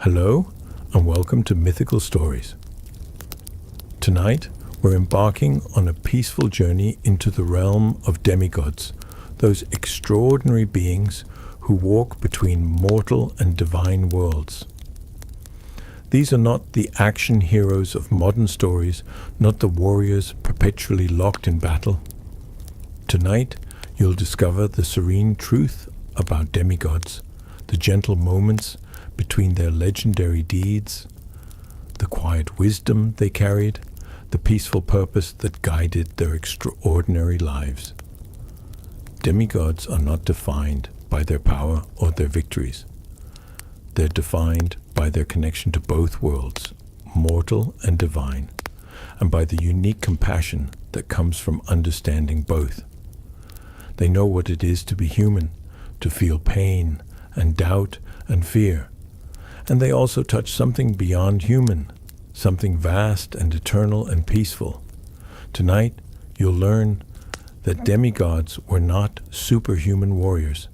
Hello, and welcome to Mythical Stories. Tonight, we're embarking on a peaceful journey into the realm of demigods, those extraordinary beings who walk between mortal and divine worlds. These are not the action heroes of modern stories, not the warriors perpetually locked in battle. Tonight, you'll discover the serene truth about demigods, the gentle moments between their legendary deeds, the quiet wisdom they carried, the peaceful purpose that guided their extraordinary lives. Demigods are not defined by their power or their victories. They're defined by their connection to both worlds, mortal and divine, and by the unique compassion that comes from understanding both. They know what it is to be human, to feel pain and doubt and fear. And they also touch something beyond human, something vast and eternal and peaceful. Tonight, you'll learn that demigods were not superhuman warriors.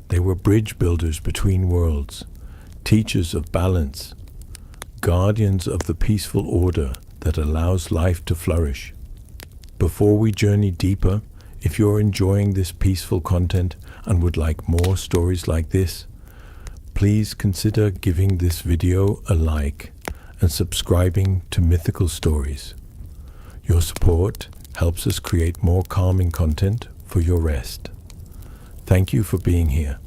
They were bridge builders between worlds, teachers of balance, guardians of the peaceful order that allows life to flourish. Before we journey deeper, if you're enjoying this peaceful content and would like more stories like this, please consider giving this video a like and subscribing to Mythical Stories. Your support helps us create more calming content for your rest. Thank you for being here.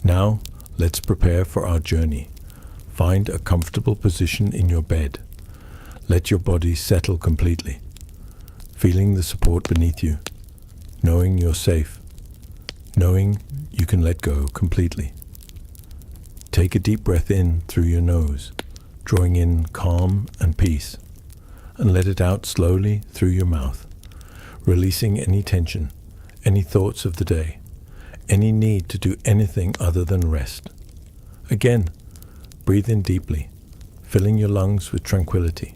Now, let's prepare for our journey. Find a comfortable position in your bed. Let your body settle completely, feeling the support beneath you, knowing you're safe, knowing you can let go completely. Take a deep breath in through your nose, drawing in calm and peace, and let it out slowly through your mouth, releasing any tension, any thoughts of the day, any need to do anything other than rest. Again, breathe in deeply, filling your lungs with tranquility,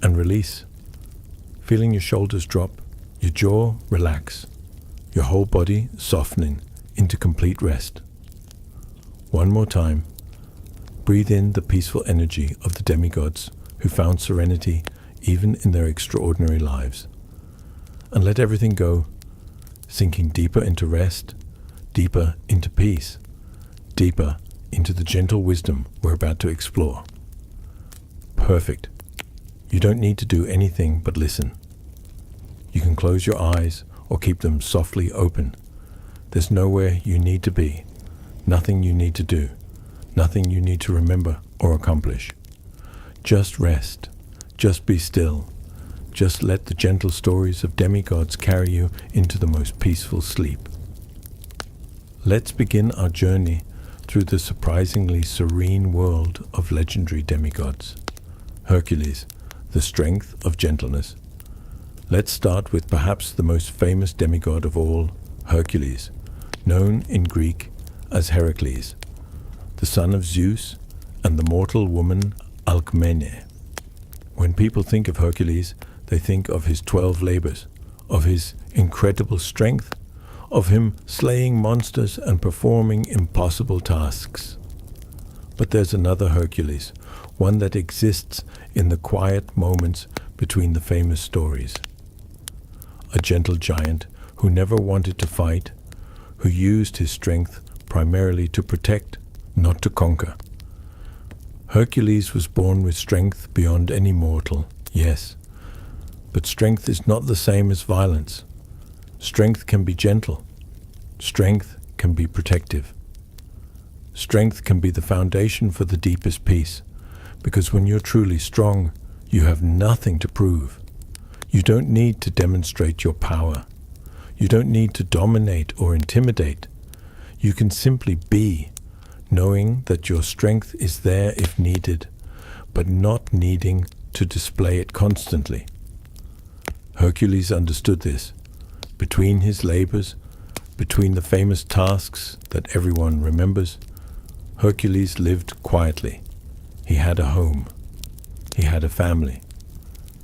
and release, feeling your shoulders drop, your jaw relax, your whole body softening into complete rest. One more time, breathe in the peaceful energy of the demigods who found serenity even in their extraordinary lives. And let everything go, sinking deeper into rest, deeper into peace, deeper into the gentle wisdom we're about to explore. Perfect. You don't need to do anything but listen. You can close your eyes or keep them softly open. There's nowhere you need to be. Nothing you need to do, nothing you need to remember or accomplish. Just rest, just be still, just let the gentle stories of demigods carry you into the most peaceful sleep. Let's begin our journey through the surprisingly serene world of legendary demigods. Hercules, the strength of gentleness. Let's start with perhaps the most famous demigod of all, Hercules, known in Greek as Hercules, the son of Zeus and the mortal woman Alcmene. When people think of Hercules, they think of his 12 labors, of his incredible strength, of him slaying monsters and performing impossible tasks. But there's another Hercules, one that exists in the quiet moments between the famous stories. A gentle giant who never wanted to fight, who used his strength primarily to protect, not to conquer. Hercules was born with strength beyond any mortal, yes. But strength is not the same as violence. Strength can be gentle. Strength can be protective. Strength can be the foundation for the deepest peace, because when you're truly strong, you have nothing to prove. You don't need to demonstrate your power. You don't need to dominate or intimidate. You can simply be, knowing that your strength is there if needed, but not needing to display it constantly. Hercules understood this. Between his labors, between the famous tasks that everyone remembers, Hercules lived quietly. He had a home. He had a family.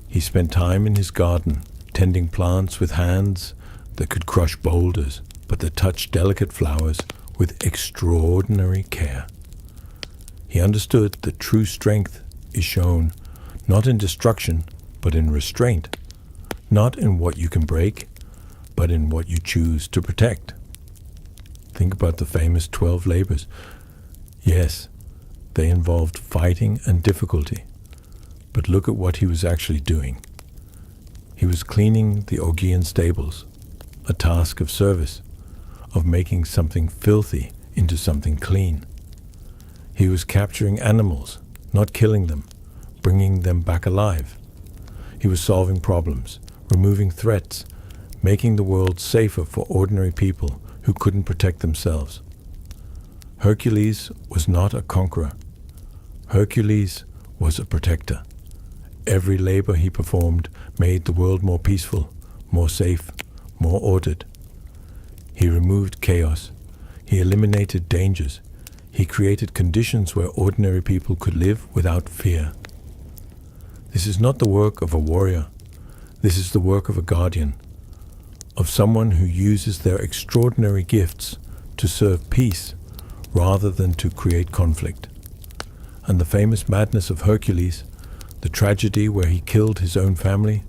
He spent time in his garden, tending plants with hands that could crush boulders, but that touched delicate flowers with extraordinary care. He understood that true strength is shown not in destruction, but in restraint, not in what you can break, but in what you choose to protect. Think about the famous 12 labors. Yes, they involved fighting and difficulty, but look at what he was actually doing. He was cleaning the Augean stables, a task of service, of making something filthy into something clean. He was capturing animals, not killing them, bringing them back alive. He was solving problems, removing threats, making the world safer for ordinary people who couldn't protect themselves. Hercules was not a conqueror. Hercules was a protector. Every labor he performed made the world more peaceful, more safe, more ordered. He removed chaos. He eliminated dangers. He created conditions where ordinary people could live without fear. This is not the work of a warrior. This is the work of a guardian, of someone who uses their extraordinary gifts to serve peace rather than to create conflict. And the famous madness of Hercules, the tragedy where he killed his own family,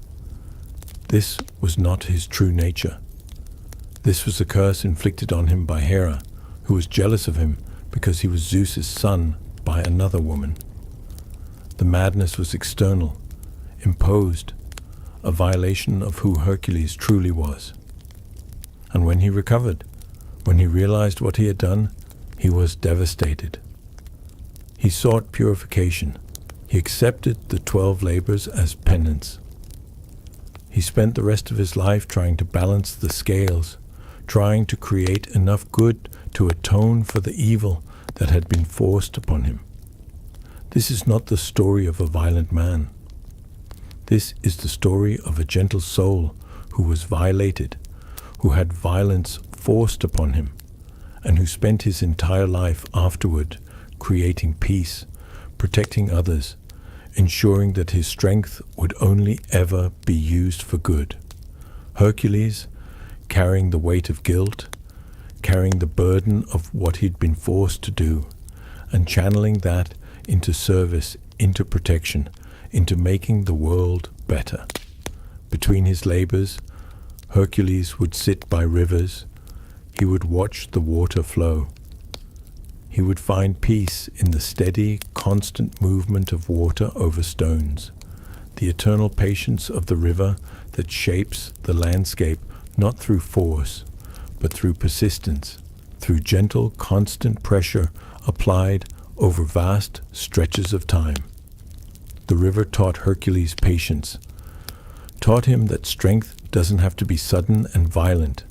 this was not his true nature. This was a curse inflicted on him by Hera, who was jealous of him because he was Zeus's son by another woman. The madness was external, imposed, a violation of who Hercules truly was. And when he recovered, when he realized what he had done, he was devastated. He sought purification. He accepted the 12 labors as penance. He spent the rest of his life trying to balance the scales, trying to create enough good to atone for the evil that had been forced upon him. This is not the story of a violent man. This is the story of a gentle soul who was violated, who had violence forced upon him, and who spent his entire life afterward creating peace, protecting others, ensuring that his strength would only ever be used for good. Hercules, carrying the weight of guilt, carrying the burden of what he'd been forced to do, and channeling that into service, into protection, into making the world better. Between his labors, Hercules would sit by rivers. He would watch the water flow. He would find peace in the steady, constant movement of water over stones, the eternal patience of the river that shapes the landscape not through force, but through persistence, through gentle, constant pressure applied over vast stretches of time. The river taught Hercules patience, taught him that strength doesn't have to be sudden and violent.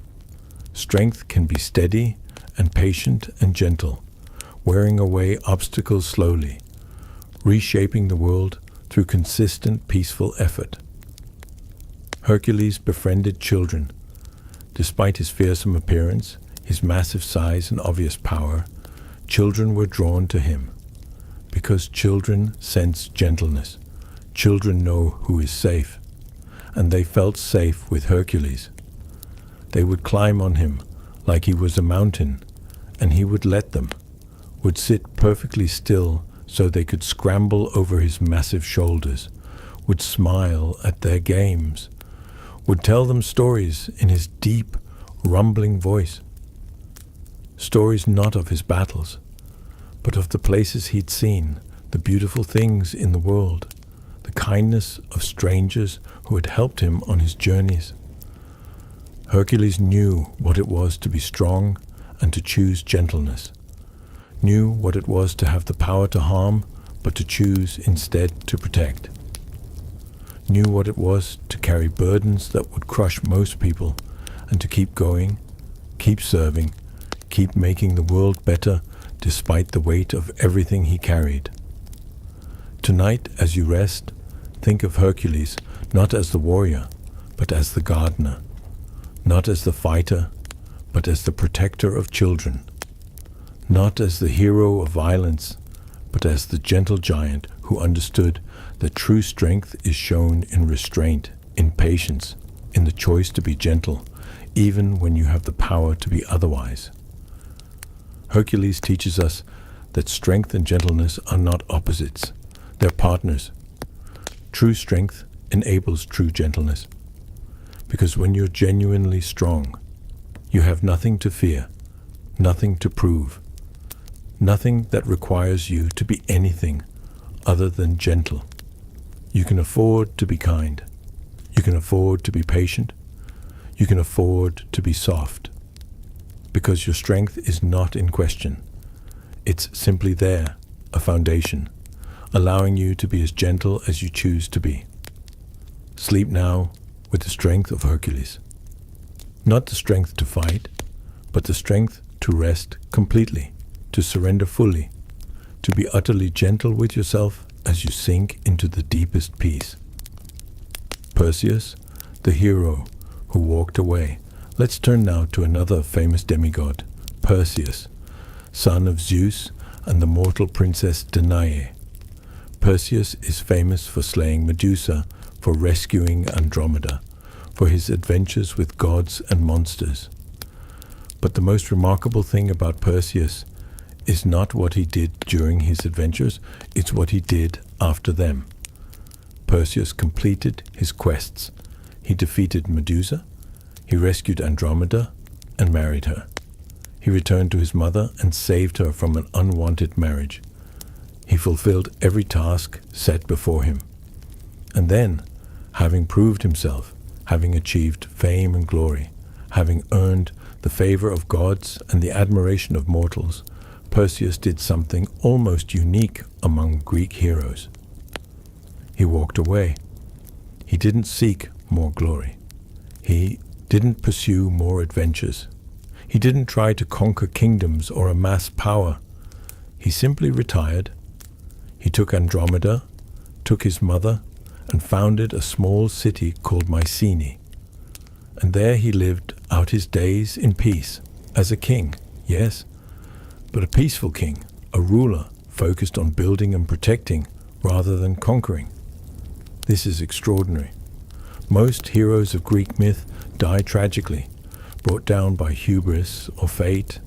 Strength can be steady and patient and gentle, wearing away obstacles slowly, reshaping the world through consistent, peaceful effort. Hercules befriended children. Despite his fearsome appearance, his massive size and obvious power, children were drawn to him. Because children sense gentleness. Children know who is safe. And they felt safe with Hercules. They would climb on him like he was a mountain, and he would let them, would sit perfectly still so they could scramble over his massive shoulders, would smile at their games, would tell them stories in his deep, rumbling voice. Stories not of his battles, but of the places he'd seen, the beautiful things in the world, the kindness of strangers who had helped him on his journeys. Hercules knew what it was to be strong and to choose gentleness, knew what it was to have the power to harm, but to choose instead to protect, knew what it was to carry burdens that would crush most people, and to keep going, keep serving, keep making the world better despite the weight of everything he carried. Tonight, as you rest, think of Hercules not as the warrior, but as the gardener, not as the fighter, but as the protector of children, not as the hero of violence, but as the gentle giant who understood that true strength is shown in restraint, in patience, in the choice to be gentle, even when you have the power to be otherwise. Hercules teaches us that strength and gentleness are not opposites. They're partners. True strength enables true gentleness. Because when you're genuinely strong, you have nothing to fear, nothing to prove, nothing that requires you to be anything other than gentle. You can afford to be kind. You can afford to be patient. You can afford to be soft. Because your strength is not in question. It's simply there, a foundation, allowing you to be as gentle as you choose to be. Sleep now with the strength of Hercules. Not the strength to fight, but the strength to rest completely, to surrender fully, to be utterly gentle with yourself as you sink into the deepest peace. Perseus, the hero who walked away. Let's turn now to another famous demigod, Perseus, son of Zeus and the mortal princess Danae. Perseus is famous for slaying Medusa, for rescuing Andromeda, for his adventures with gods and monsters. But the most remarkable thing about Perseus is not what he did during his adventures, it's what he did after them. Perseus completed his quests. He defeated Medusa, he rescued Andromeda and married her. He returned to his mother and saved her from an unwanted marriage. He fulfilled every task set before him. And then, having proved himself, having achieved fame and glory, having earned the favor of gods and the admiration of mortals, Perseus did something almost unique among Greek heroes. He walked away. He didn't seek more glory. He didn't pursue more adventures. He didn't try to conquer kingdoms or amass power. He simply retired. He took Andromeda, took his mother, and founded a small city called Mycenae. And there he lived out his days in peace, as a king, yes, but a peaceful king, a ruler focused on building and protecting rather than conquering. This is extraordinary. Most heroes of Greek myth die tragically, brought down by hubris or fate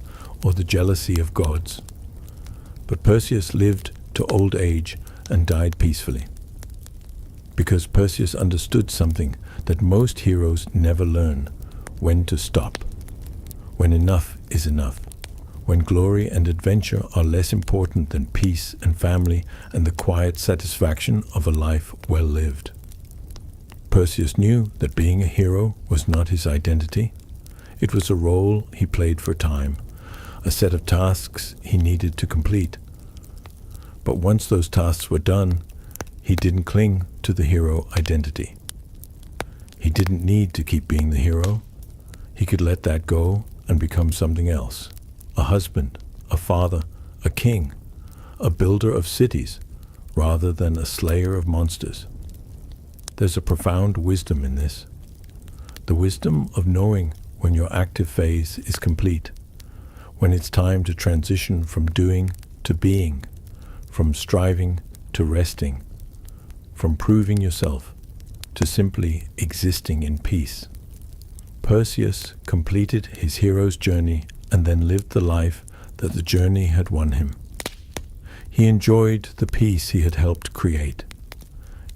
or the jealousy of gods. But Perseus lived to old age and died peacefully. Because Perseus understood something that most heroes never learn: when to stop, when enough is enough, when glory and adventure are less important than peace and family and the quiet satisfaction of a life well lived. Perseus knew that being a hero was not his identity. It was a role he played for time, a set of tasks he needed to complete. But once those tasks were done, he didn't cling to the hero identity. He didn't need to keep being the hero. He could let that go and become something else: a husband, a father, a king, a builder of cities, rather than a slayer of monsters. There's a profound wisdom in this. The wisdom of knowing when your active phase is complete, when it's time to transition from doing to being, from striving to resting, from proving yourself to simply existing in peace. Perseus completed his hero's journey and then lived the life that the journey had won him. He enjoyed the peace he had helped create.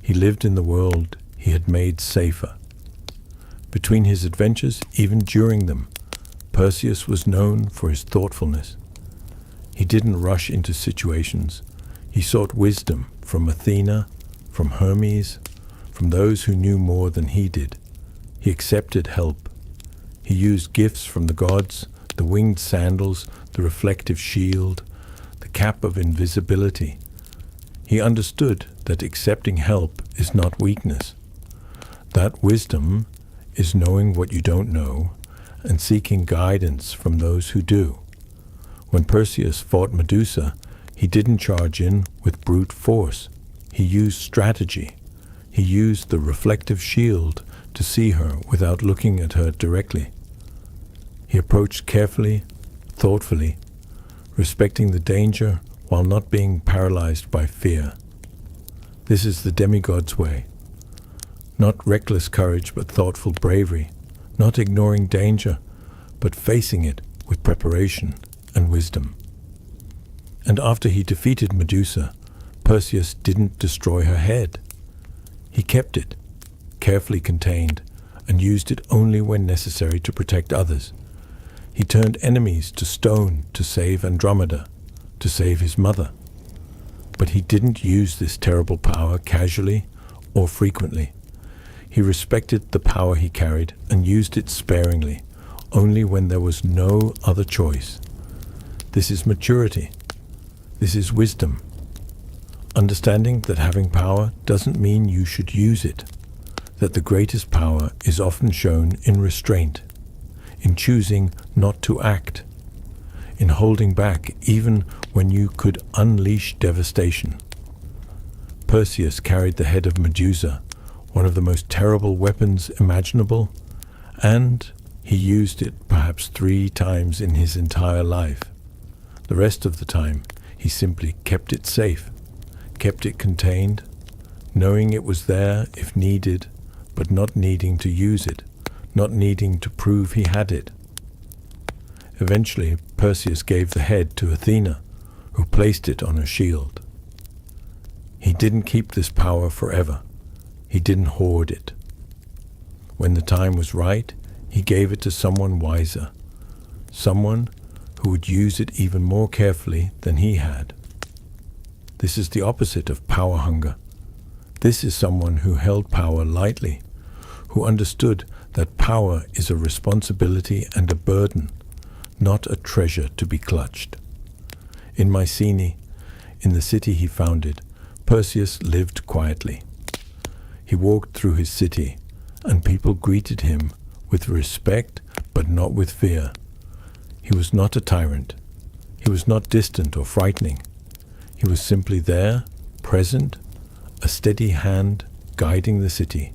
He lived in the world he had made safer. Between his adventures, even during them, Perseus was known for his thoughtfulness. He didn't rush into situations. He sought wisdom from Athena, from Hermes, from those who knew more than he did. He accepted help. He used gifts from the gods, the winged sandals, the reflective shield, the cap of invisibility. He understood that accepting help is not weakness. That wisdom is knowing what you don't know and seeking guidance from those who do. When Perseus fought Medusa, he didn't charge in with brute force. He used strategy. He used the reflective shield to see her without looking at her directly. He approached carefully, thoughtfully, respecting the danger while not being paralyzed by fear. This is the demigod's way. Not reckless courage, but thoughtful bravery. Not ignoring danger, but facing it with preparation and wisdom. And after he defeated Medusa, Perseus didn't destroy her head. He kept it, carefully contained, and used it only when necessary to protect others. He turned enemies to stone to save Andromeda, to save his mother. But he didn't use this terrible power casually or frequently. He respected the power he carried and used it sparingly, only when there was no other choice. This is maturity. This is wisdom. Understanding that having power doesn't mean you should use it, that the greatest power is often shown in restraint, in choosing not to act, in holding back even when you could unleash devastation. Perseus carried the head of Medusa, one of the most terrible weapons imaginable, and he used it perhaps 3 times in his entire life. The rest of the time, he simply kept it safe, kept it contained, knowing it was there if needed, but not needing to use it, not needing to prove he had it. Eventually, Perseus gave the head to Athena, who placed it on her shield. He didn't keep this power forever. He didn't hoard it. When the time was right, he gave it to someone wiser, someone who would use it even more carefully than he had. This is the opposite of power hunger. This is someone who held power lightly, who understood that power is a responsibility and a burden, not a treasure to be clutched. In Mycenae, in the city he founded, Perseus lived quietly. He walked through his city, and people greeted him with respect but not with fear. He was not a tyrant. He was not distant or frightening. He was simply there, present, a steady hand guiding the city,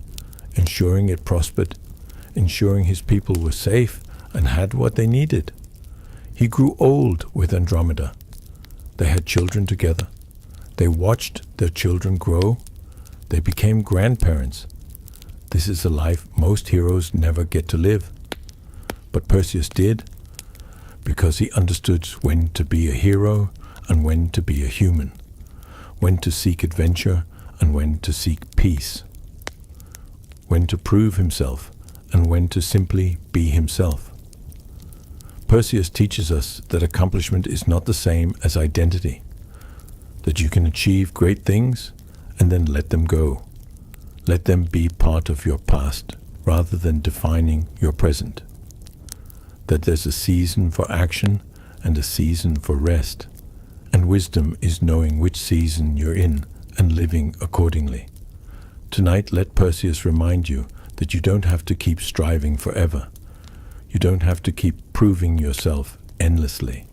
ensuring it prospered, ensuring his people were safe and had what they needed. He grew old with Andromeda. They had children together. They watched their children grow. They became grandparents. This is a life most heroes never get to live. But Perseus did, because he understood when to be a hero and when to be a human, when to seek adventure and when to seek peace, when to prove himself and when to simply be himself. Perseus teaches us that accomplishment is not the same as identity, that you can achieve great things and then let them go. Let them be part of your past rather than defining your present. That there's a season for action and a season for rest, and wisdom is knowing which season you're in and living accordingly. Tonight, let Perseus remind you that you don't have to keep striving forever. You don't have to keep proving yourself endlessly.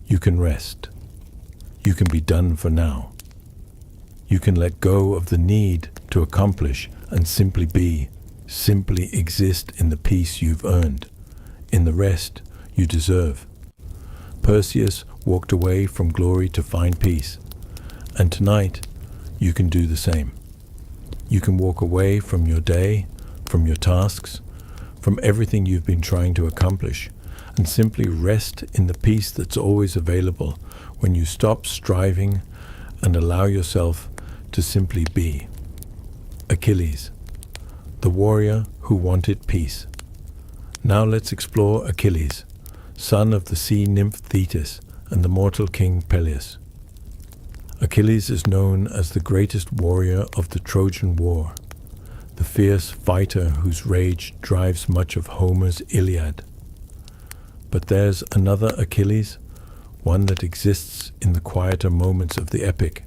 You can rest. You can be done for now. You can let go of the need to accomplish and simply be, simply exist in the peace you've earned, in the rest you deserve. Perseus walked away from glory to find peace, and tonight you can do the same. You can walk away from your day, from your tasks, from everything you've been trying to accomplish, and simply rest in the peace that's always available when you stop striving and allow yourself to simply be. Achilles, the warrior who wanted peace. Now let's explore Achilles, son of the sea nymph Thetis and the mortal king Peleus. Achilles is known as the greatest warrior of the Trojan War, the fierce fighter whose rage drives much of Homer's Iliad. But there's another Achilles, one that exists in the quieter moments of the epic,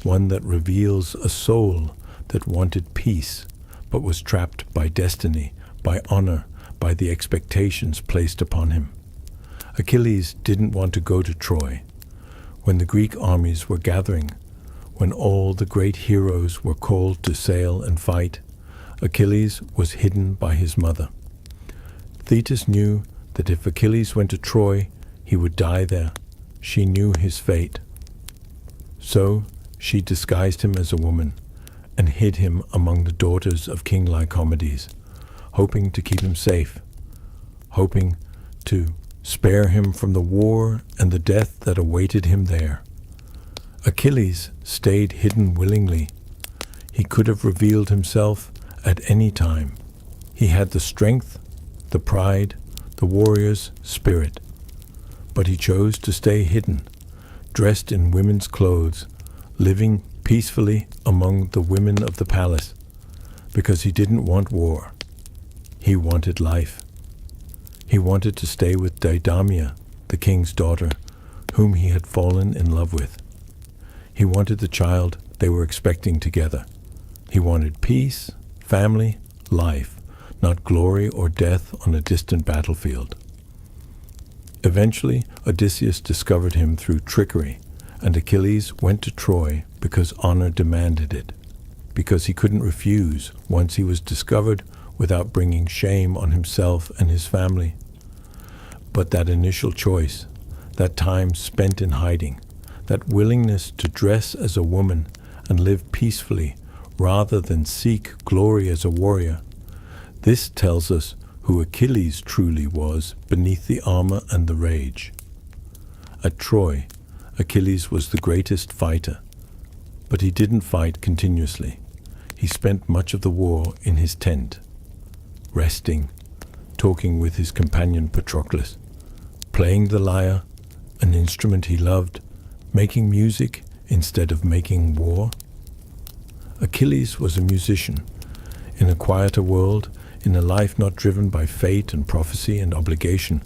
one that reveals a soul that wanted peace, but was trapped by destiny, by honor, by the expectations placed upon him. Achilles didn't want to go to Troy. When the Greek armies were gathering, when all the great heroes were called to sail and fight, Achilles was hidden by his mother. Thetis knew that if Achilles went to Troy, he would die there. She knew his fate. So she disguised him as a woman and hid him among the daughters of King Lycomedes, hoping to keep him safe, hoping to spare him from the war and the death that awaited him there. Achilles stayed hidden willingly. He could have revealed himself at any time. He had the strength, the pride, the warrior's spirit. But he chose to stay hidden, dressed in women's clothes, living peacefully among the women of the palace, because he didn't want war. He wanted life. He wanted to stay with Deidamia, the king's daughter, whom he had fallen in love with. He wanted the child they were expecting together. He wanted peace, family, life, not glory or death on a distant battlefield. Eventually, Odysseus discovered him through trickery, and Achilles went to Troy because honor demanded it, because he couldn't refuse once he was discovered without bringing shame on himself and his family. But that initial choice, that time spent in hiding, that willingness to dress as a woman and live peacefully rather than seek glory as a warrior, this tells us who Achilles truly was beneath the armor and the rage. At Troy, Achilles was the greatest fighter, but he didn't fight continuously. He spent much of the war in his tent, resting, talking with his companion Patroclus, playing the lyre, an instrument he loved, making music instead of making war. Achilles was a musician. In a quieter world, in a life not driven by fate and prophecy and obligation,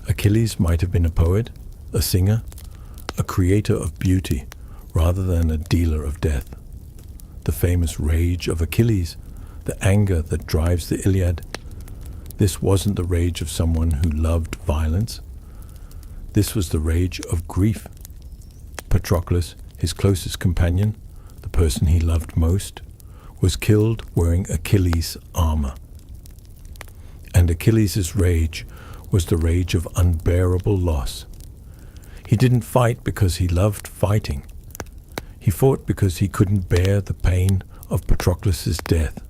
Achilles might have been a poet, a singer, a creator of beauty, rather than a dealer of death. The famous rage of Achilles, the anger that drives the Iliad, this wasn't the rage of someone who loved violence. This was the rage of grief. Patroclus, his closest companion, the person he loved most, was killed wearing Achilles' armor. And Achilles' rage was the rage of unbearable loss. He didn't fight because he loved fighting. He fought because he couldn't bear the pain of Patroclus' death,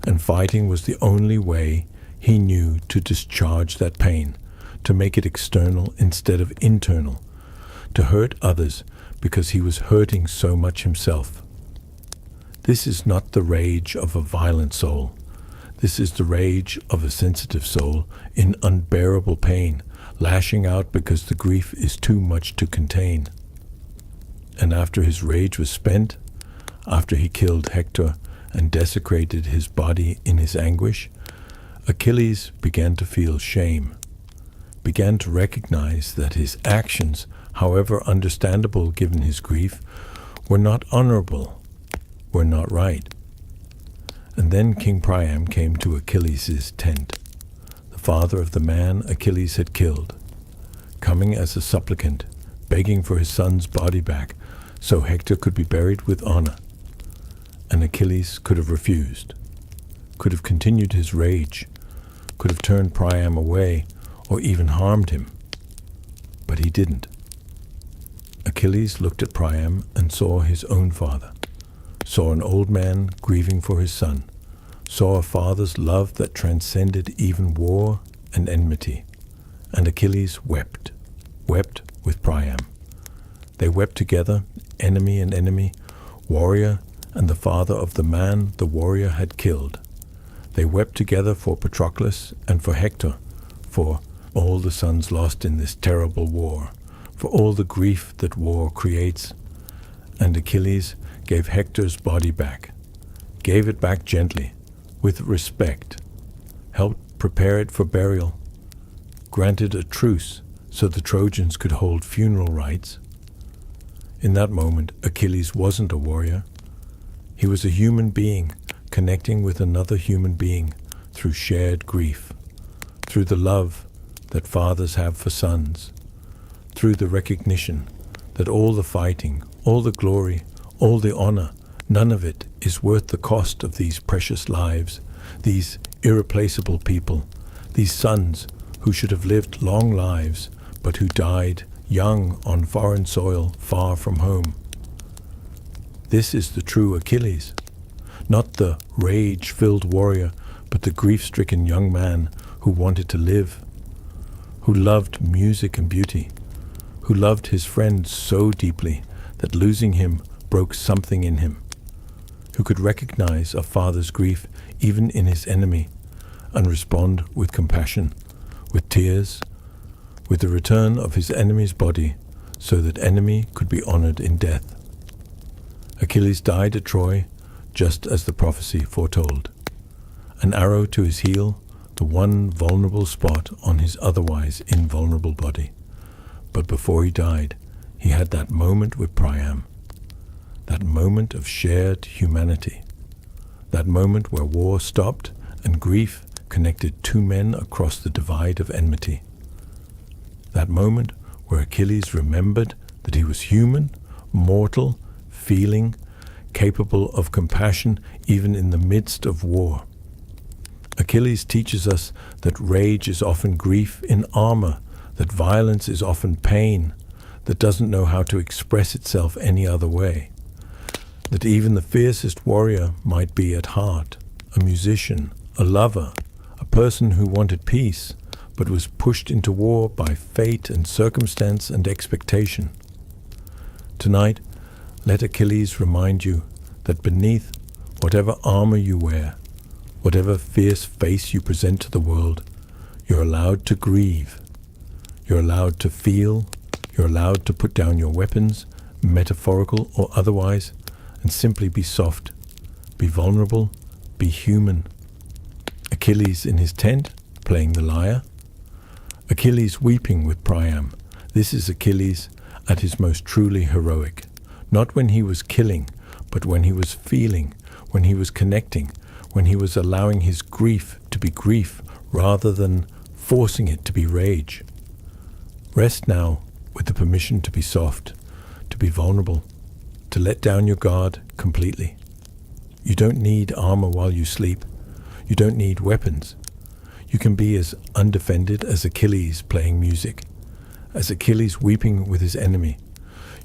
and fighting was the only way he knew to discharge that pain, to make it external instead of internal, to hurt others because he was hurting so much himself. This is not the rage of a violent soul. This is the rage of a sensitive soul in unbearable pain, lashing out because the grief is too much to contain. And after his rage was spent, after he killed Hector and desecrated his body in his anguish, Achilles began to feel shame, began to recognize that his actions, however understandable given his grief, were not honorable, were not right. And then King Priam came to Achilles' tent, the father of the man Achilles had killed, coming as a supplicant, begging for his son's body back so Hector could be buried with honor. And Achilles could have refused, could have continued his rage, could have turned Priam away or even harmed him. But he didn't. Achilles looked at Priam and saw his own father, saw an old man grieving for his son, saw a father's love that transcended even war and enmity. And Achilles wept with Priam. They wept together, enemy and enemy, warrior and the father of the man the warrior had killed. They wept together for Patroclus and for Hector, for all the sons lost in this terrible war, for all the grief that war creates. And Achilles gave Hector's body back, gave it back gently, with respect, helped prepare it for burial, granted a truce so the Trojans could hold funeral rites. In that moment, Achilles wasn't a warrior. He was a human being connecting with another human being through shared grief, through the love that fathers have for sons, through the recognition that all the fighting, all the glory, all the honor, none of it is worth the cost of these precious lives, these irreplaceable people, these sons who should have lived long lives, but who died young on foreign soil far from home. This is the true Achilles, not the rage-filled warrior, but the grief-stricken young man who wanted to live, who loved music and beauty, who loved his friend so deeply that losing him broke something in him, who could recognize a father's grief even in his enemy and respond with compassion, with tears, with the return of his enemy's body so that enemy could be honored in death. Achilles died at Troy just as the prophecy foretold. An arrow to his heel, the one vulnerable spot on his otherwise invulnerable body. But before he died, he had that moment with Priam, that moment of shared humanity, that moment where war stopped and grief connected two men across the divide of enmity, that moment where Achilles remembered that he was human, mortal, feeling, capable of compassion even in the midst of war. Achilles teaches us that rage is often grief in armor, that violence is often pain that doesn't know how to express itself any other way, that even the fiercest warrior might be at heart a musician, a lover, a person who wanted peace but was pushed into war by fate and circumstance and expectation. Tonight, let Achilles remind you that beneath whatever armor you wear, whatever fierce face you present to the world, you're allowed to grieve. You're allowed to feel. You're allowed to put down your weapons, metaphorical or otherwise, and simply be soft, be vulnerable, be human. Achilles in his tent, playing the lyre. Achilles weeping with Priam. This is Achilles at his most truly heroic. Not when he was killing, but when he was feeling, when he was connecting, when he was allowing his grief to be grief rather than forcing it to be rage. Rest now with the permission to be soft, to be vulnerable, to let down your guard completely. You don't need armor while you sleep. You don't need weapons. You can be as undefended as Achilles playing music, as Achilles weeping with his enemy.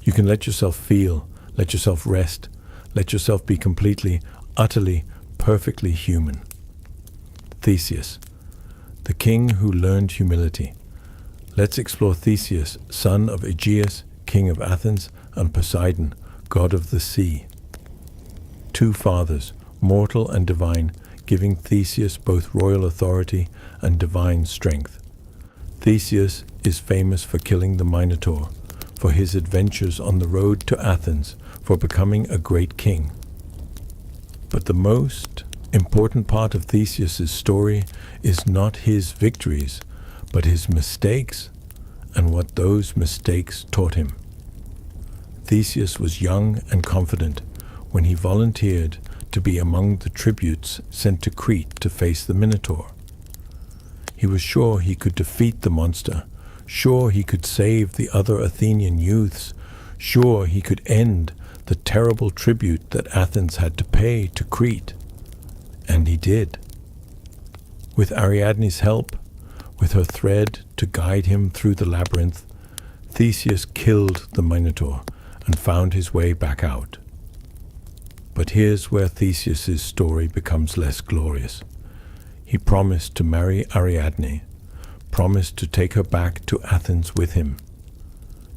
You can let yourself feel, let yourself rest, let yourself be completely, utterly, perfectly human. Theseus, the king who learned humility. Let's explore Theseus, son of Aegeus, king of Athens, and Poseidon, god of the sea. Two fathers, mortal and divine, giving Theseus both royal authority and divine strength. Theseus is famous for killing the Minotaur, for his adventures on the road to Athens, for becoming a great king. But the most important part of Theseus' story is not his victories, but his mistakes and what those mistakes taught him. Theseus was young and confident when he volunteered to be among the tributes sent to Crete to face the Minotaur. He was sure he could defeat the monster, sure he could save the other Athenian youths, sure he could end the terrible tribute that Athens had to pay to Crete. And he did. With Ariadne's help, with her thread to guide him through the labyrinth, Theseus killed the Minotaur and found his way back out. But here's where Theseus' story becomes less glorious. He promised to marry Ariadne, promised to take her back to Athens with him.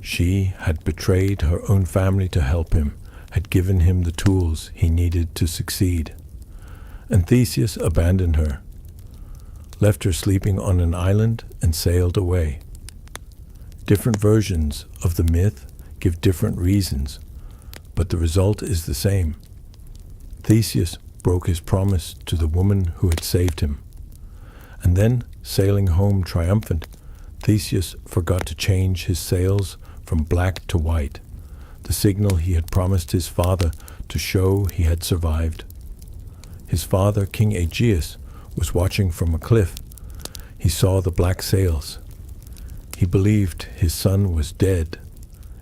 She had betrayed her own family to help him, had given him the tools he needed to succeed. And Theseus abandoned her, left her sleeping on an island, and sailed away. Different versions of the myth give different reasons, but the result is the same. Theseus broke his promise to the woman who had saved him. And then, sailing home triumphant, Theseus forgot to change his sails from black to white, the signal he had promised his father to show he had survived. His father, King Aegeus, was watching from a cliff. He saw the black sails. He believed his son was dead,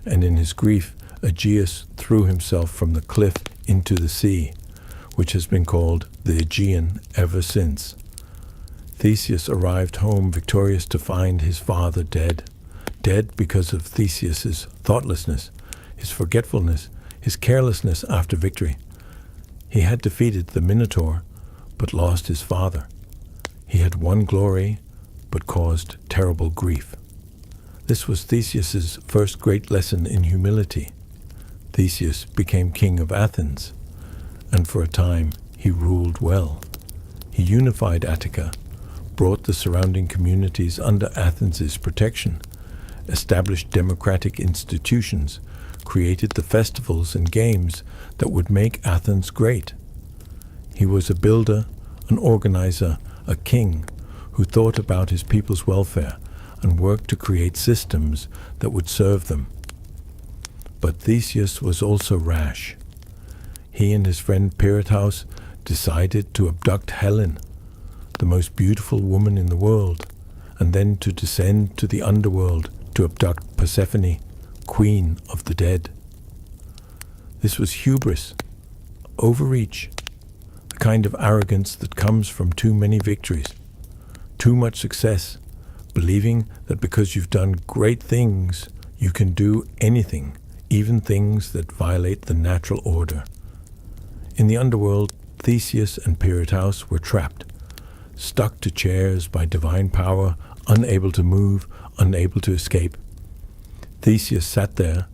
and in his grief, Aegeus threw himself from the cliff into the sea, which has been called the Aegean ever since. Theseus arrived home victorious to find his father dead, dead because of Theseus's thoughtlessness, his forgetfulness, his carelessness after victory. He had defeated the Minotaur, but lost his father. He had won glory, but caused terrible grief. This was Theseus's first great lesson in humility. Theseus became king of Athens, and for a time he ruled well. He unified Attica, brought the surrounding communities under Athens' protection, established democratic institutions, created the festivals and games that would make Athens great. He was a builder, an organizer, a king who thought about his people's welfare and worked to create systems that would serve them. But Theseus was also rash. He and his friend Perseus decided to abduct Helen, the most beautiful woman in the world, and then to descend to the underworld to abduct Persephone, queen of the dead. This was hubris, overreach, the kind of arrogance that comes from too many victories, too much success, believing that because you've done great things, you can do anything, even things that violate the natural order. In the underworld, Theseus and Perseus were trapped, stuck to chairs by divine power, unable to move, unable to escape. Theseus sat there,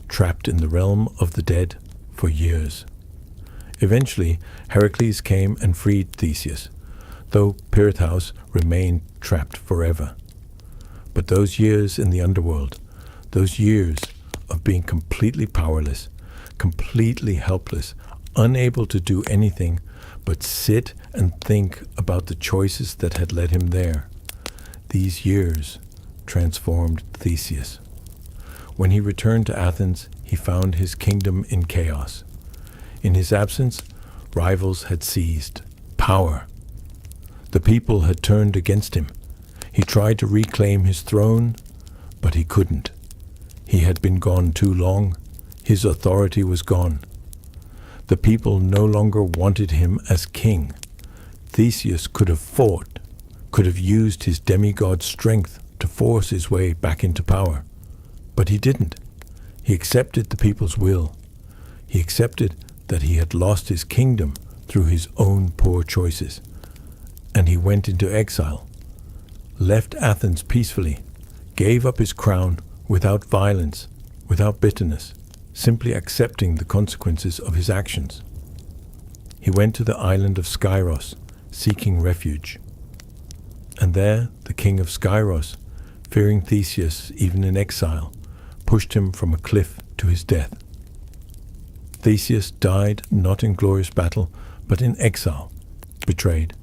trapped in the realm of the dead, for years. Eventually, Hercules came and freed Theseus, though Perseus remained trapped forever. But those years in the underworld, those years of being completely powerless, completely helpless, unable to do anything but sit and think about the choices that had led him there, these years transformed Theseus. When he returned to Athens, he found his kingdom in chaos. In his absence, rivals had seized power. The people had turned against him. He tried to reclaim his throne, but he couldn't. He had been gone too long. His authority was gone. The people no longer wanted him as king. Theseus could have fought, could have used his demigod strength to force his way back into power. But he didn't. He accepted the people's will. He accepted that he had lost his kingdom through his own poor choices. And he went into exile, left Athens peacefully, gave up his crown without violence, without bitterness, simply accepting the consequences of his actions. He went to the island of Skyros, seeking refuge. And there the king of Skyros, fearing Theseus even in exile, pushed him from a cliff to his death. Theseus died not in glorious battle, but in exile, betrayed,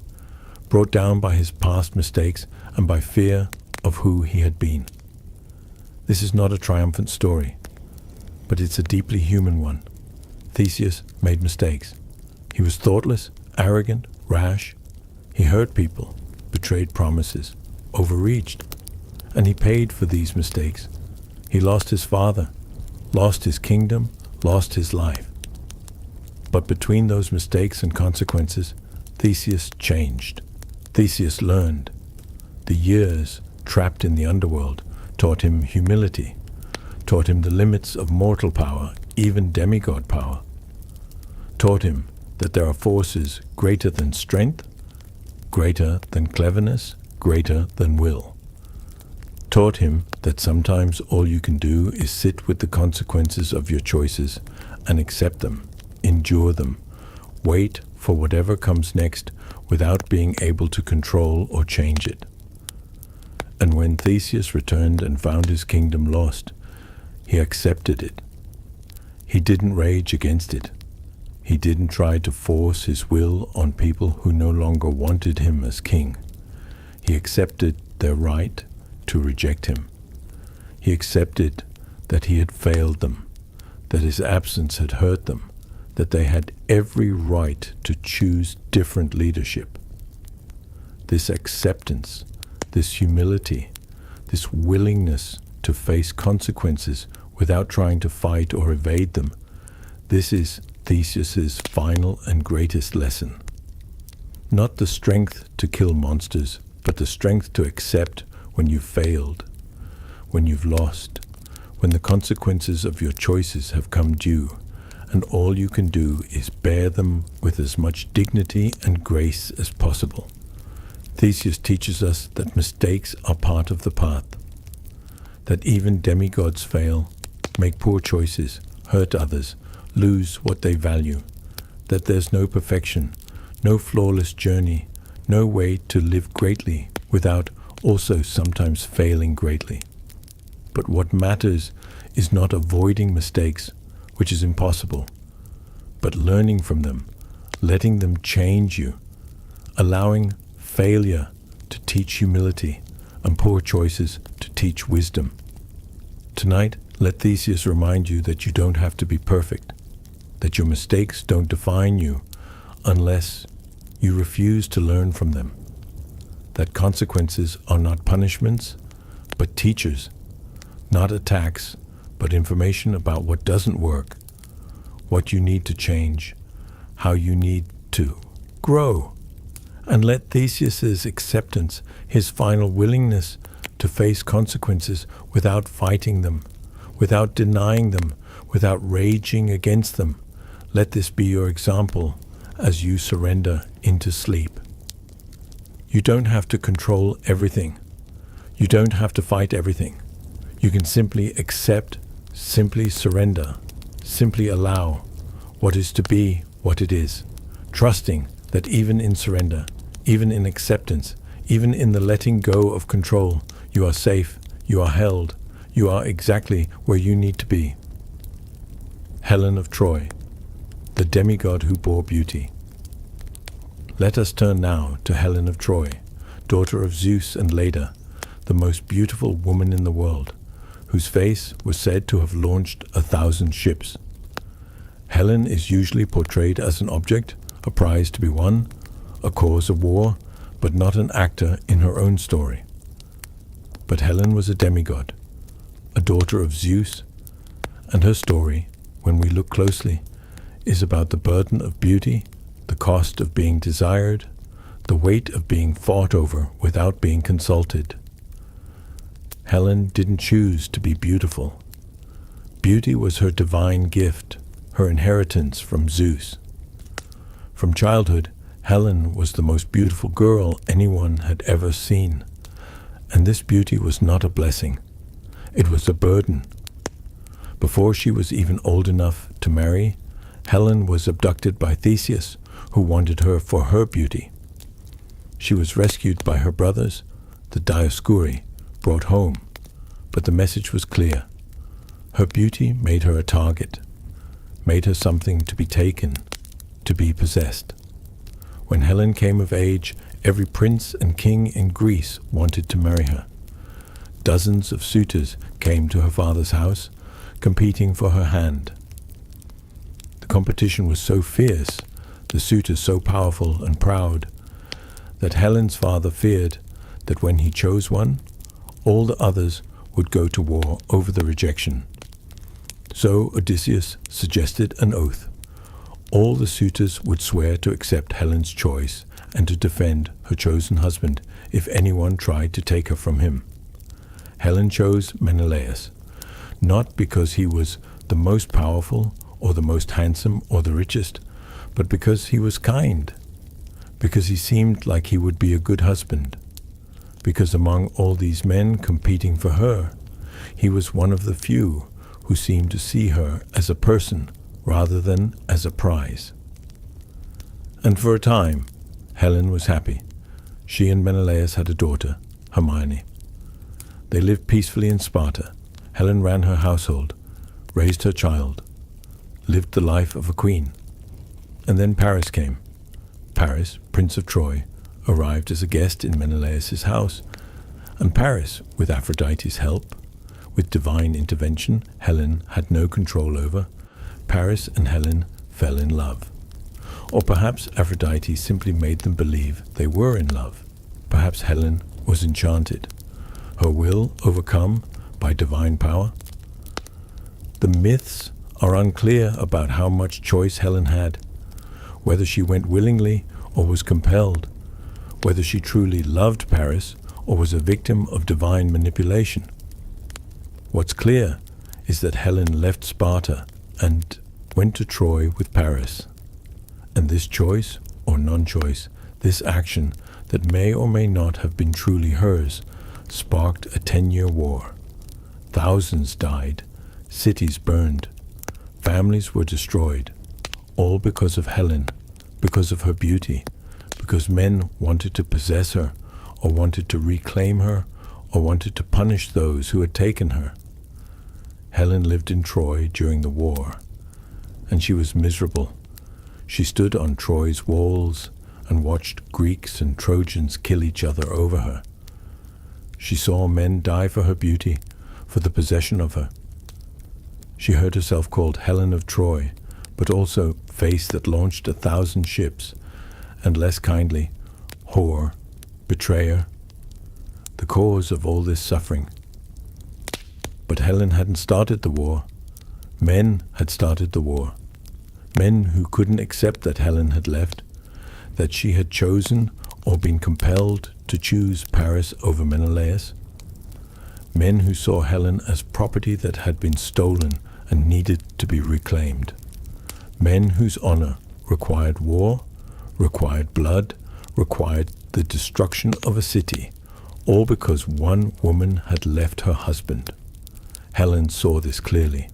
brought down by his past mistakes and by fear of who he had been. This is not a triumphant story, but it's a deeply human one. Theseus made mistakes. He was thoughtless, arrogant, rash. He hurt people, betrayed promises, overreached, and he paid for these mistakes. He lost his father, lost his kingdom, lost his life. But between those mistakes and consequences, Theseus changed. Theseus learned. The years trapped in the underworld taught him humility, taught him the limits of mortal power, even demigod power, taught him that there are forces greater than strength, greater than cleverness, greater than will, taught him that sometimes all you can do is sit with the consequences of your choices and accept them, endure them, wait for whatever comes next without being able to control or change it. And when Theseus returned and found his kingdom lost, he accepted it. He didn't rage against it. He didn't try to force his will on people who no longer wanted him as king. He accepted their right to reject him. He accepted that he had failed them, that his absence had hurt them, that they had every right to choose different leadership. This acceptance, this humility, this willingness to face consequences without trying to fight or evade them, this is Theseus's final and greatest lesson. Not the strength to kill monsters, but the strength to accept when you've failed, when you've lost, when the consequences of your choices have come due, and all you can do is bear them with as much dignity and grace as possible. Theseus teaches us that mistakes are part of the path, that even demigods fail, make poor choices, hurt others, lose what they value, that there's no perfection, no flawless journey, no way to live greatly without also sometimes failing greatly. But what matters is not avoiding mistakes, which is impossible, but learning from them, letting them change you, allowing failure to teach humility and poor choices to teach wisdom. Tonight, let Theseus remind you that you don't have to be perfect, that your mistakes don't define you unless you refuse to learn from them, that consequences are not punishments, but teachers, not attacks, but information about what doesn't work, what you need to change, how you need to grow. And let Theseus's acceptance, his final willingness to face consequences without fighting them, without denying them, without raging against them, let this be your example as you surrender into sleep. You don't have to control everything. You don't have to fight everything. You can simply accept, simply surrender, simply allow what is to be what it is, trusting that even in surrender, even in acceptance, even in the letting go of control, you are safe, you are held, you are exactly where you need to be. Helen of Troy, the demigod who bore beauty. Let us turn now to Helen of Troy, daughter of Zeus and Leda, the most beautiful woman in the world, whose face was said to have launched 1,000 ships. Helen is usually portrayed as an object, a prize to be won, a cause of war, but not an actor in her own story. But Helen was a demigod, a daughter of Zeus, and her story, when we look closely, is about the burden of beauty, the cost of being desired, the weight of being fought over without being consulted. Helen didn't choose to be beautiful. Beauty was her divine gift, her inheritance from Zeus. From childhood, Helen was the most beautiful girl anyone had ever seen, and this beauty was not a blessing. It was a burden. Before she was even old enough to marry, Helen was abducted by Theseus, who wanted her for her beauty. She was rescued by her brothers, the Dioscuri, brought home, but the message was clear. Her beauty made her a target, made her something to be taken, to be possessed. When Helen came of age, every prince and king in Greece wanted to marry her. Dozens of suitors came to her father's house, competing for her hand. The competition was so fierce, the suitors so powerful and proud, that Helen's father feared that when he chose one, all the others would go to war over the rejection. So Odysseus suggested an oath. All the suitors would swear to accept Helen's choice and to defend her chosen husband if anyone tried to take her from him. Helen chose Menelaus, not because he was the most powerful or the most handsome or the richest, but because he was kind, because he seemed like he would be a good husband, because among all these men competing for her, he was one of the few who seemed to see her as a person rather than as a prize. And for a time, Helen was happy. She and Menelaus had a daughter, Hermione. They lived peacefully in Sparta. Helen ran her household, raised her child, lived the life of a queen. And then Paris came. Paris, Prince of Troy, arrived as a guest in Menelaus' house, and Paris, with Aphrodite's help, with divine intervention Helen had no control over, Paris and Helen fell in love. Or perhaps Aphrodite simply made them believe they were in love. Perhaps Helen was enchanted, her will overcome by divine power. The myths are unclear about how much choice Helen had, whether she went willingly or was compelled, whether she truly loved Paris or was a victim of divine manipulation. What's clear is that Helen left Sparta and went to Troy with Paris. And this choice, or non-choice, This action, that may or may not have been truly hers, sparked a 10-year war. Thousands died, cities burned, families were destroyed, all because of Helen, because of her beauty, because men wanted to possess her, or wanted to reclaim her, or wanted to punish those who had taken her. Helen lived in Troy during the war, and she was miserable. She stood on Troy's walls and watched Greeks and Trojans kill each other over her. She saw men die for her beauty, for the possession of her. She heard herself called Helen of Troy, but also face that launched 1,000 ships, and less kindly, whore, betrayer, the cause of all this suffering. But Helen hadn't started the war. Men had started the war. Men who couldn't accept that Helen had left, that she had chosen or been compelled to choose Paris over Menelaus. Men who saw Helen as property that had been stolen and needed to be reclaimed. Men whose honor required war, required blood, required the destruction of a city, all because one woman had left her husband. Helen saw this clearly.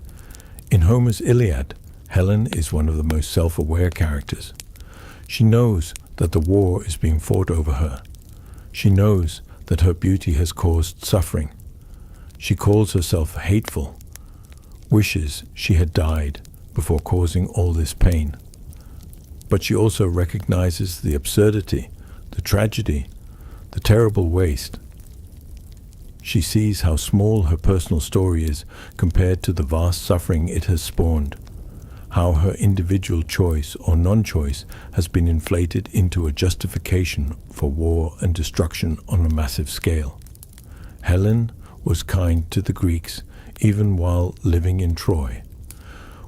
In Homer's Iliad, Helen is one of the most self-aware characters. She knows that the war is being fought over her. She knows that her beauty has caused suffering. She calls herself hateful, wishes she had died before causing all this pain. But she also recognizes the absurdity, the tragedy, the terrible waste. She sees how small her personal story is compared to the vast suffering it has spawned, how her individual choice or non-choice has been inflated into a justification for war and destruction on a massive scale. Helen was kind to the Greeks even while living in Troy.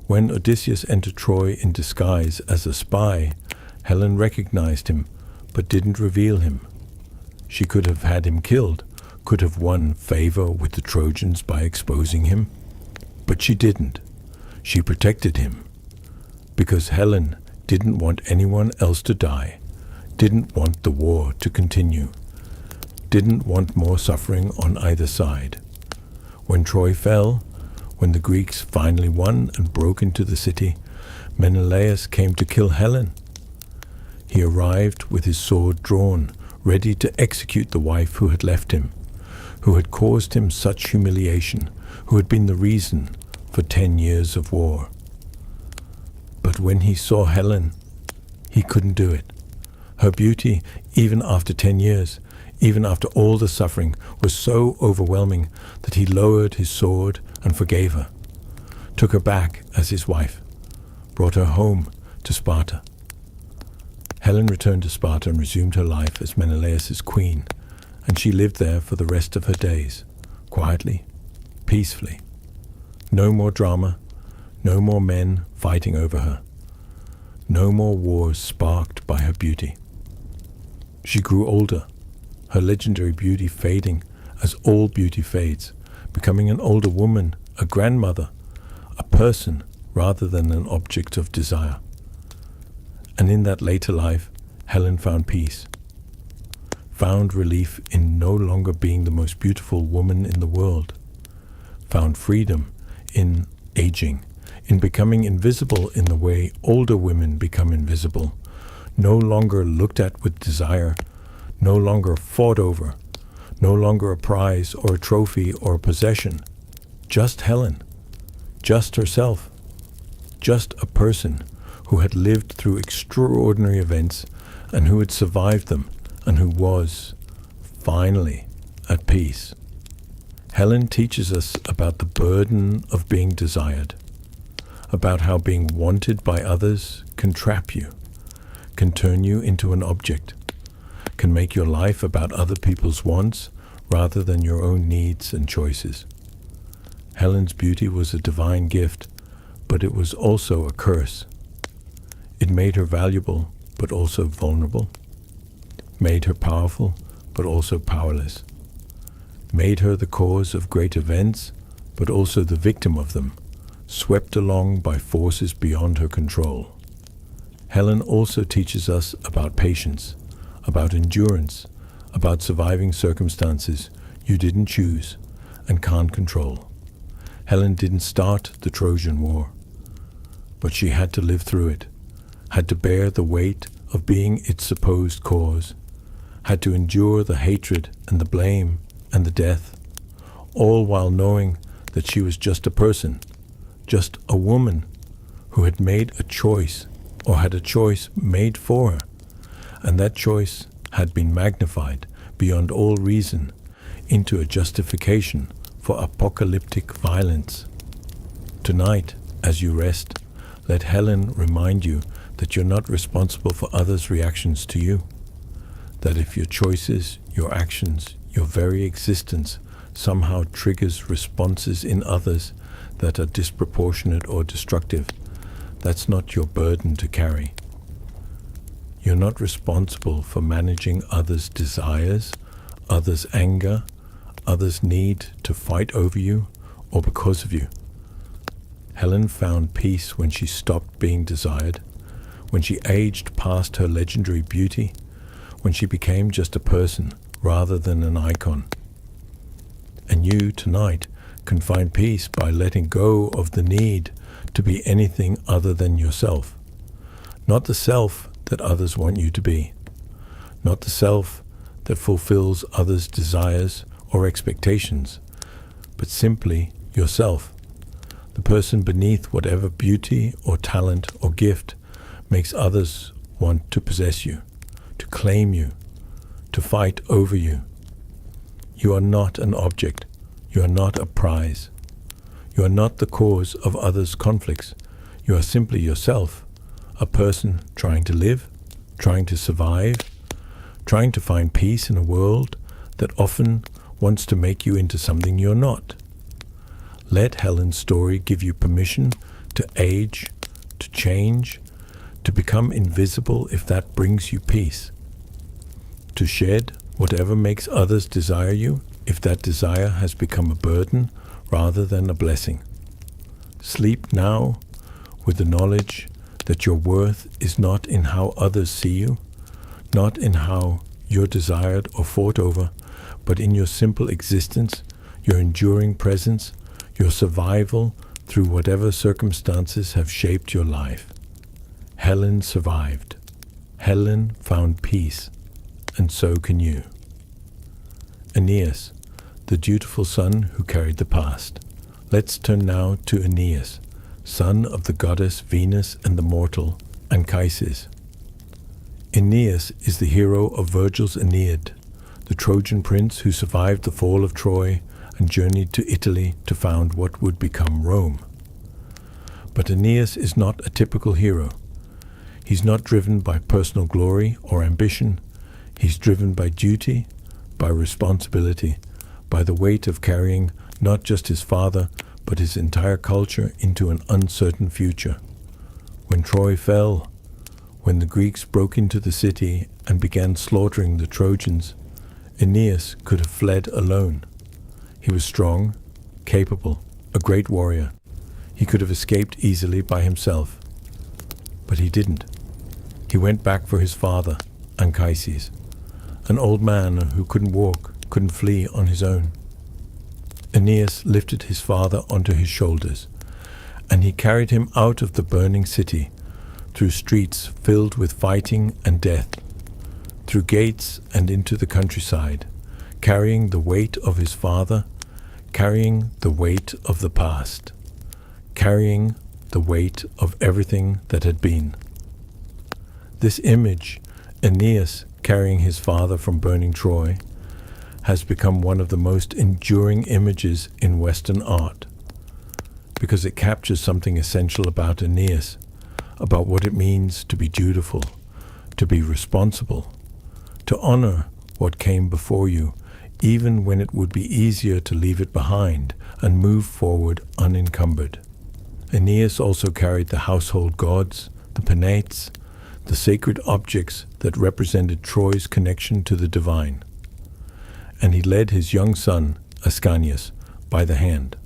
When Odysseus entered Troy in disguise as a spy, Helen recognized him but didn't reveal him. She could have had him killed, could have won favor with the Trojans by exposing him, but she didn't. She protected him, because Helen didn't want anyone else to die, didn't want the war to continue, didn't want more suffering on either side. When Troy fell, when the Greeks finally won and broke into the city, Menelaus came to kill Helen. He arrived with his sword drawn, ready to execute the wife who had left him, who had caused him such humiliation, who had been the reason for 10 years of war. But when he saw Helen, he couldn't do it. Her beauty, even after 10 years, even after all the suffering, was so overwhelming that he lowered his sword and forgave her, took her back as his wife, brought her home to Sparta. Helen returned to Sparta and resumed her life as Menelaus' queen, and she lived there for the rest of her days, quietly, peacefully. No more drama, no more men fighting over her, no more wars sparked by her beauty. She grew older, her legendary beauty fading as all beauty fades, becoming an older woman, a grandmother, a person rather than an object of desire. And in that later life, Helen found peace, found relief in no longer being the most beautiful woman in the world, found freedom in aging, in becoming invisible in the way older women become invisible, no longer looked at with desire, no longer fought over, no longer a prize or a trophy or a possession. Just Helen, just herself, just a person who had lived through extraordinary events and who had survived them and who was, finally, at peace. Helen teaches us about the burden of being desired, about how being wanted by others can trap you, can turn you into an object, can make your life about other people's wants rather than your own needs and choices. Helen's beauty was a divine gift, but it was also a curse. It made her valuable, but also vulnerable, made her powerful, but also powerless, made her the cause of great events, but also the victim of them, swept along by forces beyond her control. Helen also teaches us about patience, about endurance, about surviving circumstances you didn't choose and can't control. Helen didn't start the Trojan War, but she had to live through it, had to bear the weight of being its supposed cause, had to endure the hatred and the blame and the death, all while knowing that she was just a person, just a woman who had made a choice or had a choice made for her, and that choice had been magnified beyond all reason into a justification for apocalyptic violence. Tonight, as you rest, let Helen remind you that you're not responsible for others' reactions to you, that if your choices, your actions, your very existence somehow triggers responses in others that are disproportionate or destructive, that's not your burden to carry. You're not responsible for managing others' desires, others' anger, others' need to fight over you or because of you. Helen found peace when she stopped being desired, when she aged past her legendary beauty, when she became just a person rather than an icon. And you, tonight, can find peace by letting go of the need to be anything other than yourself. Not the self that others want you to be. Not the self that fulfills others' desires or expectations, but simply yourself, the person beneath whatever beauty or talent or gift makes others want to possess you, to claim you, to fight over you. You are not an object. You are not a prize. You are not the cause of others' conflicts. You are simply yourself, a person trying to live, trying to survive, trying to find peace in a world that often wants to make you into something you're not. Let Helen's story give you permission to age, to change, to become invisible if that brings you peace, to shed whatever makes others desire you if that desire has become a burden rather than a blessing. Sleep now with the knowledge that your worth is not in how others see you, not in how you're desired or fought over, but in your simple existence, your enduring presence, your survival through whatever circumstances have shaped your life. Helen survived. Helen found peace, and so can you. Aeneas, the dutiful son who carried the past. Let's turn now to Aeneas, son of the goddess Venus and the mortal Anchises. Aeneas is the hero of Virgil's Aeneid, the Trojan prince who survived the fall of Troy and journeyed to Italy to found what would become Rome. But Aeneas is not a typical hero. He's not driven by personal glory or ambition. He's driven by duty, by responsibility, by the weight of carrying not just his father, but his entire culture into an uncertain future. When Troy fell, when the Greeks broke into the city and began slaughtering the Trojans, Aeneas could have fled alone. He was strong, capable, a great warrior. He could have escaped easily by himself. But he didn't. He went back for his father, Anchises, an old man who couldn't walk, couldn't flee on his own. Aeneas lifted his father onto his shoulders, and he carried him out of the burning city, through streets filled with fighting and death, through gates and into the countryside, carrying the weight of his father, carrying the weight of the past, carrying the weight of everything that had been. This image, Aeneas carrying his father from burning Troy, has become one of the most enduring images in Western art, because it captures something essential about Aeneas, about what it means to be dutiful, to be responsible, to honor what came before you, even when it would be easier to leave it behind and move forward unencumbered. Aeneas also carried the household gods, the penates, the sacred objects that represented Troy's connection to the divine. And he led his young son, Ascanius, by the hand.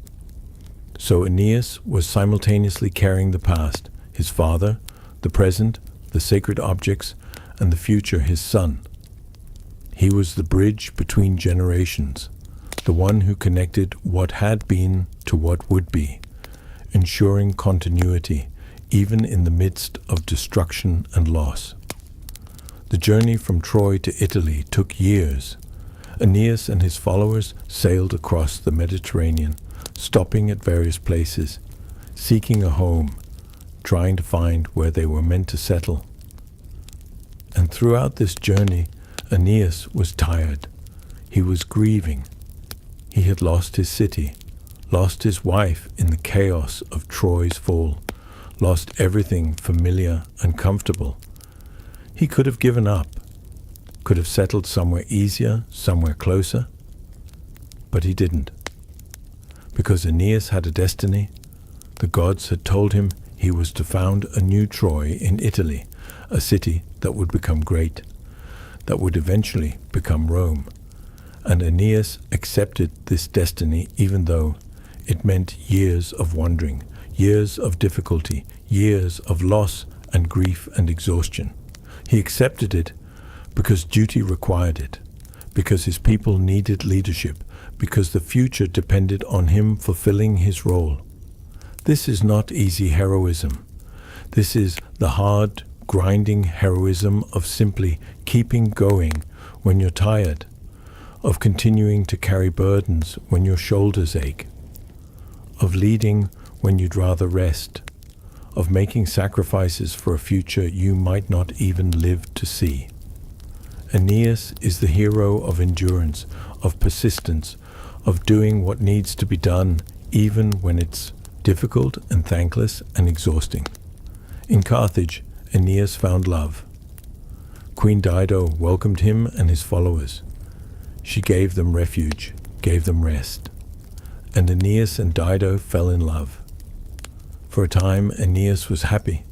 So Aeneas was simultaneously carrying the past, his father, the present, the sacred objects, and the future, his son, He was the bridge between generations, the one who connected what had been to what would be, ensuring continuity even in the midst of destruction and loss. The journey from Troy to Italy took years. Aeneas and his followers sailed across the Mediterranean, stopping at various places, seeking a home, trying to find where they were meant to settle. And throughout this journey, Aeneas was tired. He was grieving. He had lost his city, lost his wife in the chaos of Troy's fall, lost everything familiar and comfortable. He could have given up, could have settled somewhere easier, somewhere closer, but he didn't. Because Aeneas had a destiny, the gods had told him he was to found a new Troy in Italy, a city that would become great, that would eventually become Rome. And Aeneas accepted this destiny even though it meant years of wandering, years of difficulty, years of loss and grief and exhaustion. He accepted it because duty required it, because his people needed leadership, because the future depended on him fulfilling his role. This is not easy heroism. This is the hard, grinding heroism of simply keeping going when you're tired, of continuing to carry burdens when your shoulders ache, of leading when you'd rather rest, of making sacrifices for a future you might not even live to see. Aeneas is the hero of endurance, of persistence, of doing what needs to be done even when it's difficult and thankless and exhausting. In Carthage, Aeneas found love. Queen Dido welcomed him and his followers. She gave them refuge, gave them rest. And Aeneas and Dido fell in love. For a time, Aeneas was happy.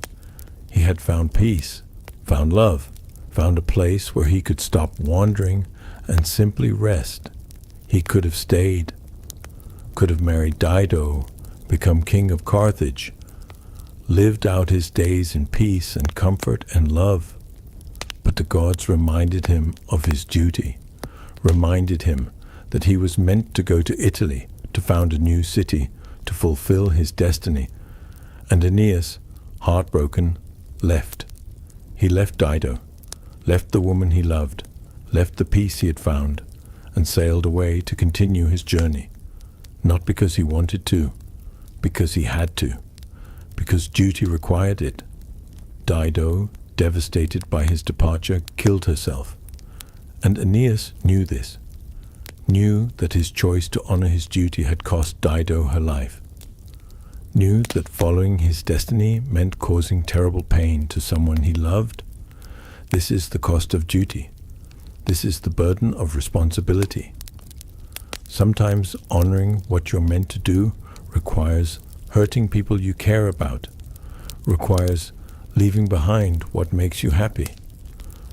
He had found peace, found love, found a place where he could stop wandering and simply rest. He could have stayed, could have married Dido, become king of Carthage, lived out his days in peace and comfort and love. But the gods reminded him of his duty, reminded him that he was meant to go to Italy, to found a new city, to fulfill his destiny. And Aeneas, heartbroken, left. He left Dido, left the woman he loved, left the peace he had found, and sailed away to continue his journey. Not because he wanted to, because he had to, because duty required it. Dido, devastated by his departure, killed herself. And Aeneas knew this, knew that his choice to honor his duty had cost Dido her life, knew that following his destiny meant causing terrible pain to someone he loved. This is the cost of duty. This is the burden of responsibility. Sometimes honoring what you're meant to do requires hurting people you care about, requires leaving behind what makes you happy,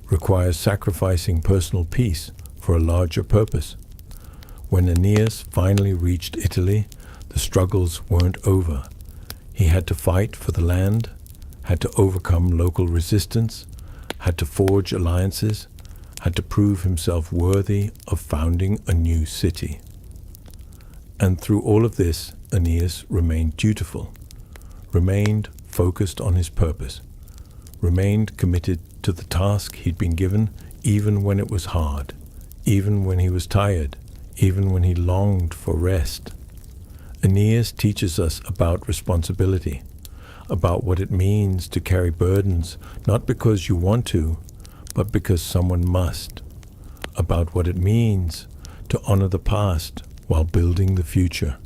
requires sacrificing personal peace for a larger purpose. When Aeneas finally reached Italy, the struggles weren't over. He had to fight for the land, had to overcome local resistance, had to forge alliances, had to prove himself worthy of founding a new city. And through all of this, Aeneas remained dutiful, remained focused on his purpose, remained committed to the task he'd been given even when it was hard, even when he was tired, even when he longed for rest. Aeneas teaches us about responsibility, about what it means to carry burdens not because you want to, but because someone must, about what it means to honor the past while building the future,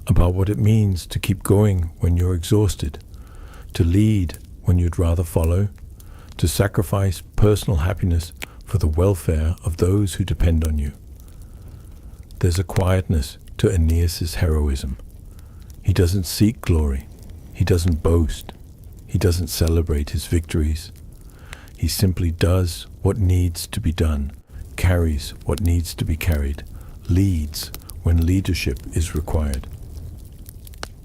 about what it means to keep going when you're exhausted, to lead when you'd rather follow, to sacrifice personal happiness for the welfare of those who depend on you. There's a quietness to Aeneas' heroism. He doesn't seek glory. He doesn't boast. He doesn't celebrate his victories. He simply does what needs to be done, carries what needs to be carried, leads when leadership is required.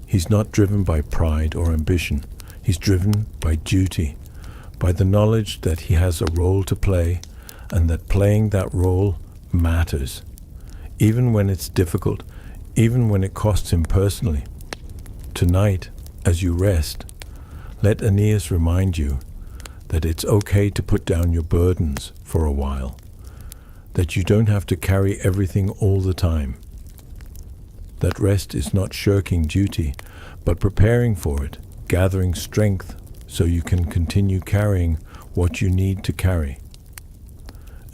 He's not driven by pride or ambition. He's driven by duty, by the knowledge that he has a role to play and that playing that role matters, even when it's difficult, even when it costs him personally. Tonight, as you rest, let Aeneas remind you that it's okay to put down your burdens for a while, that you don't have to carry everything all the time, that rest is not shirking duty, but preparing for it, gathering strength so you can continue carrying what you need to carry.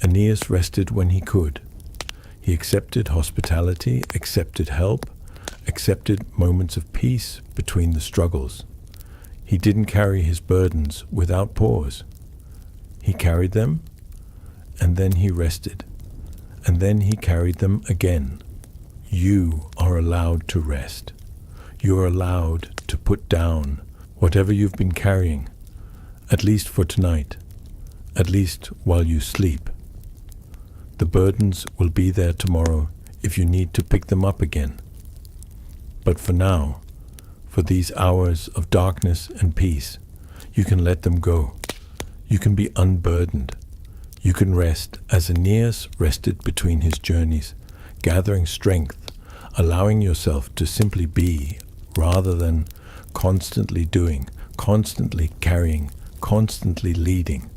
Aeneas rested when he could. He accepted hospitality, accepted help, accepted moments of peace between the struggles. He didn't carry his burdens without pause. He carried them, and then he rested, and then he carried them again. You are allowed to rest. You are allowed to put down whatever you've been carrying, at least for tonight, at least while you sleep. The burdens will be there tomorrow if you need to pick them up again. But for now, for these hours of darkness and peace, you can let them go. You can be unburdened. You can rest as Aeneas rested between his journeys, gathering strength, allowing yourself to simply be rather than constantly doing, constantly carrying, constantly leading.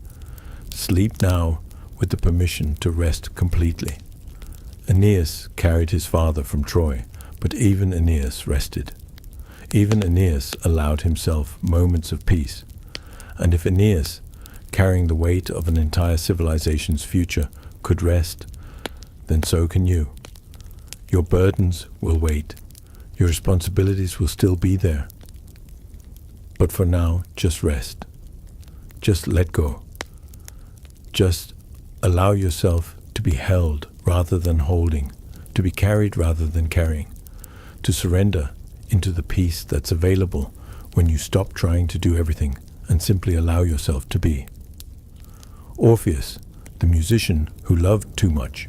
Sleep now with the permission to rest completely. Aeneas carried his father from Troy, but even Aeneas rested. Even Aeneas allowed himself moments of peace. And if Aeneas, carrying the weight of an entire civilization's future, could rest, then so can you. Your burdens will wait. Your responsibilities will still be there. But for now, just rest. Just let go. Just allow yourself to be held rather than holding, to be carried rather than carrying, to surrender into the peace that's available when you stop trying to do everything and simply allow yourself to be. Orpheus, the musician who loved too much.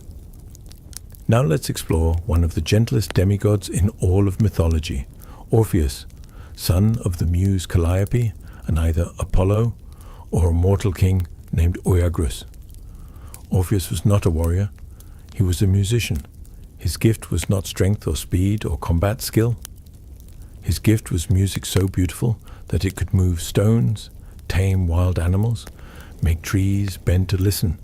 Now let's explore one of the gentlest demigods in all of mythology, Orpheus, son of the muse Calliope and either Apollo or a mortal king named Oeagrus. Orpheus was not a warrior, he was a musician. His gift was not strength or speed or combat skill. His gift was music so beautiful that it could move stones, tame wild animals, make trees bend to listen,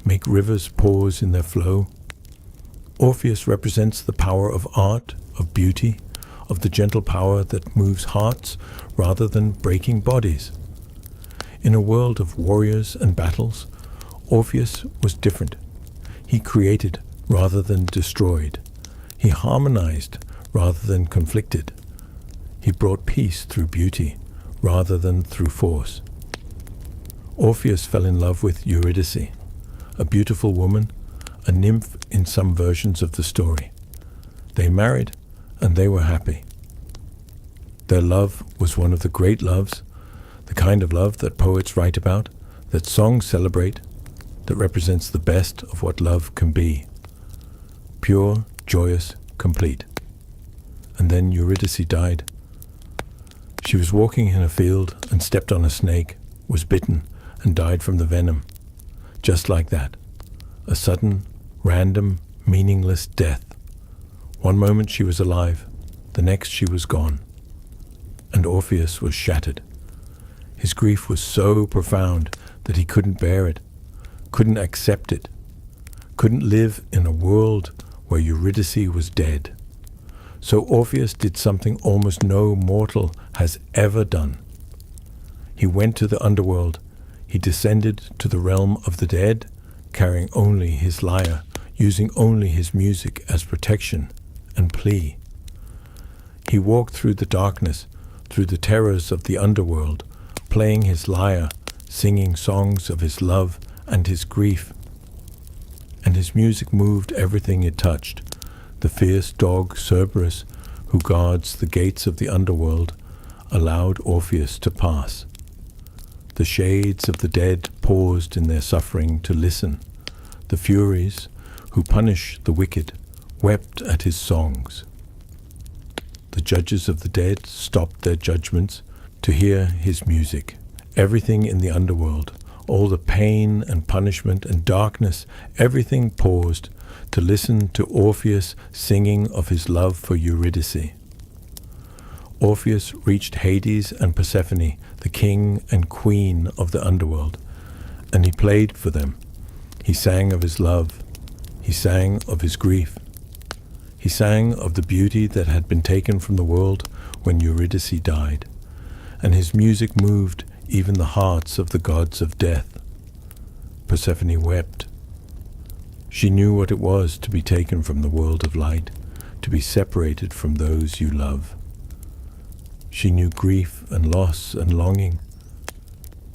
make rivers pause in their flow. Orpheus represents the power of art, of beauty, of the gentle power that moves hearts rather than breaking bodies. In a world of warriors and battles, Orpheus was different. He created rather than destroyed. He harmonized rather than conflicted. He brought peace through beauty rather than through force. Orpheus fell in love with Eurydice, a beautiful woman, a nymph in some versions of the story. They married and they were happy. Their love was one of the great loves, the kind of love that poets write about, that songs celebrate, that represents the best of what love can be. Pure, joyous, complete. And then Eurydice died. She was walking in a field and stepped on a snake, was bitten, and died from the venom. Just like that. A sudden, random, meaningless death. One moment she was alive, the next she was gone. And Orpheus was shattered. His grief was so profound that he couldn't bear it, couldn't accept it, couldn't live in a world where Eurydice was dead. So Orpheus did something almost no mortal has ever done. He went to the underworld. He descended to the realm of the dead, carrying only his lyre, using only his music as protection and plea. He walked through the darkness, through the terrors of the underworld, playing his lyre, singing songs of his love and his grief. And his music moved everything it touched. The fierce dog Cerberus, who guards the gates of the underworld, allowed Orpheus to pass. The shades of the dead paused in their suffering to listen. The Furies, who punish the wicked, wept at his songs. The judges of the dead stopped their judgments to hear his music. Everything in the underworld, All the pain and punishment and darkness, everything paused to listen to Orpheus singing of his love for Eurydice. Orpheus reached Hades and Persephone, the king and queen of the underworld, and he played for them. He sang of his love. He sang of his grief. He sang of the beauty that had been taken from the world when Eurydice died, and his music moved even the hearts of the gods of death. Persephone wept. She knew what it was to be taken from the world of light, to be separated from those you love. She knew grief and loss and longing,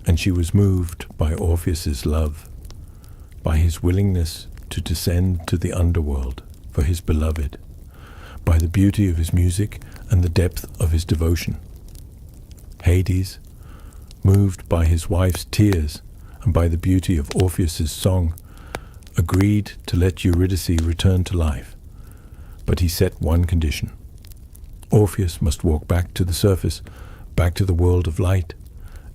and she was moved by Orpheus's love, by his willingness to descend to the underworld for his beloved, by the beauty of his music and the depth of his devotion. Hades, moved by his wife's tears and by the beauty of Orpheus's song, agreed to let Eurydice return to life, but he set one condition. Orpheus must walk back to the surface, back to the world of light,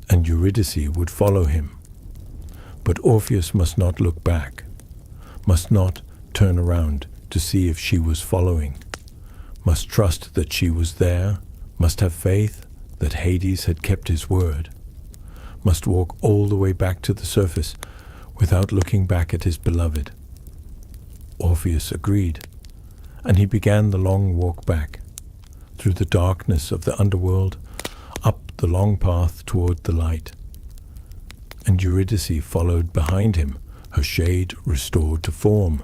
and Eurydice would follow him. But Orpheus must not look back, must not turn around to see if she was following, must trust that she was there, must have faith that Hades had kept his word, must walk all the way back to the surface without looking back at his beloved. Orpheus agreed, and he began the long walk back, through the darkness of the underworld, up the long path toward the light. And Eurydice followed behind him, her shade restored to form,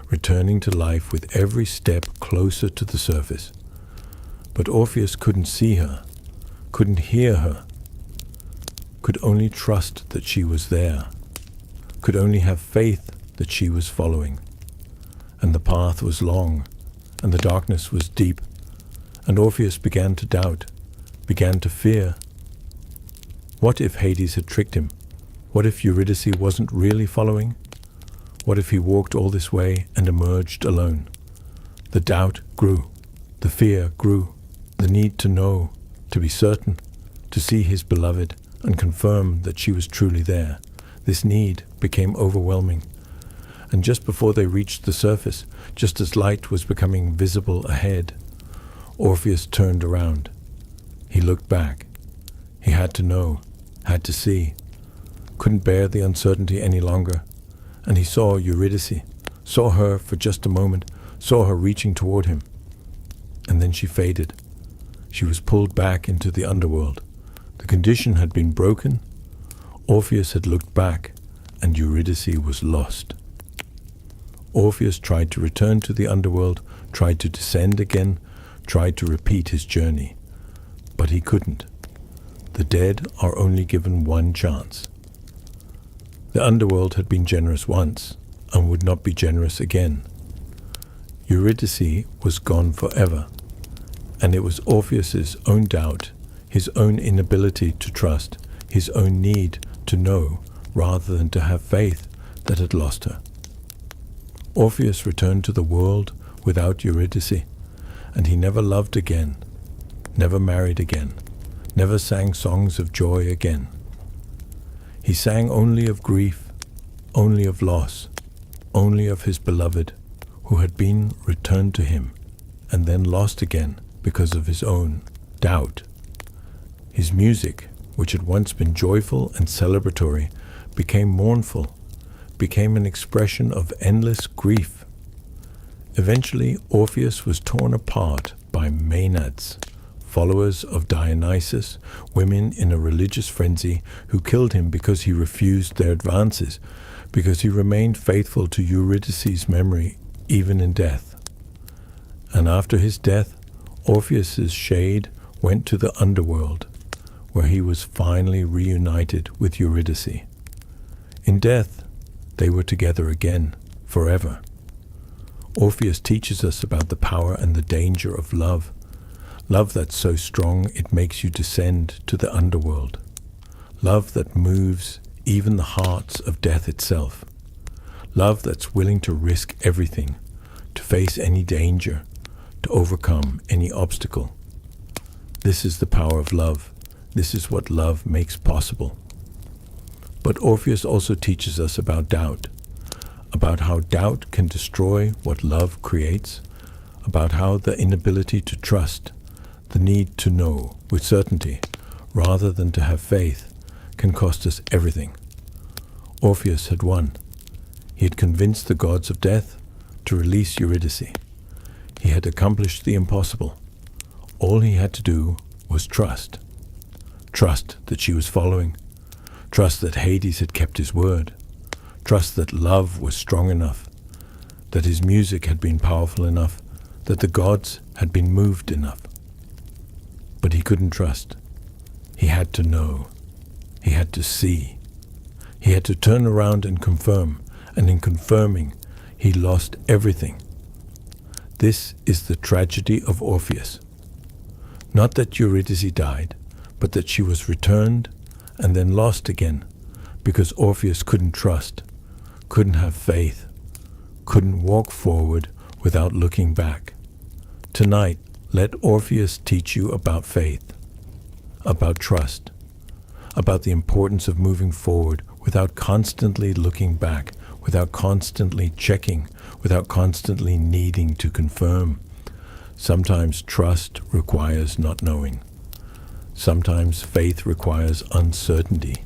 returning to life with every step closer to the surface. But Orpheus couldn't see her, couldn't hear her, could only trust that she was there, could only have faith that she was following. And the path was long, and the darkness was deep, and Orpheus began to doubt, began to fear. What if Hades had tricked him? What if Eurydice wasn't really following? What if he walked all this way and emerged alone? The doubt grew, the fear grew, the need to know, to be certain, to see his beloved and confirm that she was truly there. This need became overwhelming. And just before they reached the surface, just as light was becoming visible ahead, Orpheus turned around. He looked back. He had to know, had to see, couldn't bear the uncertainty any longer. And he saw Eurydice, saw her for just a moment, saw her reaching toward him. And then she faded. She was pulled back into the underworld. The condition had been broken. Orpheus had looked back, and Eurydice was lost. Orpheus tried to return to the underworld, tried to descend again, tried to repeat his journey. But he couldn't. The dead are only given one chance. The underworld had been generous once, and would not be generous again. Eurydice was gone forever, and it was Orpheus's own doubt, his own inability to trust, his own need to know rather than to have faith that had lost her. Orpheus returned to the world without Eurydice, and he never loved again, never married again, never sang songs of joy again. He sang only of grief, only of loss, only of his beloved, who had been returned to him, and then lost again because of his own doubt. His music, which had once been joyful and celebratory, became mournful, became an expression of endless grief. Eventually, Orpheus was torn apart by Maenads, followers of Dionysus, women in a religious frenzy who killed him because he refused their advances, because he remained faithful to Eurydice's memory even in death. And after his death, Orpheus's shade went to the underworld, where he was finally reunited with Eurydice. In death, they were together again, forever. Orpheus teaches us about the power and the danger of love. Love that's so strong it makes you descend to the underworld. Love that moves even the hearts of death itself. Love that's willing to risk everything, to face any danger, to overcome any obstacle. This is the power of love. This is what love makes possible. But Orpheus also teaches us about doubt, about how doubt can destroy what love creates, about how the inability to trust, the need to know with certainty, rather than to have faith, can cost us everything. Orpheus had won. He had convinced the gods of death to release Eurydice. He had accomplished the impossible. All he had to do was trust. Trust that she was following. Trust that Hades had kept his word. Trust that love was strong enough, that his music had been powerful enough, that the gods had been moved enough. But he couldn't trust. He had to know. He had to see. He had to turn around and confirm, and in confirming, he lost everything. This is the tragedy of Orpheus. Not that Eurydice died, but that she was returned and then lost again, because Orpheus couldn't trust, couldn't have faith, couldn't walk forward without looking back. Tonight, let Orpheus teach you about faith, about trust, about the importance of moving forward without constantly looking back, without constantly checking, without constantly needing to confirm. Sometimes trust requires not knowing. Sometimes faith requires uncertainty.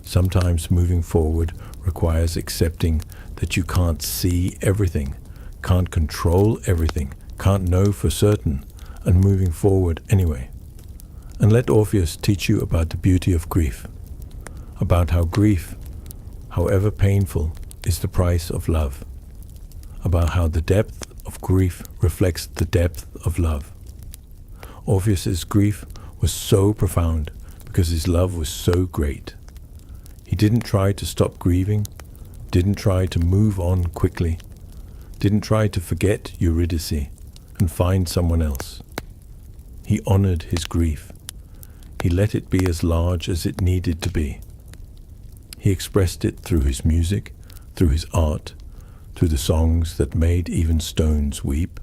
Sometimes moving forward requires accepting that you can't see everything, can't control everything, can't know for certain, and moving forward anyway. And let Orpheus teach you about the beauty of grief, about how grief, however painful, is the price of love, about how the depth of grief reflects the depth of love. Orpheus's grief was so profound because his love was so great. He didn't try to stop grieving, didn't try to move on quickly, didn't try to forget Eurydice and find someone else. He honored his grief. He let it be as large as it needed to be. He expressed it through his music, through his art, through the songs that made even stones weep.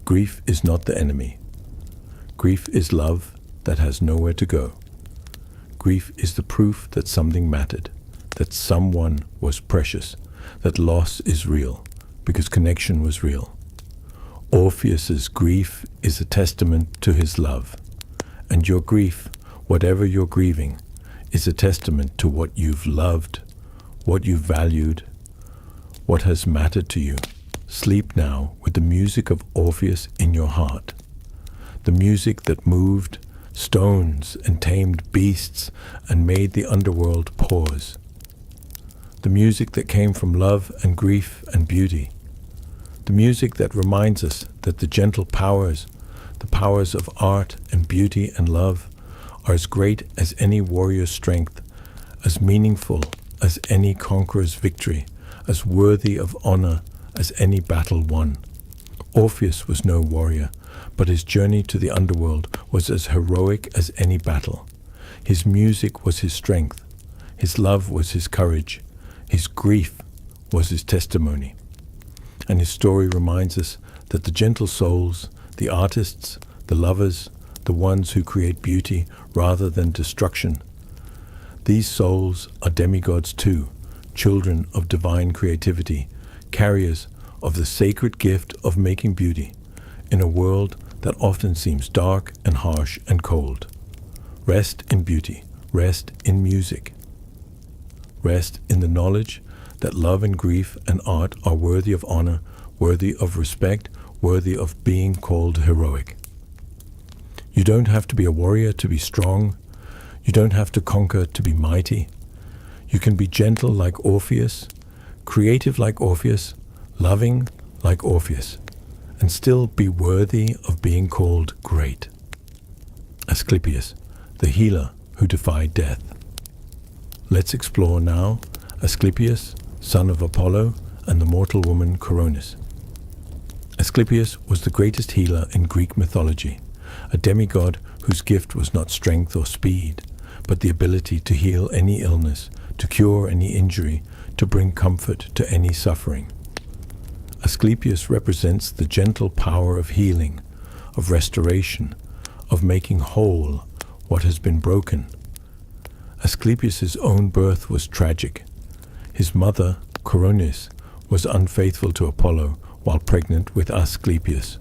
Grief is not the enemy. Grief is love that has nowhere to go. Grief is the proof that something mattered, that someone was precious, that loss is real, because connection was real. Orpheus's grief is a testament to his love, and your grief, whatever you're grieving, is a testament to what you've loved, what you've valued, what has mattered to you. Sleep now with the music of Orpheus in your heart, the music that moved stones and tamed beasts and made the underworld pause, the music that came from love and grief and beauty, the music that reminds us that the gentle powers, the powers of art and beauty and love, are as great as any warrior's strength, as meaningful as any conqueror's victory, as worthy of honor as any battle won. Orpheus was no warrior, but his journey to the underworld was as heroic as any battle. His music was his strength, his love was his courage, his grief was his testimony. And his story reminds us that the gentle souls, the artists, the lovers, the ones who create beauty rather than destruction, these souls are demigods too, children of divine creativity, carriers of the sacred gift of making beauty in a world that often seems dark and harsh and cold. Rest in beauty, rest in music, rest in the knowledge that love and grief and art are worthy of honor, worthy of respect, worthy of being called heroic. You don't have to be a warrior to be strong. You don't have to conquer to be mighty. You can be gentle like Orpheus, creative like Orpheus, loving like Orpheus, and still be worthy of being called great. Asclepius, the healer who defied death. Let's explore now Asclepius, son of Apollo, and the mortal woman Coronis. Asclepius was the greatest healer in Greek mythology, a demigod whose gift was not strength or speed, but the ability to heal any illness, to cure any injury, to bring comfort to any suffering. Asclepius represents the gentle power of healing, of restoration, of making whole what has been broken. Asclepius' own birth was tragic. His mother, Coronis, was unfaithful to Apollo while pregnant with Asclepius.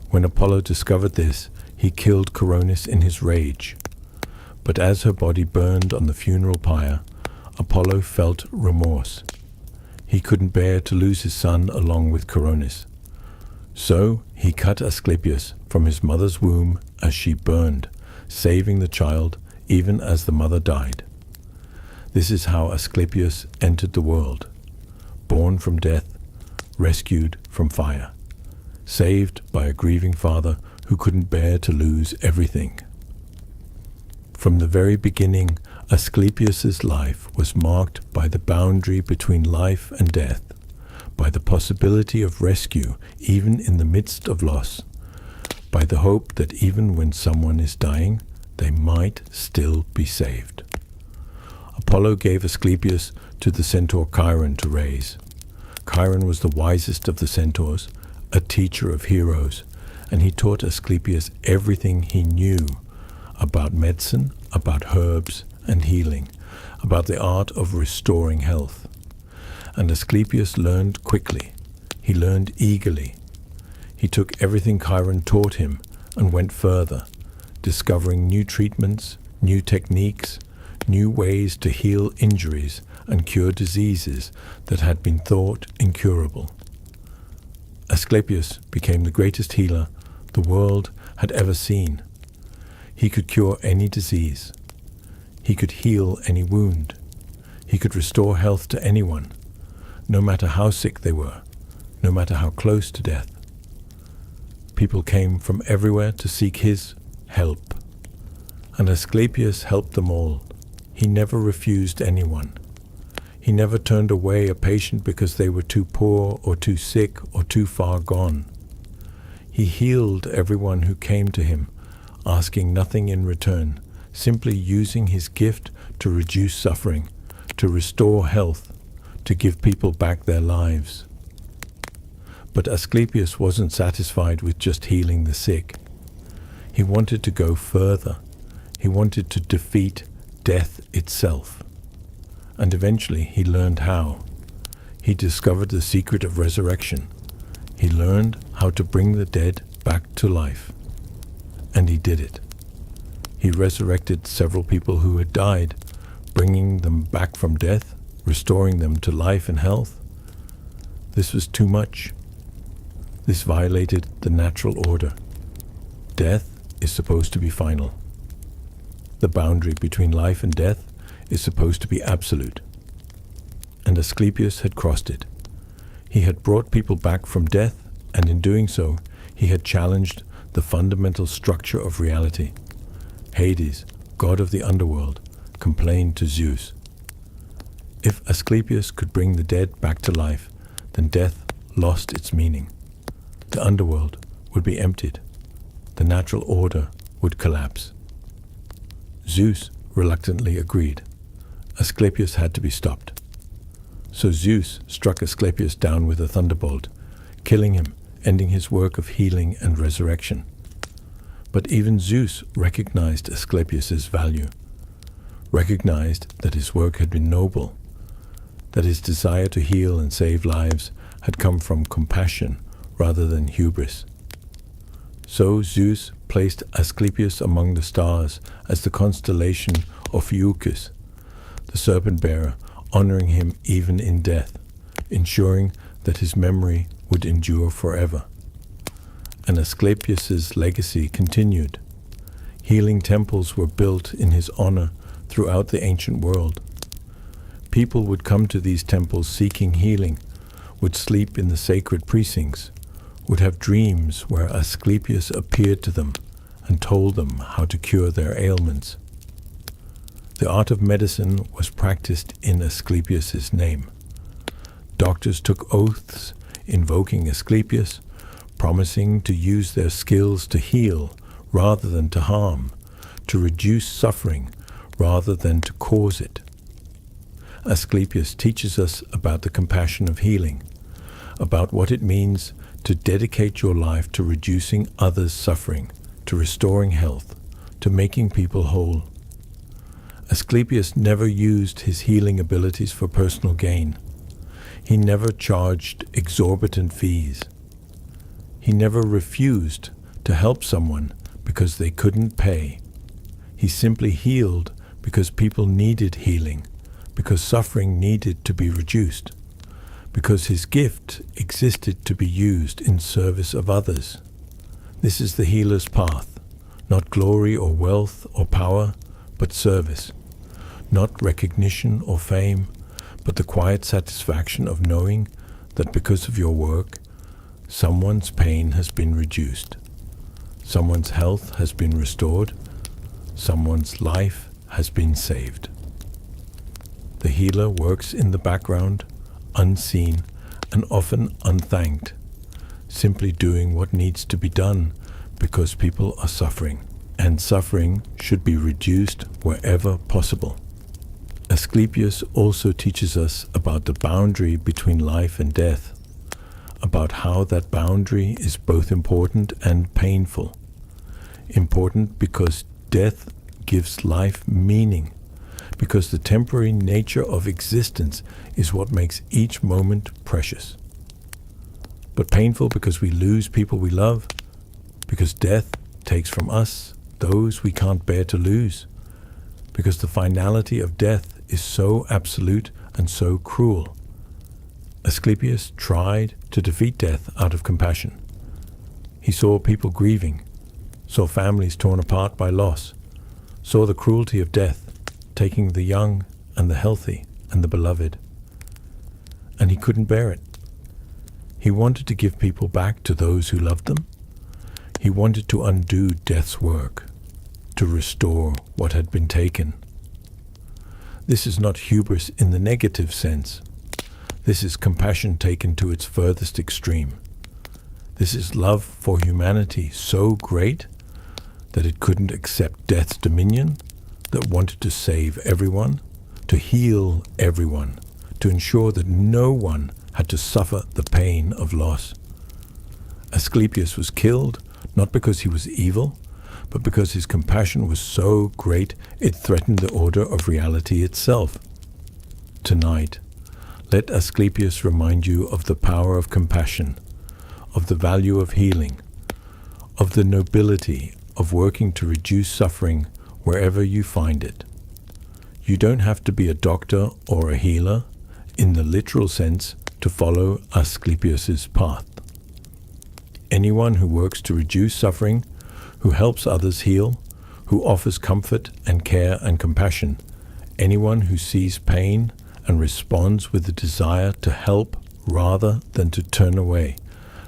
When Apollo discovered this, he killed Coronis in his rage. But as her body burned on the funeral pyre, Apollo felt remorse. He couldn't bear to lose his son along with Coronis. So he cut Asclepius from his mother's womb as she burned, saving the child even as the mother died. This is how Asclepius entered the world, born from death, rescued from fire, saved by a grieving father who couldn't bear to lose everything. From the very beginning, Asclepius's life was marked by the boundary between life and death, by the possibility of rescue even in the midst of loss, by the hope that even when someone is dying, they might still be saved. Apollo gave Asclepius to the centaur Chiron to raise. Chiron was the wisest of the centaurs, a teacher of heroes, and he taught Asclepius everything he knew about medicine, about herbs and healing, about the art of restoring health. And Asclepius learned quickly. He learned eagerly. He took everything Chiron taught him and went further, discovering new treatments, new techniques, new ways to heal injuries and cure diseases that had been thought incurable. Asclepius became the greatest healer the world had ever seen. He could cure any disease. He could heal any wound. He could restore health to anyone, no matter how sick they were, no matter how close to death. People came from everywhere to seek his help, and Asclepius helped them all. He never refused anyone. He never turned away a patient because they were too poor or too sick or too far gone. He healed everyone who came to him, asking nothing in return, simply using his gift to reduce suffering, to restore health, to give people back their lives. But Asclepius wasn't satisfied with just healing the sick. He wanted to go further. He wanted to defeat death itself. And eventually he learned how. He discovered the secret of resurrection. He learned how to bring the dead back to life. And he did it. He resurrected several people who had died, bringing them back from death, restoring them to life and health. This was too much. This violated the natural order. Death is supposed to be final. The boundary between life and death is supposed to be absolute. And Asclepius had crossed it. He had brought people back from death, and in doing so, he had challenged the fundamental structure of reality. Hades, god of the underworld, complained to Zeus. If Asclepius could bring the dead back to life, then death lost its meaning. The underworld would be emptied. The natural order would collapse. Zeus reluctantly agreed. Asclepius had to be stopped. So Zeus struck Asclepius down with a thunderbolt, killing him, ending his work of healing and resurrection. But even Zeus recognized Asclepius's value, recognized that his work had been noble, that his desire to heal and save lives had come from compassion rather than hubris. So Zeus placed Asclepius among the stars as the constellation Ophiuchus, the serpent-bearer, honoring him even in death, ensuring that his memory would endure forever. And Asclepius's legacy continued. Healing temples were built in his honor throughout the ancient world. People would come to these temples seeking healing, would sleep in the sacred precincts, would have dreams where Asclepius appeared to them and told them how to cure their ailments. The art of medicine was practiced in Asclepius's name. Doctors took oaths invoking Asclepius, promising to use their skills to heal rather than to harm, to reduce suffering rather than to cause it. Asclepius teaches us about the compassion of healing, about what it means to dedicate your life to reducing others' suffering, to restoring health, to making people whole. Asclepius never used his healing abilities for personal gain. He never charged exorbitant fees. He never refused to help someone because they couldn't pay. He simply healed because people needed healing, because suffering needed to be reduced, because his gift existed to be used in service of others. This is the healer's path, not glory or wealth or power, but service, not recognition or fame, but the quiet satisfaction of knowing that because of your work, someone's pain has been reduced, someone's health has been restored, someone's life has been saved. The healer works in the background, unseen and often unthanked, simply doing what needs to be done because people are suffering, and suffering should be reduced wherever possible. Asclepius also teaches us about the boundary between life and death, about how that boundary is both important and painful. Important because death gives life meaning, because the temporary nature of existence is what makes each moment precious. But painful because we lose people we love, because death takes from us those we can't bear to lose, because the finality of death is so absolute and so cruel. Asclepius tried to defeat death out of compassion. He saw people grieving, saw families torn apart by loss, saw the cruelty of death taking the young and the healthy and the beloved. And he couldn't bear it. He wanted to give people back to those who loved them. He wanted to undo death's work, to restore what had been taken. This is not hubris in the negative sense. This is compassion taken to its furthest extreme. This is love for humanity so great that it couldn't accept death's dominion, that wanted to save everyone, to heal everyone, to ensure that no one had to suffer the pain of loss. Asclepius was killed not because he was evil, but because his compassion was so great it threatened the order of reality itself. Tonight, let Asclepius remind you of the power of compassion, of the value of healing, of the nobility of working to reduce suffering wherever you find it. You don't have to be a doctor or a healer, in the literal sense, to follow Asclepius's path. Anyone who works to reduce suffering, who helps others heal, who offers comfort and care and compassion, anyone who sees pain and responds with a desire to help rather than to turn away,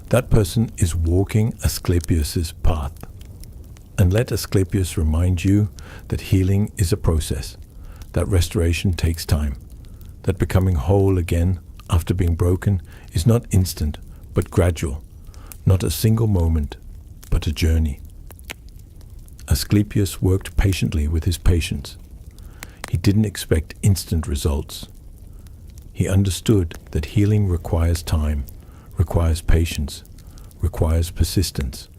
that person is walking Asclepius's path. And let Asclepius remind you that healing is a process, that restoration takes time, that becoming whole again after being broken is not instant but gradual, not a single moment but a journey. Asclepius worked patiently with his patients. He didn't expect instant results. He understood that healing requires time, requires patience, requires persistence.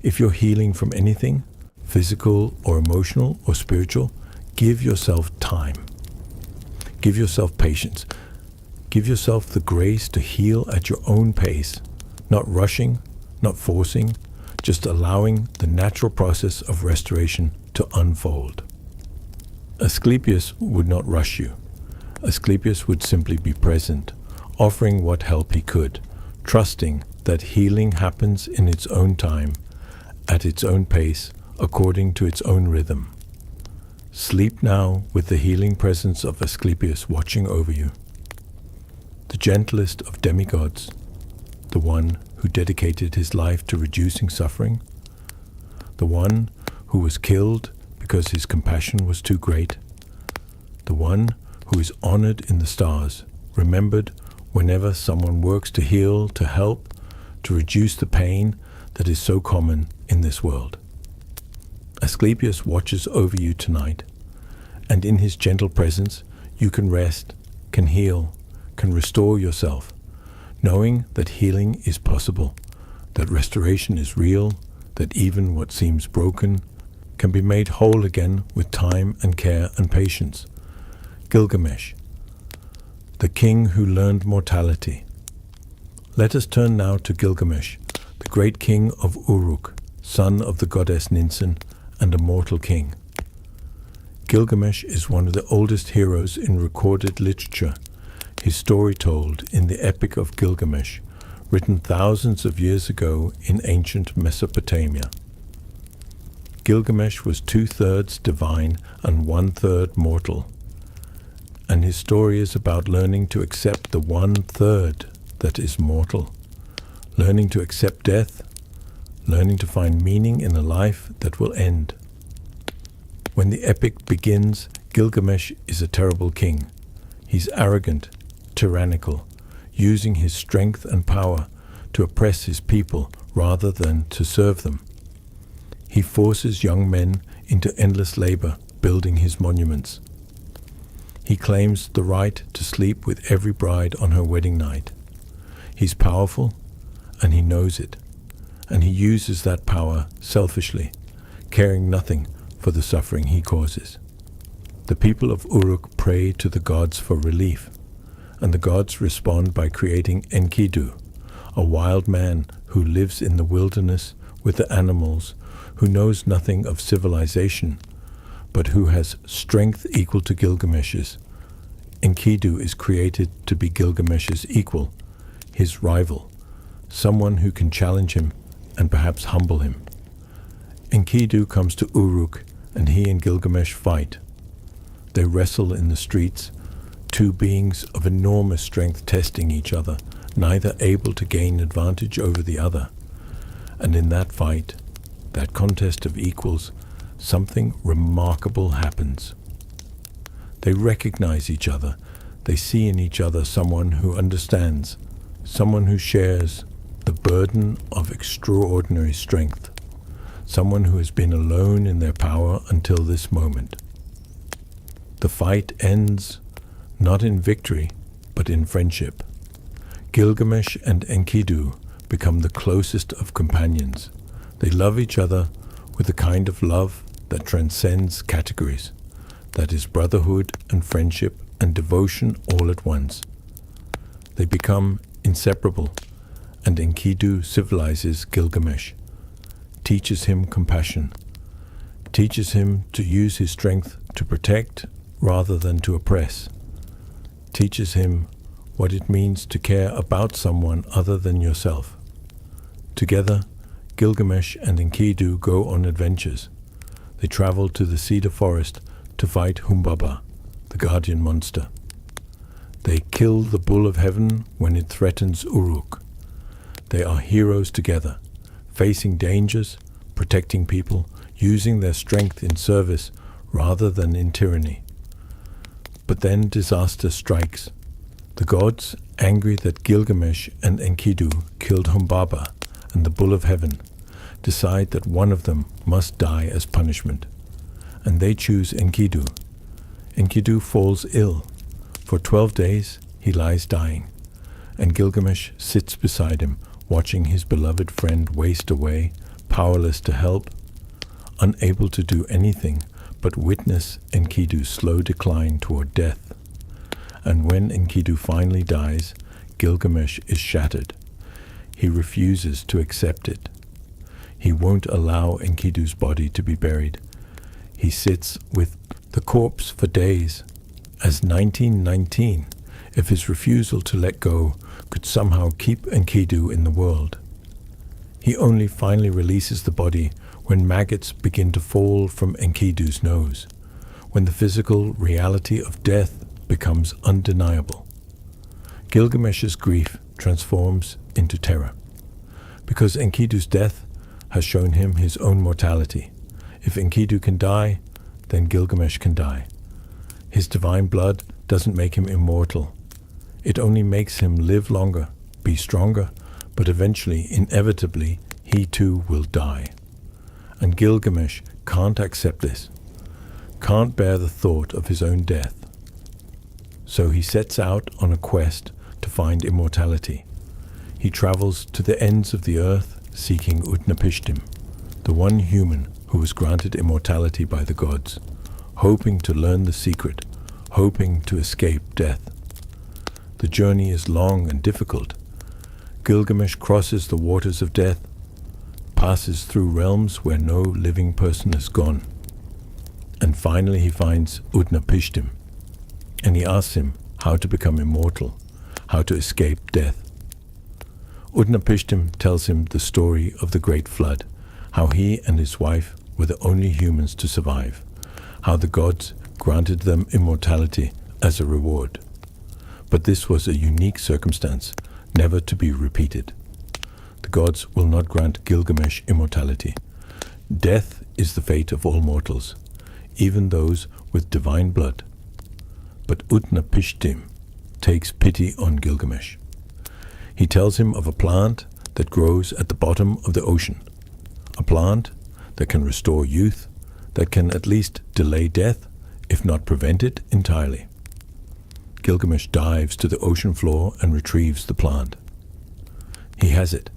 If you're healing from anything, physical or emotional or spiritual, give yourself time. Give yourself patience. Give yourself the grace to heal at your own pace, not rushing, not forcing, just allowing the natural process of restoration to unfold. Asclepius would not rush you. Asclepius would simply be present, offering what help he could, trusting that healing happens in its own time, at its own pace, according to its own rhythm. Sleep now with the healing presence of Asclepius watching over you. The gentlest of demigods, the one who dedicated his life to reducing suffering, the one who was killed because his compassion was too great, the one who is honored in the stars, remembered whenever someone works to heal, to help, to reduce the pain that is so common in this world. Asclepius watches over you tonight, and in his gentle presence you can rest, can heal, can restore yourself, knowing that healing is possible, that restoration is real, that even what seems broken can be made whole again with time and care and patience. Gilgamesh, the king who learned mortality. Let us turn now to Gilgamesh, the great king of Uruk, son of the goddess Ninsun, and a mortal king. Gilgamesh is one of the oldest heroes in recorded literature, his story told in the Epic of Gilgamesh, written thousands of years ago in ancient Mesopotamia. Gilgamesh was 2/3 divine and 1/3 mortal, and his story is about learning to accept the 1/3 that is mortal, learning to accept death, learning to find meaning in a life that will end. When the epic begins, Gilgamesh is a terrible king. He's arrogant, tyrannical, using his strength and power to oppress his people rather than to serve them. He forces young men into endless labor building his monuments. He claims the right to sleep with every bride on her wedding night. He's powerful, and he knows it, and he uses that power selfishly, caring nothing for the suffering he causes. The people of Uruk pray to the gods for relief, and the gods respond by creating Enkidu, a wild man who lives in the wilderness with the animals, who knows nothing of civilization, but who has strength equal to Gilgamesh's. Enkidu is created to be Gilgamesh's equal, his rival, someone who can challenge him and perhaps humble him. Enkidu comes to Uruk, and he and Gilgamesh fight. They wrestle in the streets, two beings of enormous strength testing each other, neither able to gain advantage over the other. And in that fight, that contest of equals, something remarkable happens. They recognize each other. They see in each other someone who understands, someone who shares the burden of extraordinary strength, someone who has been alone in their power until this moment. The fight ends not in victory, but in friendship. Gilgamesh and Enkidu become the closest of companions. They love each other with the kind of love that transcends categories, that is brotherhood and friendship and devotion all at once. They become inseparable, and Enkidu civilizes Gilgamesh, teaches him compassion, teaches him to use his strength to protect rather than to oppress, teaches him what it means to care about someone other than yourself. Together, Gilgamesh and Enkidu go on adventures. They travel to the cedar forest to fight Humbaba, the guardian monster. They kill the bull of heaven when it threatens Uruk. They are heroes together, facing dangers, protecting people, using their strength in service rather than in tyranny. But then disaster strikes. The gods, angry that Gilgamesh and Enkidu killed Humbaba and the bull of heaven, decide that one of them must die as punishment, and they choose Enkidu. Enkidu falls ill. For 12 days he lies dying, and Gilgamesh sits beside him, watching his beloved friend waste away, powerless to help, unable to do anything but witness Enkidu's slow decline toward death. And when Enkidu finally dies, Gilgamesh is shattered. He refuses to accept it. He won't allow Enkidu's body to be buried. He sits with the corpse for days, as 1919, if his refusal to let go could somehow keep Enkidu in the world. He only finally releases the body when maggots begin to fall from Enkidu's nose, when the physical reality of death becomes undeniable. Gilgamesh's grief transforms into terror, because Enkidu's death has shown him his own mortality. If Enkidu can die, then Gilgamesh can die. His divine blood doesn't make him immortal. It only makes him live longer, be stronger, but eventually, inevitably, he too will die. And Gilgamesh can't accept this, can't bear the thought of his own death. So he sets out on a quest to find immortality. He travels to the ends of the earth seeking Utnapishtim, the one human who was granted immortality by the gods, hoping to learn the secret, hoping to escape death. The journey is long and difficult. Gilgamesh crosses the waters of death, passes through realms where no living person has gone, and finally he finds Utnapishtim, and he asks him how to become immortal, how to escape death. Utnapishtim tells him the story of the great flood, how he and his wife were the only humans to survive, how the gods granted them immortality as a reward. But this was a unique circumstance, never to be repeated. The gods will not grant Gilgamesh immortality. Death is the fate of all mortals, even those with divine blood. But Utnapishtim takes pity on Gilgamesh. He tells him of a plant that grows at the bottom of the ocean, a plant that can restore youth, that can at least delay death, if not prevent it entirely. Gilgamesh dives to the ocean floor and retrieves the plant. He has it.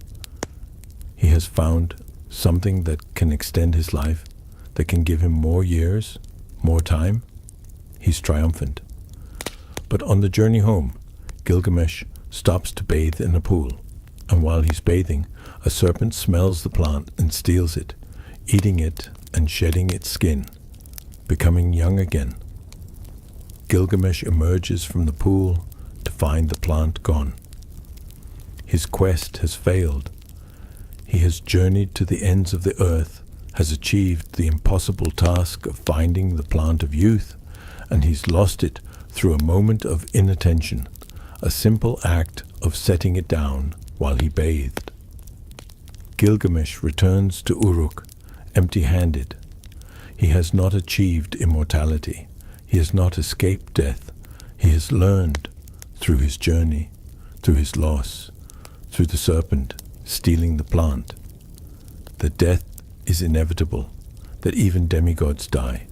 He has found something that can extend his life, that can give him more years, more time. He's triumphant. But on the journey home, Gilgamesh stops to bathe in a pool, and while he's bathing, a serpent smells the plant and steals it, eating it and shedding its skin, becoming young again. Gilgamesh emerges from the pool to find the plant gone. His quest has failed. He has journeyed to the ends of the earth, has achieved the impossible task of finding the plant of youth, and he's lost it through a moment of inattention, a simple act of setting it down while he bathed. Gilgamesh returns to Uruk, empty-handed. He has not achieved immortality. He has not escaped death. He has learned through his journey, through his loss, through the serpent stealing the plant, that death is inevitable, that even demigods die,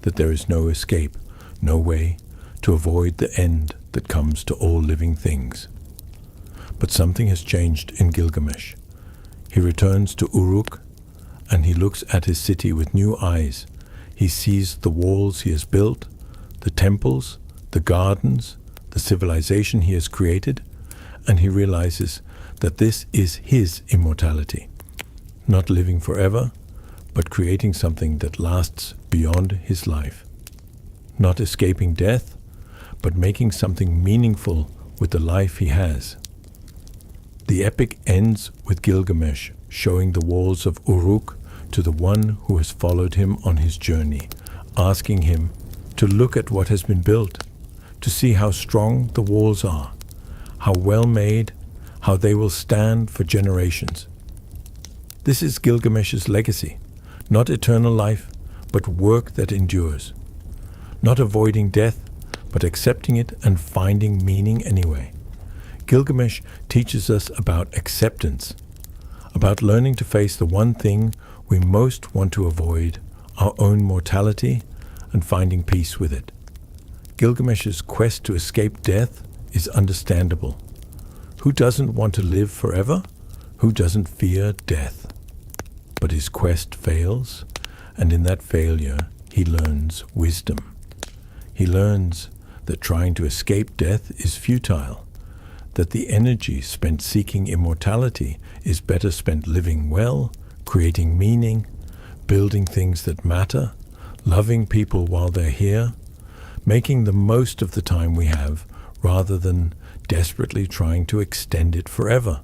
that there is no escape, no way to avoid the end that comes to all living things. But something has changed in Gilgamesh. He returns to Uruk, and he looks at his city with new eyes. He sees the walls he has built, the temples, the gardens, the civilization he has created, and he realizes that this is his immortality, not living forever, but creating something that lasts beyond his life. Not escaping death, but making something meaningful with the life he has. The epic ends with Gilgamesh showing the walls of Uruk to the one who has followed him on his journey, asking him to look at what has been built, to see how strong the walls are, how well made, how they will stand for generations. This is Gilgamesh's legacy, not eternal life, but work that endures. Not avoiding death, but accepting it and finding meaning anyway. Gilgamesh teaches us about acceptance, about learning to face the one thing we most want to avoid, our own mortality, and finding peace with it. Gilgamesh's quest to escape death is understandable. Who doesn't want to live forever? Who doesn't fear death? But his quest fails, and in that failure he learns wisdom. He learns that trying to escape death is futile, that the energy spent seeking immortality is better spent living well, creating meaning, building things that matter, loving people while they're here, making the most of the time we have rather than desperately trying to extend it forever.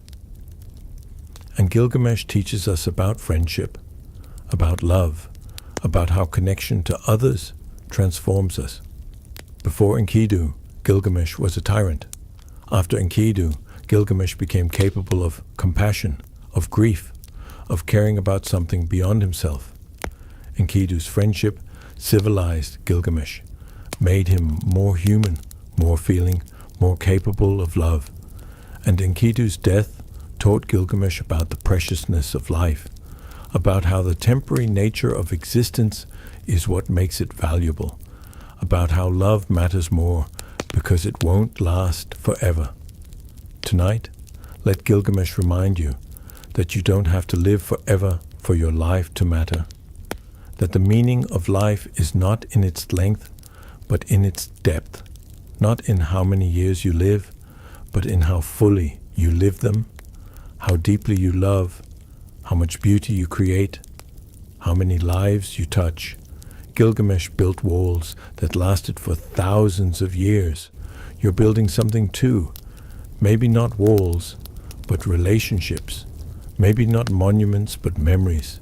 And Gilgamesh teaches us about friendship, about love, about how connection to others transforms us. Before Enkidu, Gilgamesh was a tyrant. After Enkidu, Gilgamesh became capable of compassion, of grief, of caring about something beyond himself. Enkidu's friendship civilized Gilgamesh, made him more human, more feeling, more capable of love. And Enkidu's death taught Gilgamesh about the preciousness of life, about how the temporary nature of existence is what makes it valuable, about how love matters more because it won't last forever. Tonight, let Gilgamesh remind you that you don't have to live forever for your life to matter. that the meaning of life is not in its length, but in its depth, not in how many years you live, but in how fully you live them, how deeply you love, how much beauty you create, how many lives you touch. Gilgamesh built walls that lasted for thousands of years. You're building something too. Maybe not walls, but relationships. Maybe not monuments, but memories.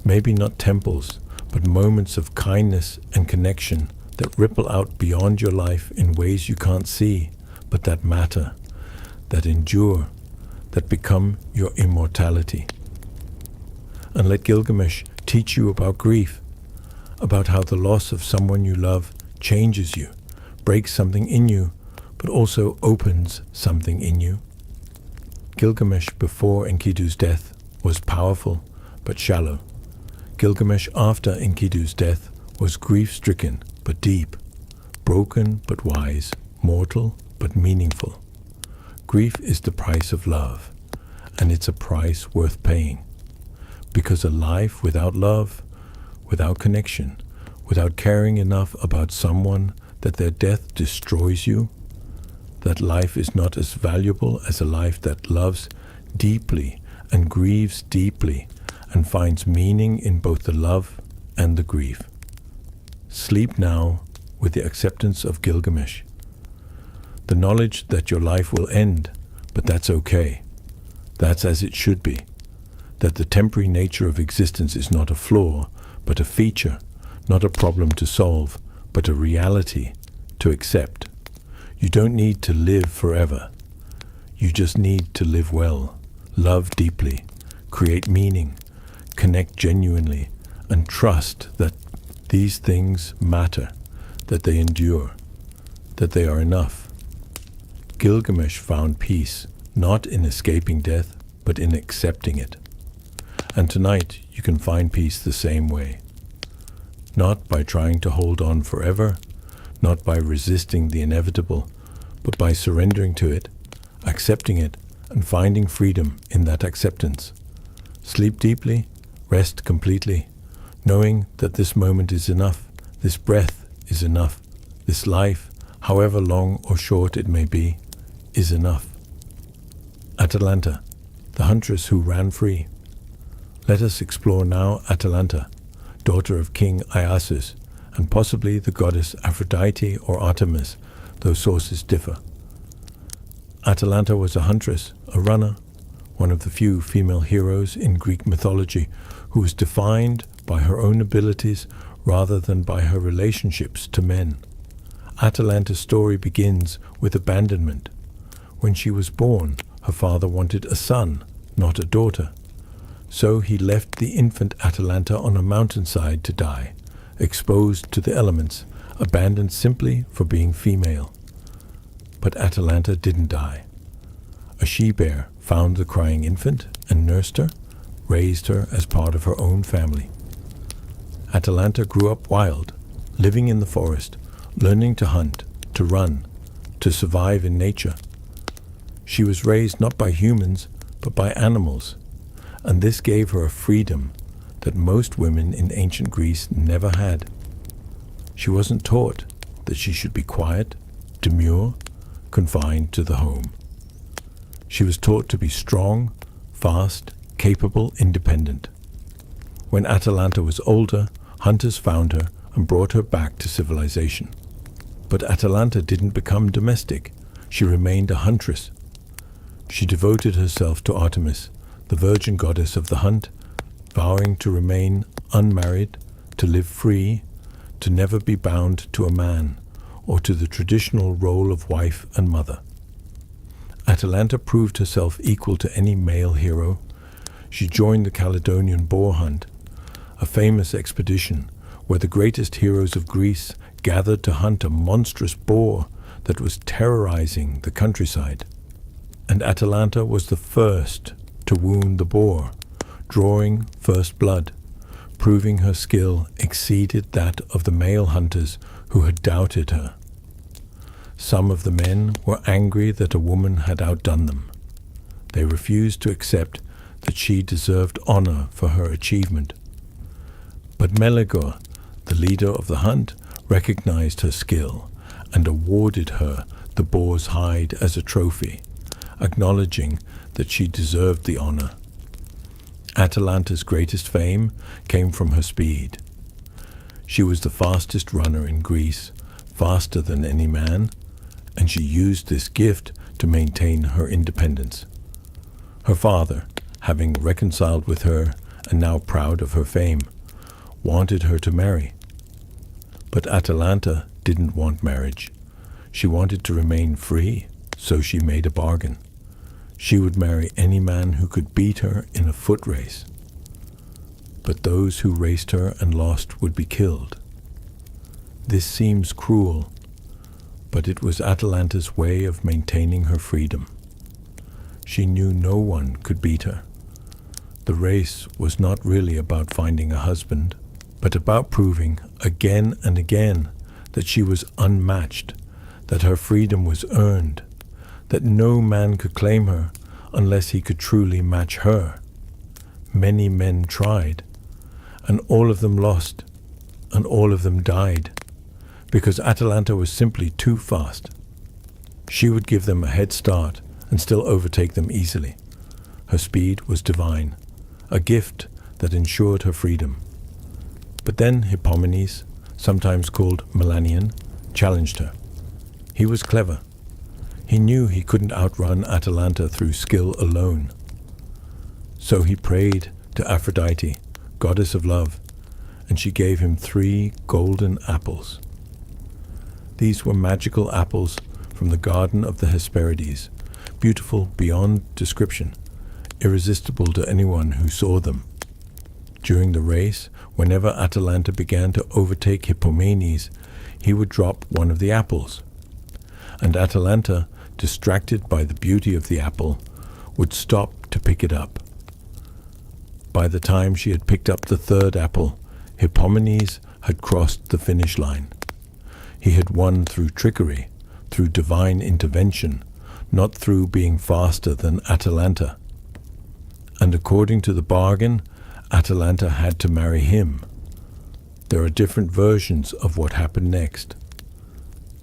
Maybe not temples, but moments of kindness and connection that ripple out beyond your life in ways you can't see, but that matter, that endure, that become your immortality. And let Gilgamesh teach you about grief, about how the loss of someone you love changes you, breaks something in you, but also opens something in you. Gilgamesh before Enkidu's death was powerful but shallow. Gilgamesh after Enkidu's death was grief-stricken but deep, broken but wise, mortal but meaningful. Grief is the price of love, and it's a price worth paying. Because a life without love, without connection, without caring enough about someone that their death destroys you, that life is not as valuable as a life that loves deeply and grieves deeply and finds meaning in both the love and the grief. Sleep now with the acceptance of Gilgamesh. The knowledge that your life will end, but that's okay. That's as it should be. That the temporary nature of existence is not a flaw, but a feature, not a problem to solve, but a reality to accept. You don't need to live forever. You just need to live well, love deeply, create meaning, connect genuinely, and trust that these things matter, that they endure, that they are enough. Gilgamesh found peace, not in escaping death, but in accepting it. And tonight you can find peace the same way. Not by trying to hold on forever, not by resisting the inevitable, but by surrendering to it, accepting it, and finding freedom in that acceptance. Sleep deeply, rest completely, knowing that this moment is enough, this breath is enough, this life, however long or short it may be, is enough. Atalanta, the huntress who ran free. Let us explore now Atalanta, daughter of King Iasus, and possibly the goddess Aphrodite or Artemis, though sources differ. Atalanta was a huntress, a runner, one of the few female heroes in Greek mythology who was defined by her own abilities rather than by her relationships to men. Atalanta's story begins with abandonment. When she was born, her father wanted a son, not a daughter. So he left the infant Atalanta on a mountainside to die, exposed to the elements, abandoned simply for being female. But Atalanta didn't die. A she-bear found the crying infant and nursed her, raised her as part of her own family. Atalanta grew up wild, living in the forest, learning to hunt, to run, to survive in nature. She was raised not by humans, but by animals, and this gave her a freedom that most women in ancient Greece never had. She wasn't taught that she should be quiet, demure, confined to the home. She was taught to be strong, fast, capable, independent. When Atalanta was older, hunters found her and brought her back to civilization. But Atalanta didn't become domestic. She remained a huntress. She devoted herself to Artemis, the virgin goddess of the hunt, vowing to remain unmarried, to live free, to never be bound to a man, or to the traditional role of wife and mother. Atalanta proved herself equal to any male hero. She joined the Caledonian boar hunt, a famous expedition where the greatest heroes of Greece gathered to hunt a monstrous boar that was terrorizing the countryside. And Atalanta was the first to wound the boar, drawing first blood, proving her skill exceeded that of the male hunters who had doubted her. Some of the men were angry that a woman had outdone them. They refused to accept that she deserved honor for her achievement. But Meligor, the leader of the hunt, recognized her skill and awarded her the boar's hide as a trophy, acknowledging that she deserved the honor. Atalanta's greatest fame came from her speed. She was the fastest runner in Greece, faster than any man, and she used this gift to maintain her independence. Her father, having reconciled with her and now proud of her fame, wanted her to marry. But Atalanta didn't want marriage. She wanted to remain free, so she made a bargain. She would marry any man who could beat her in a foot race. But those who raced her and lost would be killed. This seems cruel, but it was Atalanta's way of maintaining her freedom. She knew no one could beat her. The race was not really about finding a husband, but about proving again and again that she was unmatched, that her freedom was earned, that no man could claim her unless he could truly match her. Many men tried, and all of them lost, and all of them died, because Atalanta was simply too fast. She would give them a head start and still overtake them easily. Her speed was divine, a gift that ensured her freedom. But then Hippomenes, sometimes called Melanion, challenged her. He was clever. He knew he couldn't outrun Atalanta through skill alone. So he prayed to Aphrodite, goddess of love, and she gave him 3 golden apples. These were magical apples from the garden of the Hesperides, beautiful beyond description, irresistible to anyone who saw them. During the race, whenever Atalanta began to overtake Hippomenes, he would drop one of the apples. And Atalanta, distracted by the beauty of the apple, would stop to pick it up. By the time she had picked up the 3rd apple, Hippomenes had crossed the finish line. He had won through trickery, through divine intervention, not through being faster than Atalanta. And according to the bargain, Atalanta had to marry him. There are different versions of what happened next.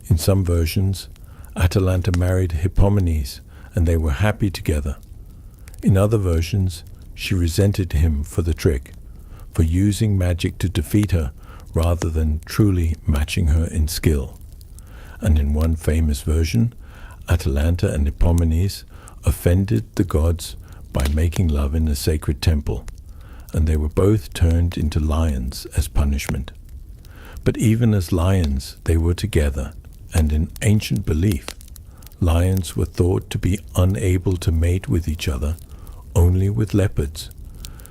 In some versions, Atalanta married Hippomenes, and they were happy together. In other versions, she resented him for the trick, for using magic to defeat her rather than truly matching her in skill. And in one famous version, Atalanta and Hippomenes offended the gods by making love in a sacred temple, and they were both turned into lions as punishment. But even as lions, they were together, and in ancient belief, lions were thought to be unable to mate with each other, only with leopards.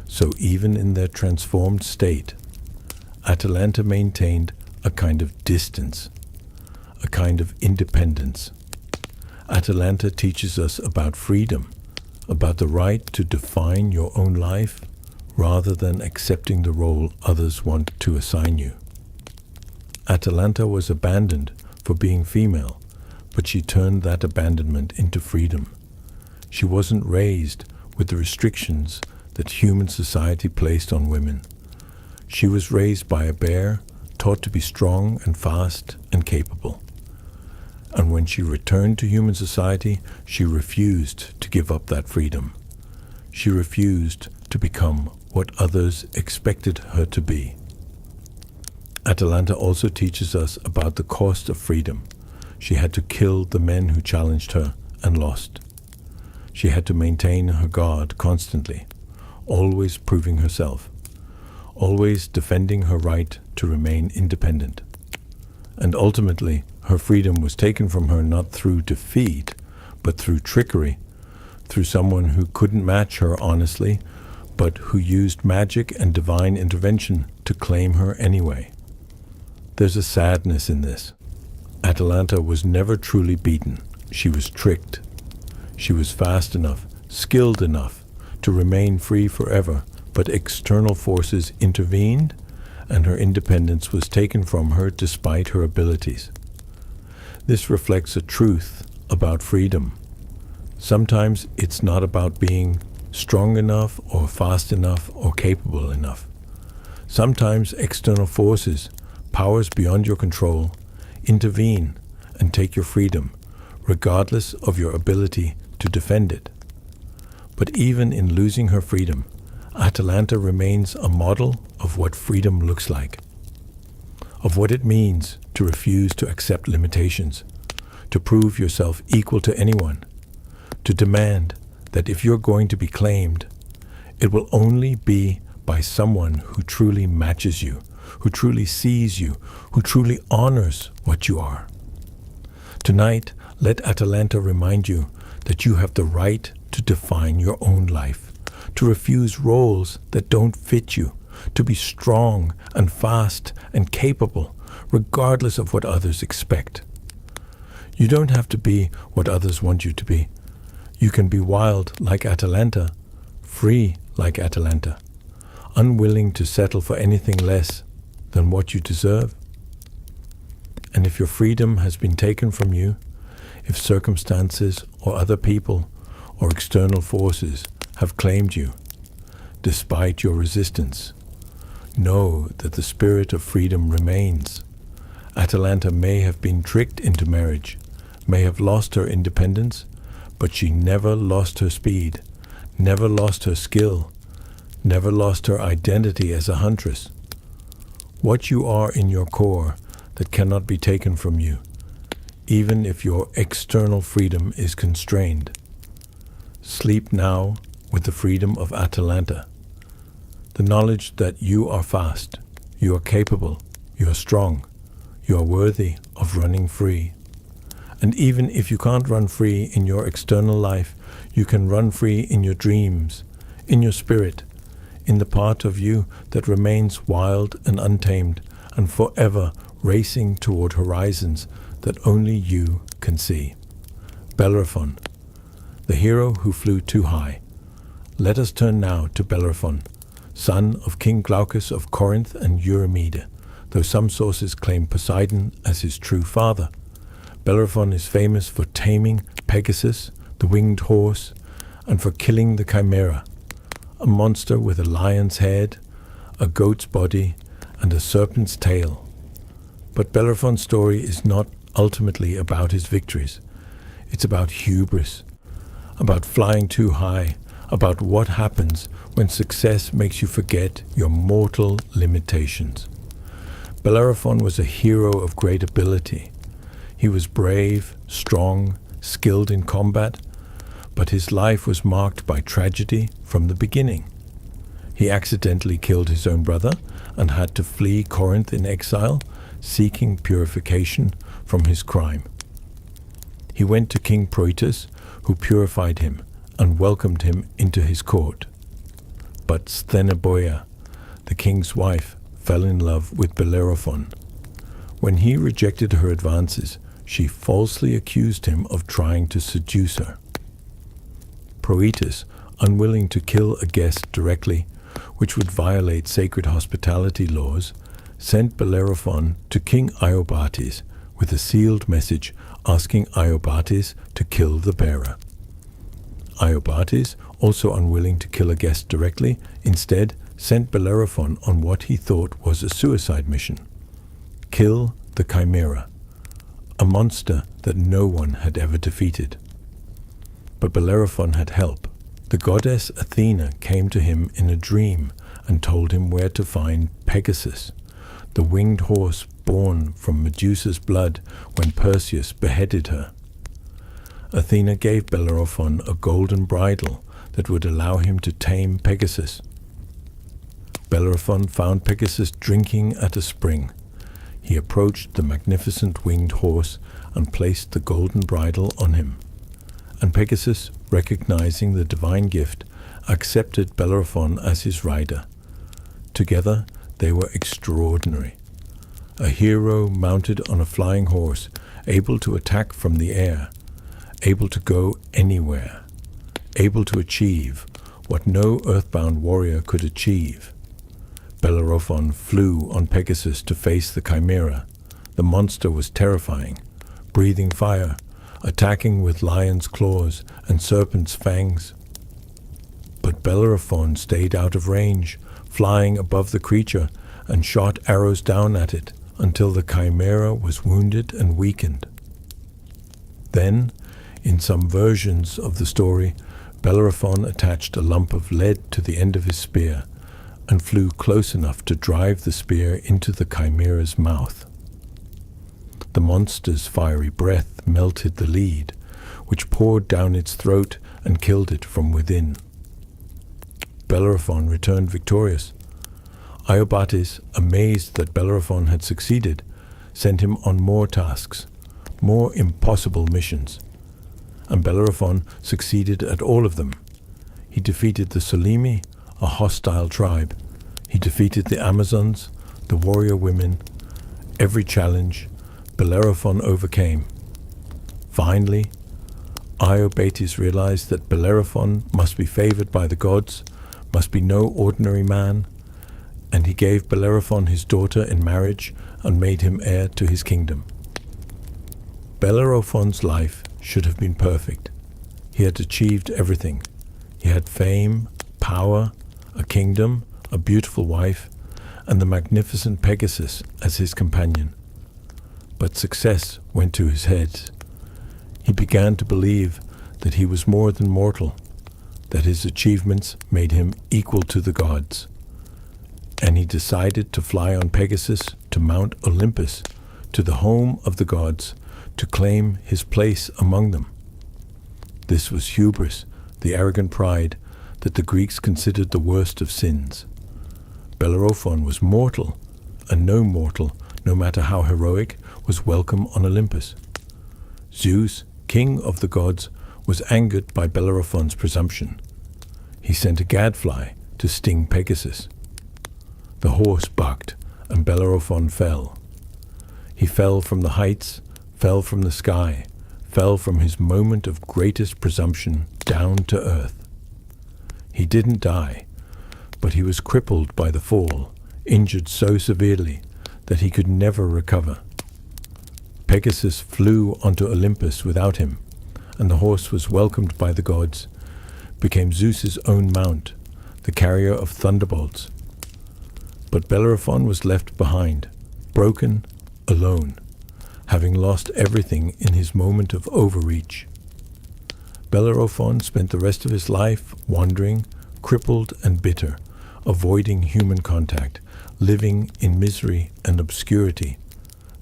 So even in their transformed state, Atalanta maintained a kind of distance, a kind of independence. Atalanta teaches us about freedom, about the right to define your own life rather than accepting the role others want to assign you. Atalanta was abandoned for being female, but she turned that abandonment into freedom. She wasn't raised with the restrictions that human society placed on women. She was raised by a bear, taught to be strong and fast and capable. And when she returned to human society, she refused to give up that freedom. She refused to become what others expected her to be. Atalanta also teaches us about the cost of freedom. She had to kill the men who challenged her and lost. She had to maintain her guard constantly, always proving herself, always defending her right to remain independent. And ultimately, her freedom was taken from her not through defeat, but through trickery, through someone who couldn't match her honestly, but who used magic and divine intervention to claim her anyway. There's a sadness in this. Atalanta was never truly beaten. She was tricked. She was fast enough, skilled enough to remain free forever, but external forces intervened, and her independence was taken from her despite her abilities. This reflects a truth about freedom. Sometimes it's not about being strong enough or fast enough or capable enough. Sometimes external forces, powers beyond your control, intervene and take your freedom, regardless of your ability to defend it. But even in losing her freedom, Atalanta remains a model of what freedom looks like, of what it means to refuse to accept limitations, to prove yourself equal to anyone, to demand that if you're going to be claimed, it will only be by someone who truly matches you, who truly sees you, who truly honors what you are. Tonight, let Atalanta remind you that you have the right to define your own life, to refuse roles that don't fit you, to be strong and fast and capable, regardless of what others expect. You don't have to be what others want you to be. You can be wild like Atalanta, free like Atalanta, unwilling to settle for anything less than what you deserve. And if your freedom has been taken from you, if circumstances or other people or external forces have claimed you, despite your resistance, know that the spirit of freedom remains. Atalanta may have been tricked into marriage, may have lost her independence, but she never lost her speed, never lost her skill, never lost her identity as a huntress. What you are in your core that cannot be taken from you, even if your external freedom is constrained. Sleep now with the freedom of Atalanta, the knowledge that you are fast, you are capable, you are strong, you are worthy of running free. And even if you can't run free in your external life, you can run free in your dreams, in your spirit, in the part of you that remains wild and untamed and forever racing toward horizons that only you can see. Bellerophon, the hero who flew too high. Let us turn now to Bellerophon, son of King Glaucus of Corinth and Eurymede, though some sources claim Poseidon as his true father. Bellerophon is famous for taming Pegasus, the winged horse, and for killing the Chimera, a monster with a lion's head, a goat's body, and a serpent's tail. But Bellerophon's story is not ultimately about his victories. It's about hubris, about flying too high, about what happens when success makes you forget your mortal limitations. Bellerophon was a hero of great ability. He was brave, strong, skilled in combat, but his life was marked by tragedy from the beginning. He accidentally killed his own brother and had to flee Corinth in exile, seeking purification from his crime. He went to King Perseus, who purified him and welcomed him into his court. But Sthenoboea, the king's wife, fell in love with Bellerophon. When he rejected her advances, she falsely accused him of trying to seduce her. Perseus, unwilling to kill a guest directly, which would violate sacred hospitality laws, sent Bellerophon to King Iobates with a sealed message asking Iobates to kill the bearer. Iobates, also unwilling to kill a guest directly, instead sent Bellerophon on what he thought was a suicide mission: kill the Chimera, a monster that no one had ever defeated. But Bellerophon had help. The goddess Athena came to him in a dream and told him where to find Pegasus, the winged horse born from Medusa's blood when Perseus beheaded her. Athena gave Bellerophon a golden bridle that would allow him to tame Pegasus. Bellerophon found Pegasus drinking at a spring. He approached the magnificent winged horse and placed the golden bridle on him. And Pegasus, recognizing the divine gift, accepted Bellerophon as his rider. Together they were extraordinary. A hero mounted on a flying horse, able to attack from the air, able to go anywhere, able to achieve what no earthbound warrior could achieve. Bellerophon flew on Pegasus to face the Chimera. The monster was terrifying, breathing fire, attacking with lion's claws and serpent's fangs. But Bellerophon stayed out of range, flying above the creature, and shot arrows down at it until the chimera was wounded and weakened. Then, in some versions of the story, Bellerophon attached a lump of lead to the end of his spear and flew close enough to drive the spear into the chimera's mouth. The monster's fiery breath melted the lead, which poured down its throat and killed it from within. Bellerophon returned victorious. Iobates, amazed that Bellerophon had succeeded, sent him on more tasks, more impossible missions, and Bellerophon succeeded at all of them. He defeated the Solymi, a hostile tribe. He defeated the Amazons, the warrior women. Every challenge Bellerophon overcame. Finally, Iobates realized that Bellerophon must be favored by the gods, must be no ordinary man, and he gave Bellerophon his daughter in marriage and made him heir to his kingdom. Bellerophon's life should have been perfect. He had achieved everything. He had fame, power, a kingdom, a beautiful wife, and the magnificent Pegasus as his companion. But success went to his head. He began to believe that he was more than mortal, that his achievements made him equal to the gods. And he decided to fly on Pegasus to Mount Olympus, to the home of the gods, to claim his place among them. This was hubris, the arrogant pride that the Greeks considered the worst of sins. Bellerophon was mortal, and no mortal, no matter how heroic, was welcome on Olympus. Zeus, king of the gods, was angered by Bellerophon's presumption. He sent a gadfly to sting Pegasus. The horse bucked, and Bellerophon fell. He fell from the heights, fell from the sky, fell from his moment of greatest presumption down to earth. He didn't die, but he was crippled by the fall, injured so severely that he could never recover. Pegasus flew onto Olympus without him, and the horse was welcomed by the gods, became Zeus's own mount, the carrier of thunderbolts. But Bellerophon was left behind, broken, alone, having lost everything in his moment of overreach. Bellerophon spent the rest of his life wandering, crippled and bitter, avoiding human contact, living in misery and obscurity.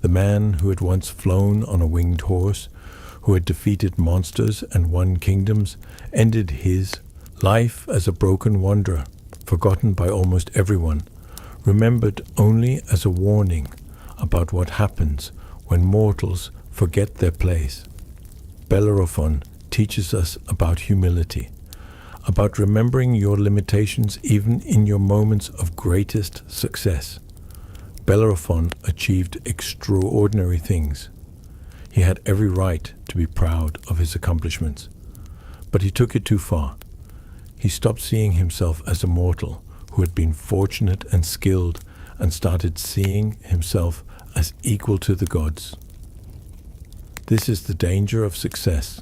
The man who had once flown on a winged horse, who had defeated monsters and won kingdoms, ended his life as a broken wanderer, forgotten by almost everyone, remembered only as a warning about what happens when mortals forget their place. Bellerophon teaches us about humility, about remembering your limitations even in your moments of greatest success. Bellerophon achieved extraordinary things. He had every right to be proud of his accomplishments, but he took it too far. He stopped seeing himself as a mortal who had been fortunate and skilled, and started seeing himself as equal to the gods. This is the danger of success,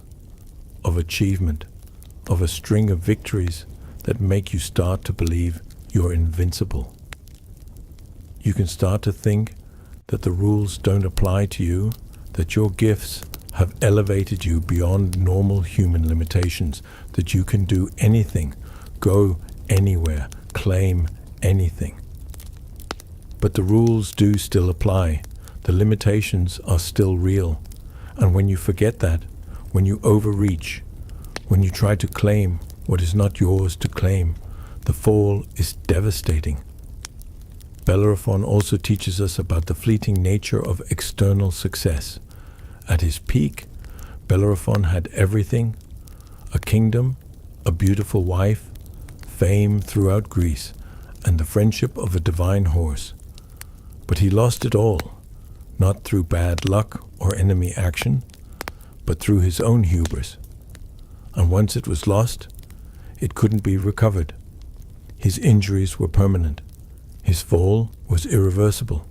of achievement, of a string of victories that make you start to believe you're invincible. You can start to think that the rules don't apply to you, that your gifts have elevated you beyond normal human limitations, that you can do anything, go anywhere, claim anything. But the rules do still apply. The limitations are still real. And when you forget that, when you overreach, when you try to claim what is not yours to claim, the fall is devastating. Bellerophon also teaches us about the fleeting nature of external success. At his peak, Bellerophon had everything: a kingdom, a beautiful wife, fame throughout Greece, and the friendship of a divine horse. But he lost it all, not through bad luck or enemy action, but through his own hubris. And once it was lost, it couldn't be recovered. His injuries were permanent. His fall was irreversible.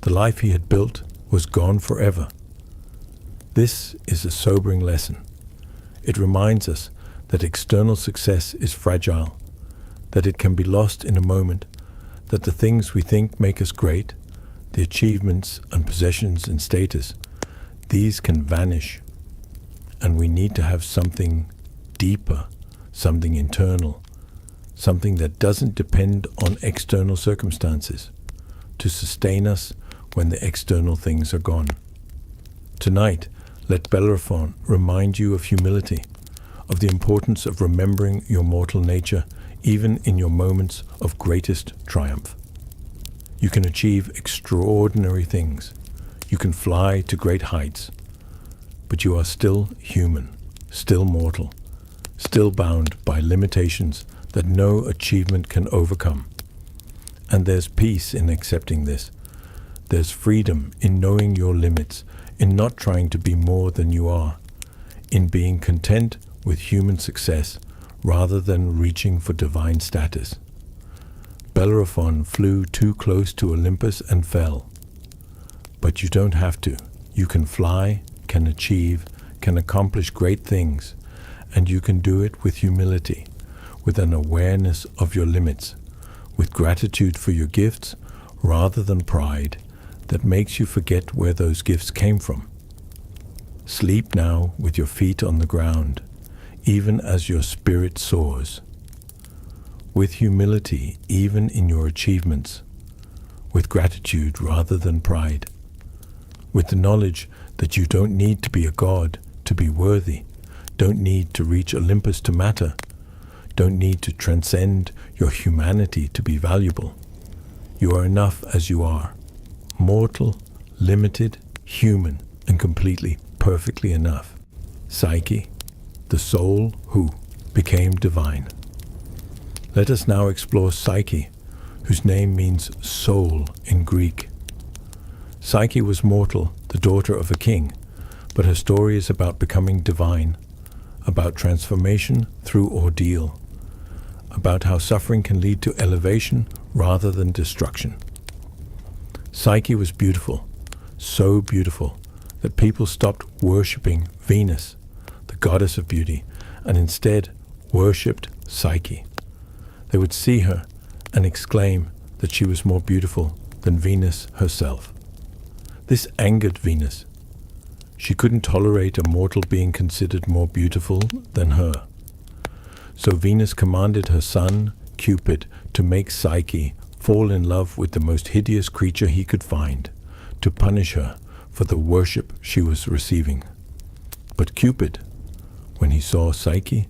The life he had built was gone forever. This is a sobering lesson. It reminds us that external success is fragile, that it can be lost in a moment, that the things we think make us great, the achievements and possessions and status, these can vanish, and we need to have something deeper, something internal, something that doesn't depend on external circumstances to sustain us when the external things are gone. Tonight, let Bellerophon remind you of humility, of the importance of remembering your mortal nature even in your moments of greatest triumph. You can achieve extraordinary things. You can fly to great heights. But you are still human, still mortal, still bound by limitations that no achievement can overcome. And there's peace in accepting this. There's freedom in knowing your limits, in not trying to be more than you are, in being content with human success rather than reaching for divine status. Bellerophon flew too close to Olympus and fell. But you don't have to. You can fly, can achieve, can accomplish great things, and you can do it with humility, with an awareness of your limits, with gratitude for your gifts rather than pride that makes you forget where those gifts came from. Sleep now with your feet on the ground, even as your spirit soars. With humility even in your achievements, with gratitude rather than pride, with the knowledge that you don't need to be a god to be worthy, don't need to reach Olympus to matter, don't need to transcend your humanity to be valuable. You are enough as you are, mortal, limited, human, and completely, perfectly enough. Psyche, the soul who became divine. Let us now explore Psyche, whose name means soul in Greek. Psyche was mortal, the daughter of a king, but her story is about becoming divine, about transformation through ordeal, about how suffering can lead to elevation rather than destruction. Psyche was beautiful, so beautiful that people stopped worshipping Venus, the goddess of beauty, and instead worshipped Psyche. They would see her and exclaim that she was more beautiful than Venus herself. This angered Venus. She couldn't tolerate a mortal being considered more beautiful than her. So Venus commanded her son, Cupid, to make Psyche fall in love with the most hideous creature he could find, to punish her for the worship she was receiving. But Cupid, when he saw Psyche,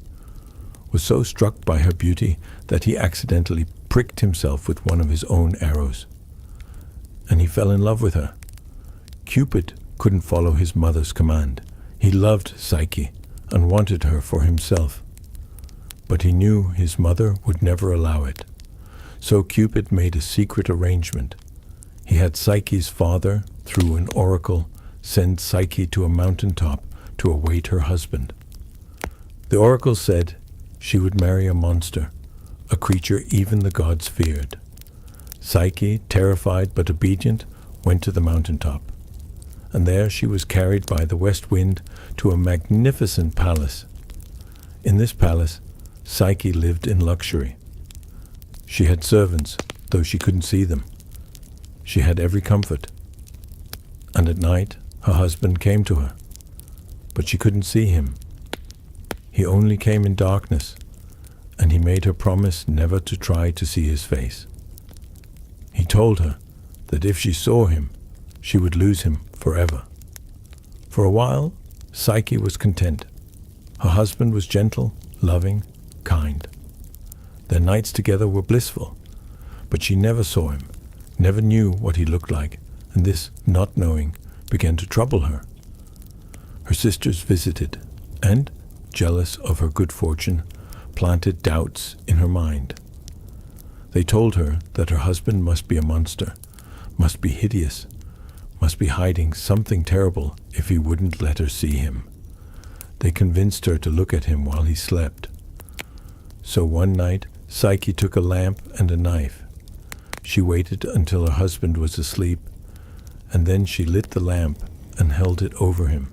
was so struck by her beauty that he accidentally pricked himself with one of his own arrows. And he fell in love with her. Cupid couldn't follow his mother's command. He loved Psyche and wanted her for himself. But he knew his mother would never allow it. So Cupid made a secret arrangement. He had Psyche's father, through an oracle, send Psyche to a mountaintop to await her husband. The oracle said she would marry a monster, a creature even the gods feared. Psyche, terrified but obedient, went to the mountaintop. And there she was carried by the west wind to a magnificent palace. In this palace, Psyche lived in luxury. She had servants, though she couldn't see them. She had every comfort. And at night, her husband came to her, but she couldn't see him. He only came in darkness, and he made her promise never to try to see his face. He told her that if she saw him, she would lose him forever. For a while, Psyche was content. Her husband was gentle, loving, kind. Their nights together were blissful, but she never saw him, never knew what he looked like, and this not knowing began to trouble her. Her sisters visited, and, jealous of her good fortune, planted doubts in her mind. They told her that her husband must be a monster, must be hideous, must be hiding something terrible if he wouldn't let her see him. They convinced her to look at him while he slept. So one night, Psyche took a lamp and a knife. She waited until her husband was asleep, and then she lit the lamp and held it over him,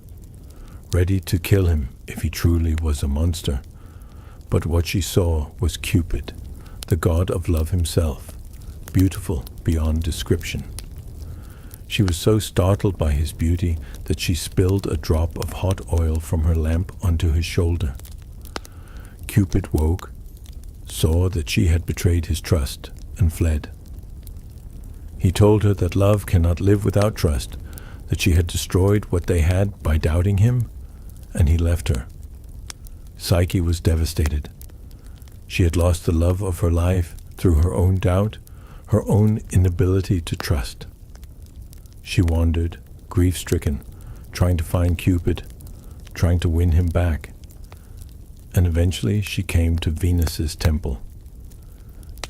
ready to kill him if he truly was a monster. But what she saw was Cupid, the god of love himself, beautiful beyond description. She was so startled by his beauty that she spilled a drop of hot oil from her lamp onto his shoulder. Cupid woke, saw that she had betrayed his trust, and fled. He told her that love cannot live without trust, that she had destroyed what they had by doubting him, and he left her. Psyche was devastated. She had lost the love of her life through her own doubt, her own inability to trust. She wandered, grief-stricken, trying to find Cupid, trying to win him back. And eventually she came to Venus's temple.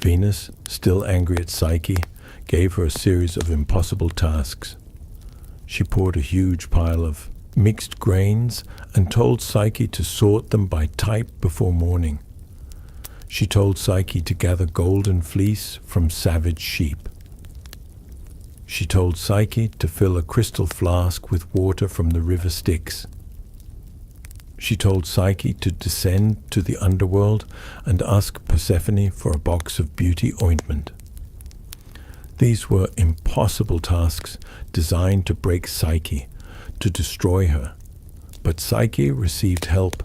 Venus, still angry at Psyche, gave her a series of impossible tasks. She poured a huge pile of mixed grains and told Psyche to sort them by type before morning. She told Psyche to gather golden fleece from savage sheep. She told Psyche to fill a crystal flask with water from the river Styx. She told Psyche to descend to the underworld and ask Persephone for a box of beauty ointment. These were impossible tasks designed to break Psyche, to destroy her. But Psyche received help.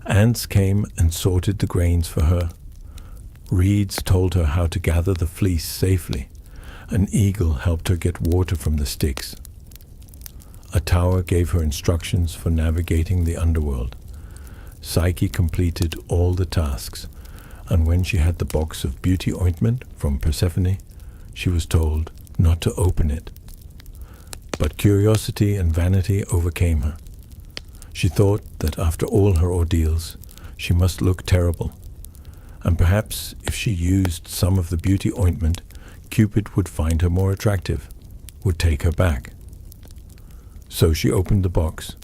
Ants came and sorted the grains for her. Reeds told her how to gather the fleece safely. An eagle helped her get water from the Styx. A tower gave her instructions for navigating the underworld. Psyche completed all the tasks, and when she had the box of beauty ointment from Persephone, she was told not to open it. But curiosity and vanity overcame her. She thought that after all her ordeals, she must look terrible, and perhaps if she used some of the beauty ointment, Cupid would find her more attractive, would take her back. So she opened the box,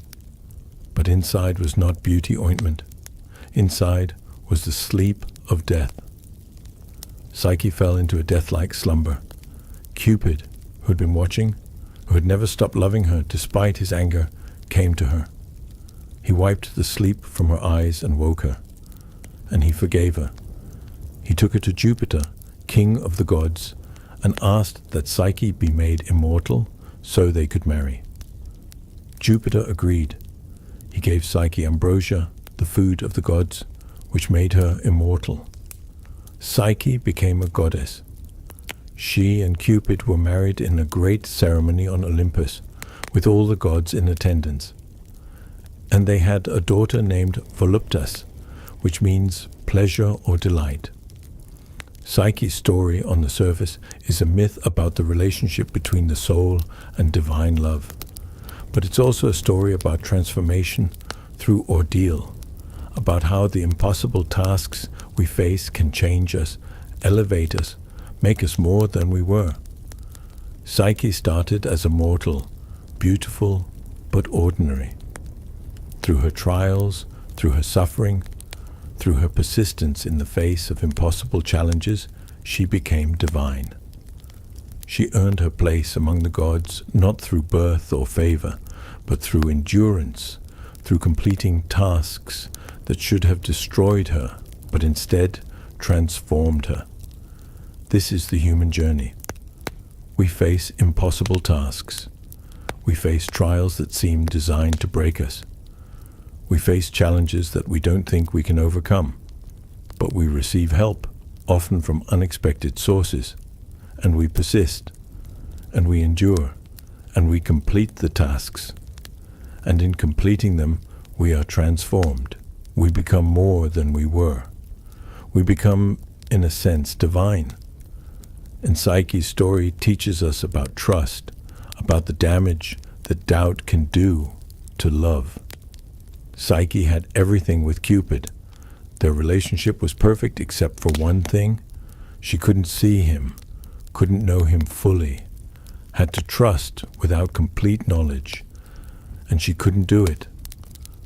but inside was not beauty ointment. Inside was the sleep of death. Psyche fell into a death-like slumber. Cupid, who had been watching, who had never stopped loving her despite his anger, came to her. He wiped the sleep from her eyes and woke her, and he forgave her. He took her to Jupiter, king of the gods, and asked that Psyche be made immortal so they could marry. Jupiter agreed. He gave Psyche ambrosia, the food of the gods, which made her immortal. Psyche became a goddess. She and Cupid were married in a great ceremony on Olympus, with all the gods in attendance. And they had a daughter named Voluptas, which means pleasure or delight. Psyche's story on the surface is a myth about the relationship between the soul and divine love. But it's also a story about transformation through ordeal, about how the impossible tasks we face can change us, elevate us, make us more than we were. Psyche started as a mortal, beautiful but ordinary. Through her trials, through her suffering, through her persistence in the face of impossible challenges, she became divine. She earned her place among the gods not through birth or favor, but through endurance, through completing tasks that should have destroyed her, but instead transformed her. This is the human journey. We face impossible tasks. We face trials that seem designed to break us. We face challenges that we don't think we can overcome, but we receive help, often from unexpected sources, and we persist, and we endure, and we complete the tasks. And in completing them, we are transformed. We become more than we were. We become, in a sense, divine. And Psyche's story teaches us about trust, about the damage that doubt can do to love. Psyche had everything with Cupid. Their relationship was perfect except for one thing. She couldn't see him, couldn't know him fully, had to trust without complete knowledge, and she couldn't do it.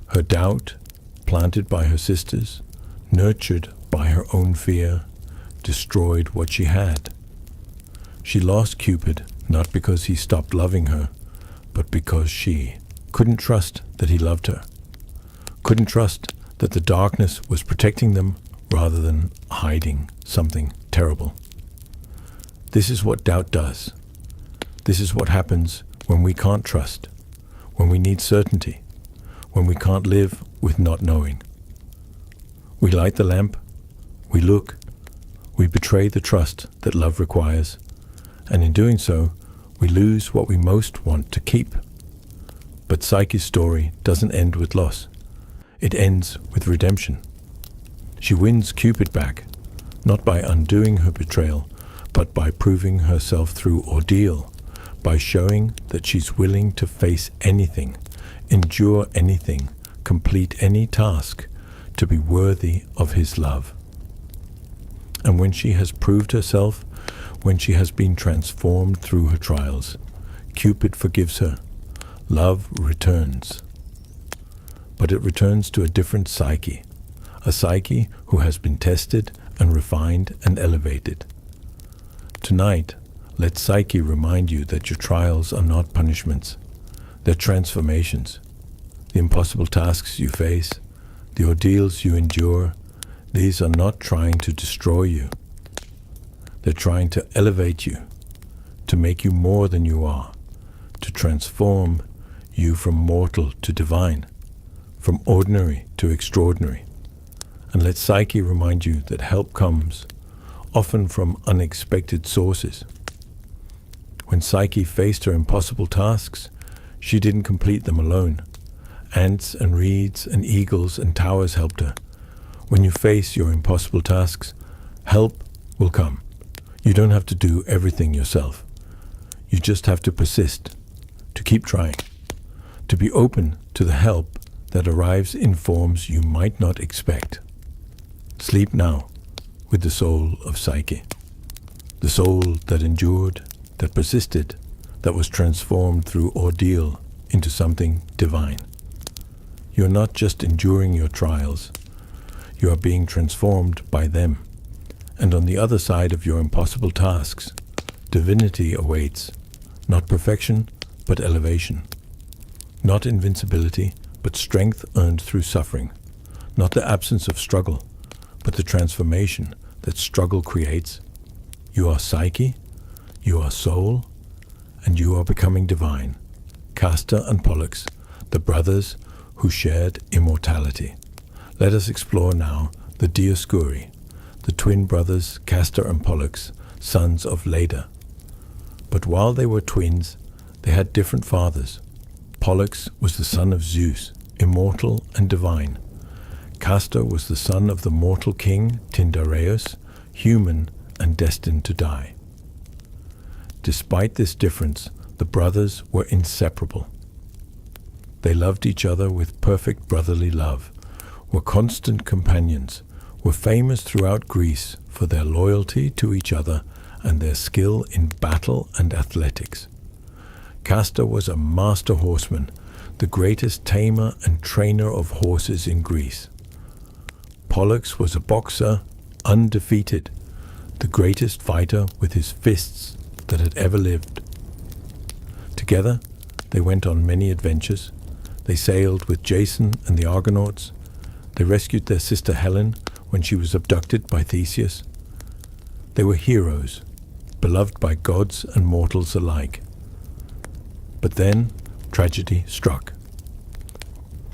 Her doubt, planted by her sisters, nurtured by her own fear, destroyed what she had. She lost Cupid not because he stopped loving her, but because she couldn't trust that he loved her. Couldn't trust that the darkness was protecting them rather than hiding something terrible. This is what doubt does. This is what happens when we can't trust, when we need certainty, when we can't live with not knowing. We light the lamp, we look, we betray the trust that love requires, and in doing so, we lose what we most want to keep. But Psyche's story doesn't end with loss. It ends with redemption. She wins Cupid back, not by undoing her betrayal, but by proving herself through ordeal, by showing that she's willing to face anything, endure anything, complete any task, to be worthy of his love. And when she has proved herself, when she has been transformed through her trials, Cupid forgives her. Love returns. But it returns to a different Psyche, a Psyche who has been tested and refined and elevated. Tonight, let Psyche remind you that your trials are not punishments. They're transformations. The impossible tasks you face, the ordeals you endure, these are not trying to destroy you. They're trying to elevate you, to make you more than you are, to transform you from mortal to divine, from ordinary to extraordinary. And let Psyche remind you that help comes, often from unexpected sources. When Psyche faced her impossible tasks, she didn't complete them alone. Ants and reeds and eagles and towers helped her. When you face your impossible tasks, help will come. You don't have to do everything yourself. You just have to persist, to keep trying, to be open to the help that arrives in forms you might not expect. Sleep now with the soul of Psyche, the soul that endured, that persisted, that was transformed through ordeal into something divine. You are not just enduring your trials, you are being transformed by them. And on the other side of your impossible tasks, divinity awaits, not perfection, but elevation. Not invincibility, but strength earned through suffering. Not the absence of struggle, but the transformation that struggle creates. You are Psyche, you are soul, and you are becoming divine. Castor and Pollux, the brothers who shared immortality. Let us explore now the Dioscuri, the twin brothers Castor and Pollux, sons of Leda. But while they were twins, they had different fathers. Pollux was the son of Zeus, immortal and divine. Castor was the son of the mortal king Tyndareus, human and destined to die. Despite this difference, the brothers were inseparable. They loved each other with perfect brotherly love, were constant companions, were famous throughout Greece for their loyalty to each other and their skill in battle and athletics. Castor was a master horseman, the greatest tamer and trainer of horses in Greece. Pollux was a boxer, undefeated, the greatest fighter with his fists that had ever lived. Together, they went on many adventures. They sailed with Jason and the Argonauts. They rescued their sister Helen when she was abducted by Theseus. They were heroes, beloved by gods and mortals alike. But then, tragedy struck.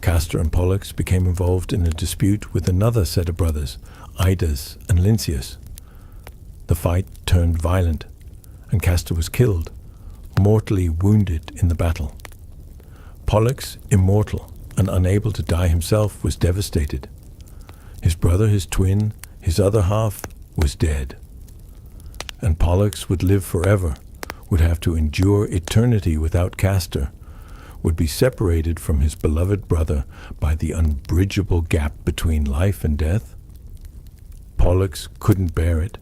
Castor and Pollux became involved in a dispute with another set of brothers, Idas and Lynceus. The fight turned violent, and Castor was killed, mortally wounded in the battle. Pollux, immortal and unable to die himself, was devastated. His brother, his twin, his other half, was dead. And Pollux would live forever, would have to endure eternity without Castor, would be separated from his beloved brother by the unbridgeable gap between life and death. Pollux couldn't bear it.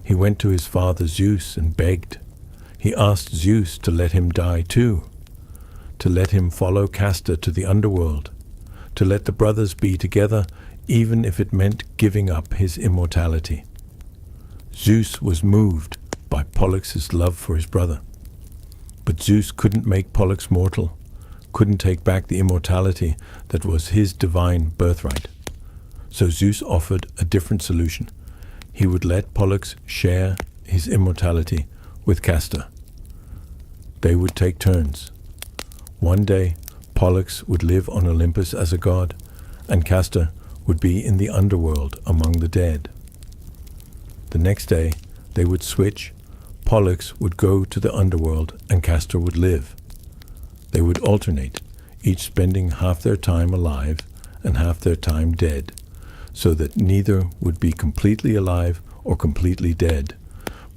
He went to his father Zeus and begged. He asked Zeus to let him die too, to let him follow Castor to the underworld, to let the brothers be together even if it meant giving up his immortality. Zeus was moved by Pollux's love for his brother. But Zeus couldn't make Pollux mortal, couldn't take back the immortality that was his divine birthright. So Zeus offered a different solution. He would let Pollux share his immortality with Castor. They would take turns. One day, Pollux would live on Olympus as a god, and Castor would be in the underworld among the dead. The next day, they would switch. Pollux would go to the underworld, and Castor would live. They would alternate, each spending half their time alive and half their time dead, so that neither would be completely alive or completely dead,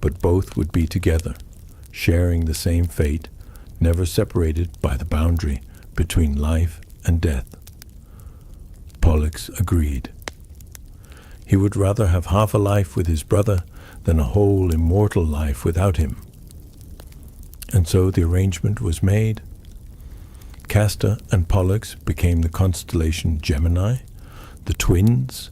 but both would be together, sharing the same fate, never separated by the boundary between life and death. Pollux agreed. He would rather have half a life with his brother than a whole immortal life without him. And so the arrangement was made. Castor and Pollux became the constellation Gemini, the twins,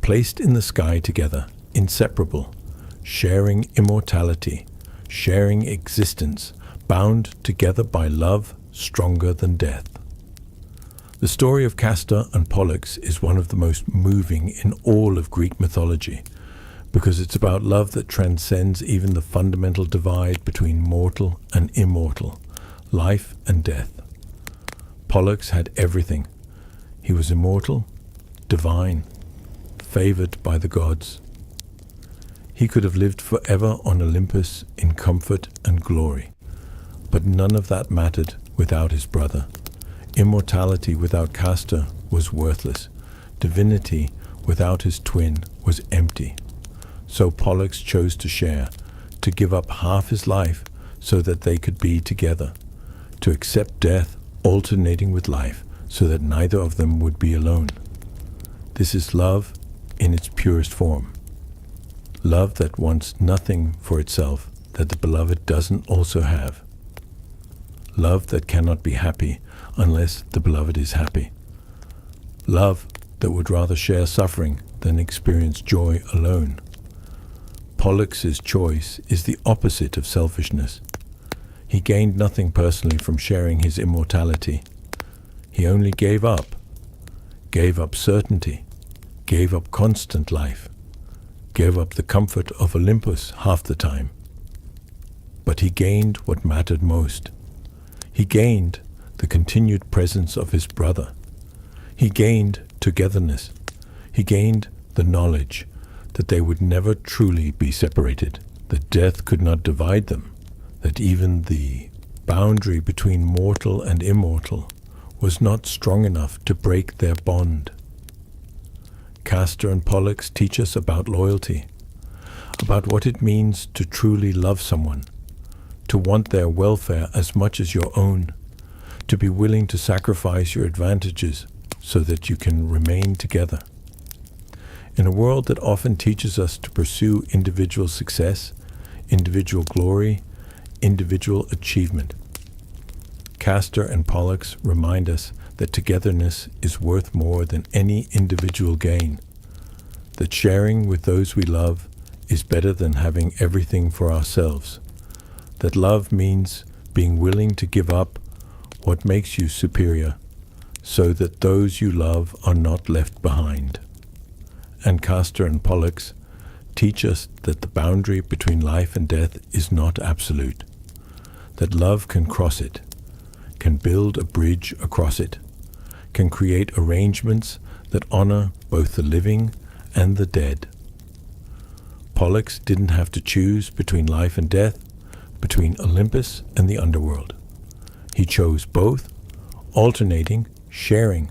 placed in the sky together, inseparable, sharing immortality, sharing existence, bound together by love stronger than death. The story of Castor and Pollux is one of the most moving in all of Greek mythology, because it's about love that transcends even the fundamental divide between mortal and immortal, life and death. Pollux had everything. He was immortal, divine, favored by the gods. He could have lived forever on Olympus in comfort and glory, but none of that mattered without his brother. Immortality without Castor was worthless. Divinity without his twin was empty. So Pollux chose to share, to give up half his life so that they could be together, to accept death alternating with life so that neither of them would be alone. This is love in its purest form. Love that wants nothing for itself that the beloved doesn't also have. Love that cannot be happy unless the beloved is happy. Love that would rather share suffering than experience joy alone. Pollux's choice is the opposite of selfishness. He gained nothing personally from sharing his immortality. He only gave up certainty, gave up constant life, gave up the comfort of Olympus half the time. But he gained what mattered most. He gained the continued presence of his brother. He gained togetherness. He gained the knowledge that they would never truly be separated, that death could not divide them, that even the boundary between mortal and immortal was not strong enough to break their bond. Castor and Pollux teach us about loyalty, about what it means to truly love someone, to want their welfare as much as your own, to be willing to sacrifice your advantages so that you can remain together. In a world that often teaches us to pursue individual success, individual glory, individual achievement, Castor and Pollux remind us that togetherness is worth more than any individual gain, that sharing with those we love is better than having everything for ourselves, that love means being willing to give up what makes you superior so that those you love are not left behind. And Castor and Pollux teach us that the boundary between life and death is not absolute, that love can cross it, can build a bridge across it, can create arrangements that honor both the living and the dead. Pollux didn't have to choose between life and death, between Olympus and the underworld. He chose both, alternating, sharing,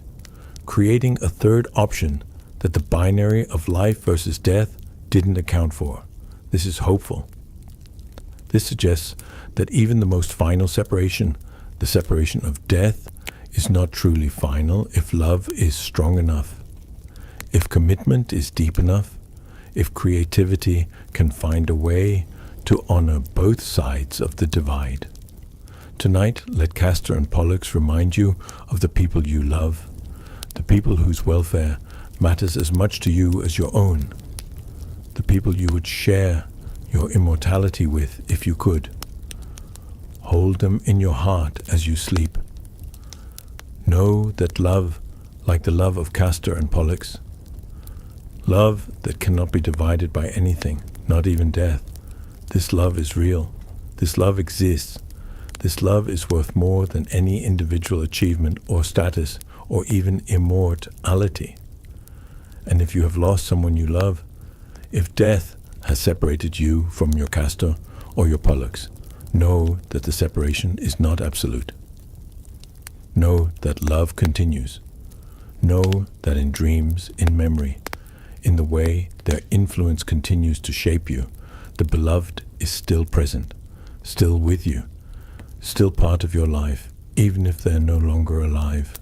creating a third option that the binary of life versus death didn't account for. This is hopeful. This suggests that even the most final separation, the separation of death, is not truly final if love is strong enough, if commitment is deep enough, if creativity can find a way to honor both sides of the divide. Tonight, let Castor and Pollux remind you of the people you love, the people whose welfare matters as much to you as your own, the people you would share your immortality with if you could. Hold them in your heart as you sleep. Know that love, like the love of Castor and Pollux, love that cannot be divided by anything, not even death, This love is real. This love exists. This love is worth more than any individual achievement or status or even immortality. And if you have lost someone you love, if death has separated you from your Castor or your Pollux, know that the separation is not absolute. Know that love continues. Know that in dreams, in memory, in the way their influence continues to shape you, the beloved is still present, still with you, still part of your life, even if they're no longer alive.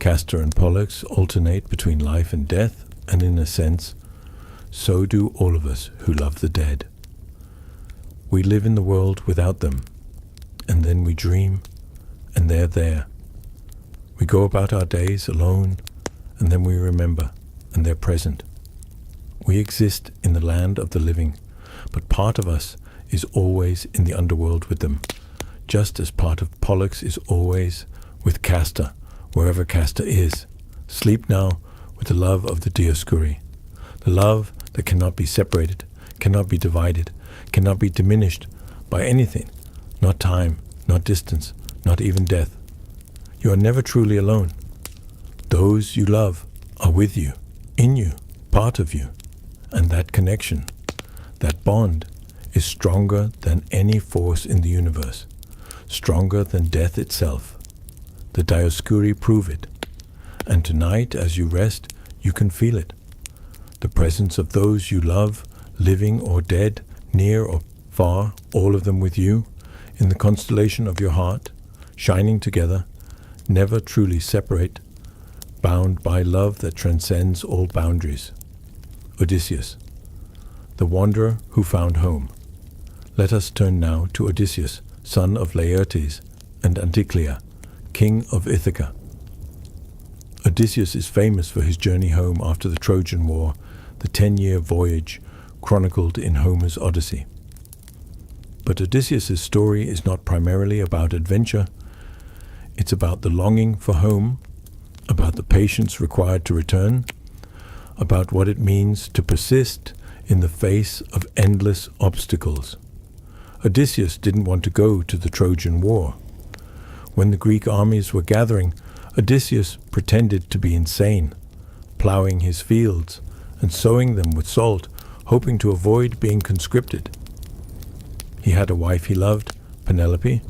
Castor and Pollux alternate between life and death, and in a sense, so do all of us who love the dead. We live in the world without them, and then we dream, and they're there. We go about our days alone, and then we remember, and they're present. We exist in the land of the living, but part of us is always in the underworld with them, just as part of Pollux is always with Castor, wherever Castor is. Sleep now with the love of the Dioscuri, the love that cannot be separated, cannot be divided, cannot be diminished by anything, not time, not distance, not even death. You are never truly alone. Those you love are with you, in you, part of you, and that connection, that bond, is stronger than any force in the universe, stronger than death itself. The Dioscuri prove it, and tonight as you rest, you can feel it. The presence of those you love, living or dead, near or far, all of them with you, in the constellation of your heart, shining together, never truly separate, bound by love that transcends all boundaries. Odysseus, the wanderer who found home. Let us turn now to Odysseus, son of Laertes and Anticlea, king of Ithaca. Odysseus is famous for his journey home after the Trojan War, the 10-year voyage chronicled in Homer's Odyssey. But Odysseus' story is not primarily about adventure. It's about the longing for home, about the patience required to return, about what it means to persist in the face of endless obstacles. Odysseus didn't want to go to the Trojan War. When the Greek armies were gathering, Odysseus pretended to be insane, plowing his fields and sowing them with salt, hoping to avoid being conscripted. He had a wife he loved, Penelope,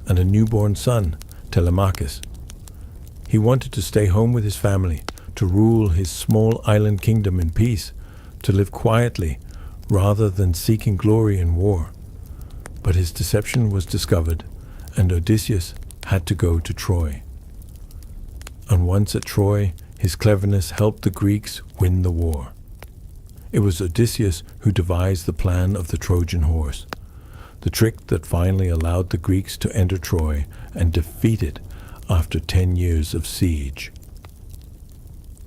and a newborn son, Telemachus. He wanted to stay home with his family, to rule his small island kingdom in peace, to live quietly rather than seeking glory in war. But his deception was discovered, and Odysseus had to go to Troy. And once at Troy, his cleverness helped the Greeks win the war. It was Odysseus who devised the plan of the Trojan horse, the trick that finally allowed the Greeks to enter Troy and defeat it after 10 years of siege.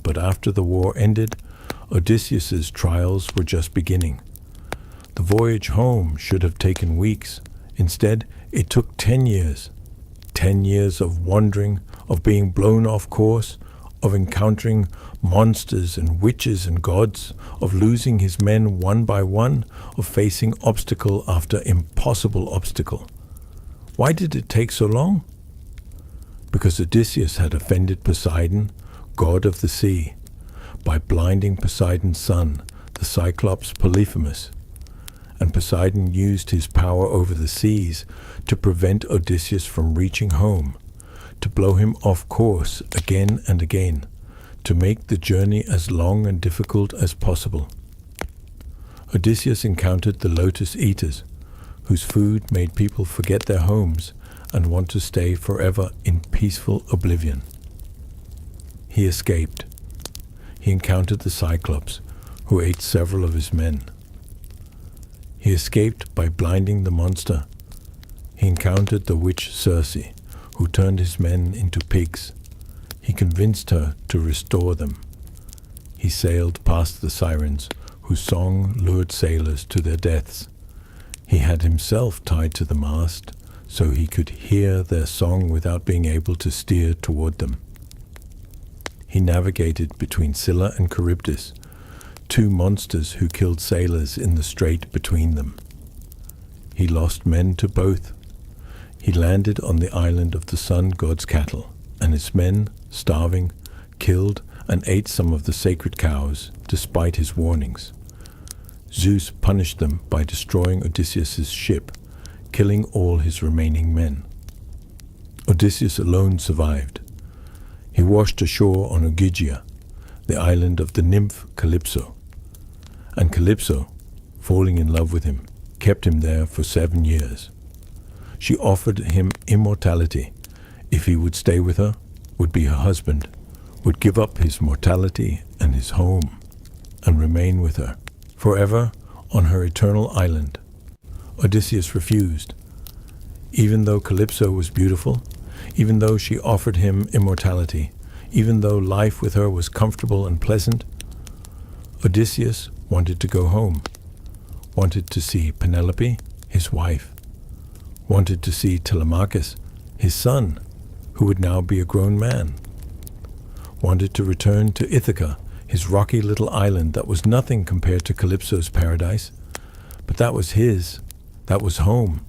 But after the war ended, Odysseus's trials were just beginning. The voyage home should have taken weeks. Instead, it took 10 years. 10 years of wandering, of being blown off course, of encountering monsters and witches and gods, of losing his men one by one, of facing obstacle after impossible obstacle. Why did it take so long? Because Odysseus had offended Poseidon, god of the sea, by blinding Poseidon's son, the Cyclops Polyphemus. And Poseidon used his power over the seas to prevent Odysseus from reaching home, to blow him off course again and again, to make the journey as long and difficult as possible. Odysseus encountered the lotus eaters, whose food made people forget their homes and want to stay forever in peaceful oblivion. He escaped. He encountered the Cyclops, who ate several of his men. He escaped by blinding the monster. He encountered the witch Circe, who turned his men into pigs. He convinced her to restore them. He sailed past the sirens, whose song lured sailors to their deaths. He had himself tied to the mast, so he could hear their song without being able to steer toward them. He navigated between Scylla and Charybdis, two monsters who killed sailors in the strait between them. he lost men to both. He landed on the island of the sun god's cattle, and his men, starving, killed and ate some of the sacred cows, despite his warnings. Zeus punished them by destroying Odysseus' ship, killing all his remaining men. Odysseus alone survived. He washed ashore on Ogygia, the island of the nymph Calypso, and Calypso, falling in love with him, kept him there for 7 years. She offered him immortality if he would stay with her, would be her husband, would give up his mortality and his home, and remain with her forever on her eternal island. Odysseus refused. Even though Calypso was beautiful, even though she offered him immortality, even though life with her was comfortable and pleasant, Odysseus wanted to go home, wanted to see Penelope, his wife, wanted to see Telemachus, his son, who would now be a grown man, wanted to return to Ithaca, his rocky little island that was nothing compared to Calypso's paradise, but that was his, that was home.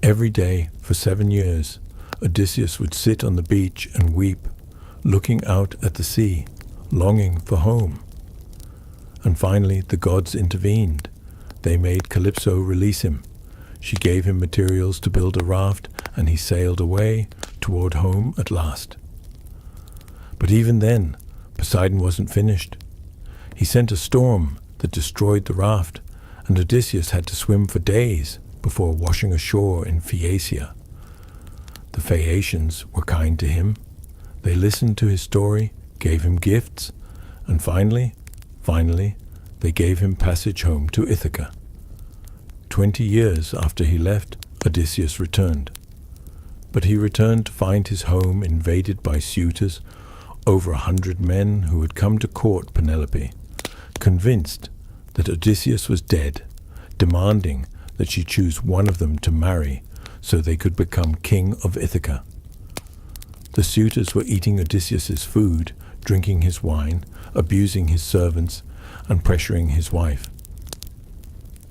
Every day for 7 years, Odysseus would sit on the beach and weep, looking out at the sea, longing for home. And finally the gods intervened. They made Calypso release him. She gave him materials to build a raft, and he sailed away toward home at last. But even then, Poseidon wasn't finished. He sent a storm that destroyed the raft, and Odysseus had to swim for days before washing ashore in Phaeacia. The Phaeacians were kind to him. They listened to his story, gave him gifts, and finally, they gave him passage home to Ithaca. 20 years after he left, Odysseus returned. But he returned to find his home invaded by suitors, over 100 men who had come to court Penelope, convinced that Odysseus was dead, demanding that she choose one of them to marry so they could become king of Ithaca. The suitors were eating Odysseus's food, drinking his wine, abusing his servants, and pressuring his wife.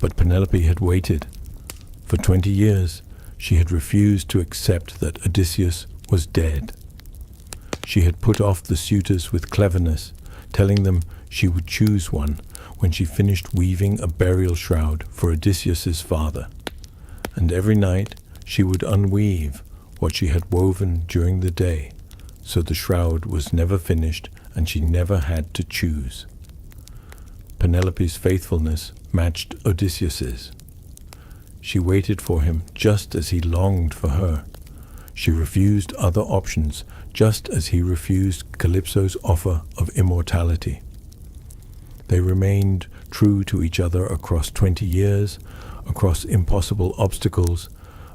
But Penelope had waited. For 20 years, she had refused to accept that Odysseus was dead. She had put off the suitors with cleverness, telling them she would choose one when she finished weaving a burial shroud for Odysseus's father. And every night she would unweave what she had woven during the day, so the shroud was never finished and she never had to choose. Penelope's faithfulness matched Odysseus's. She waited for him just as he longed for her. She refused other options, just as he refused Calypso's offer of immortality. They remained true to each other across 20 years, across impossible obstacles,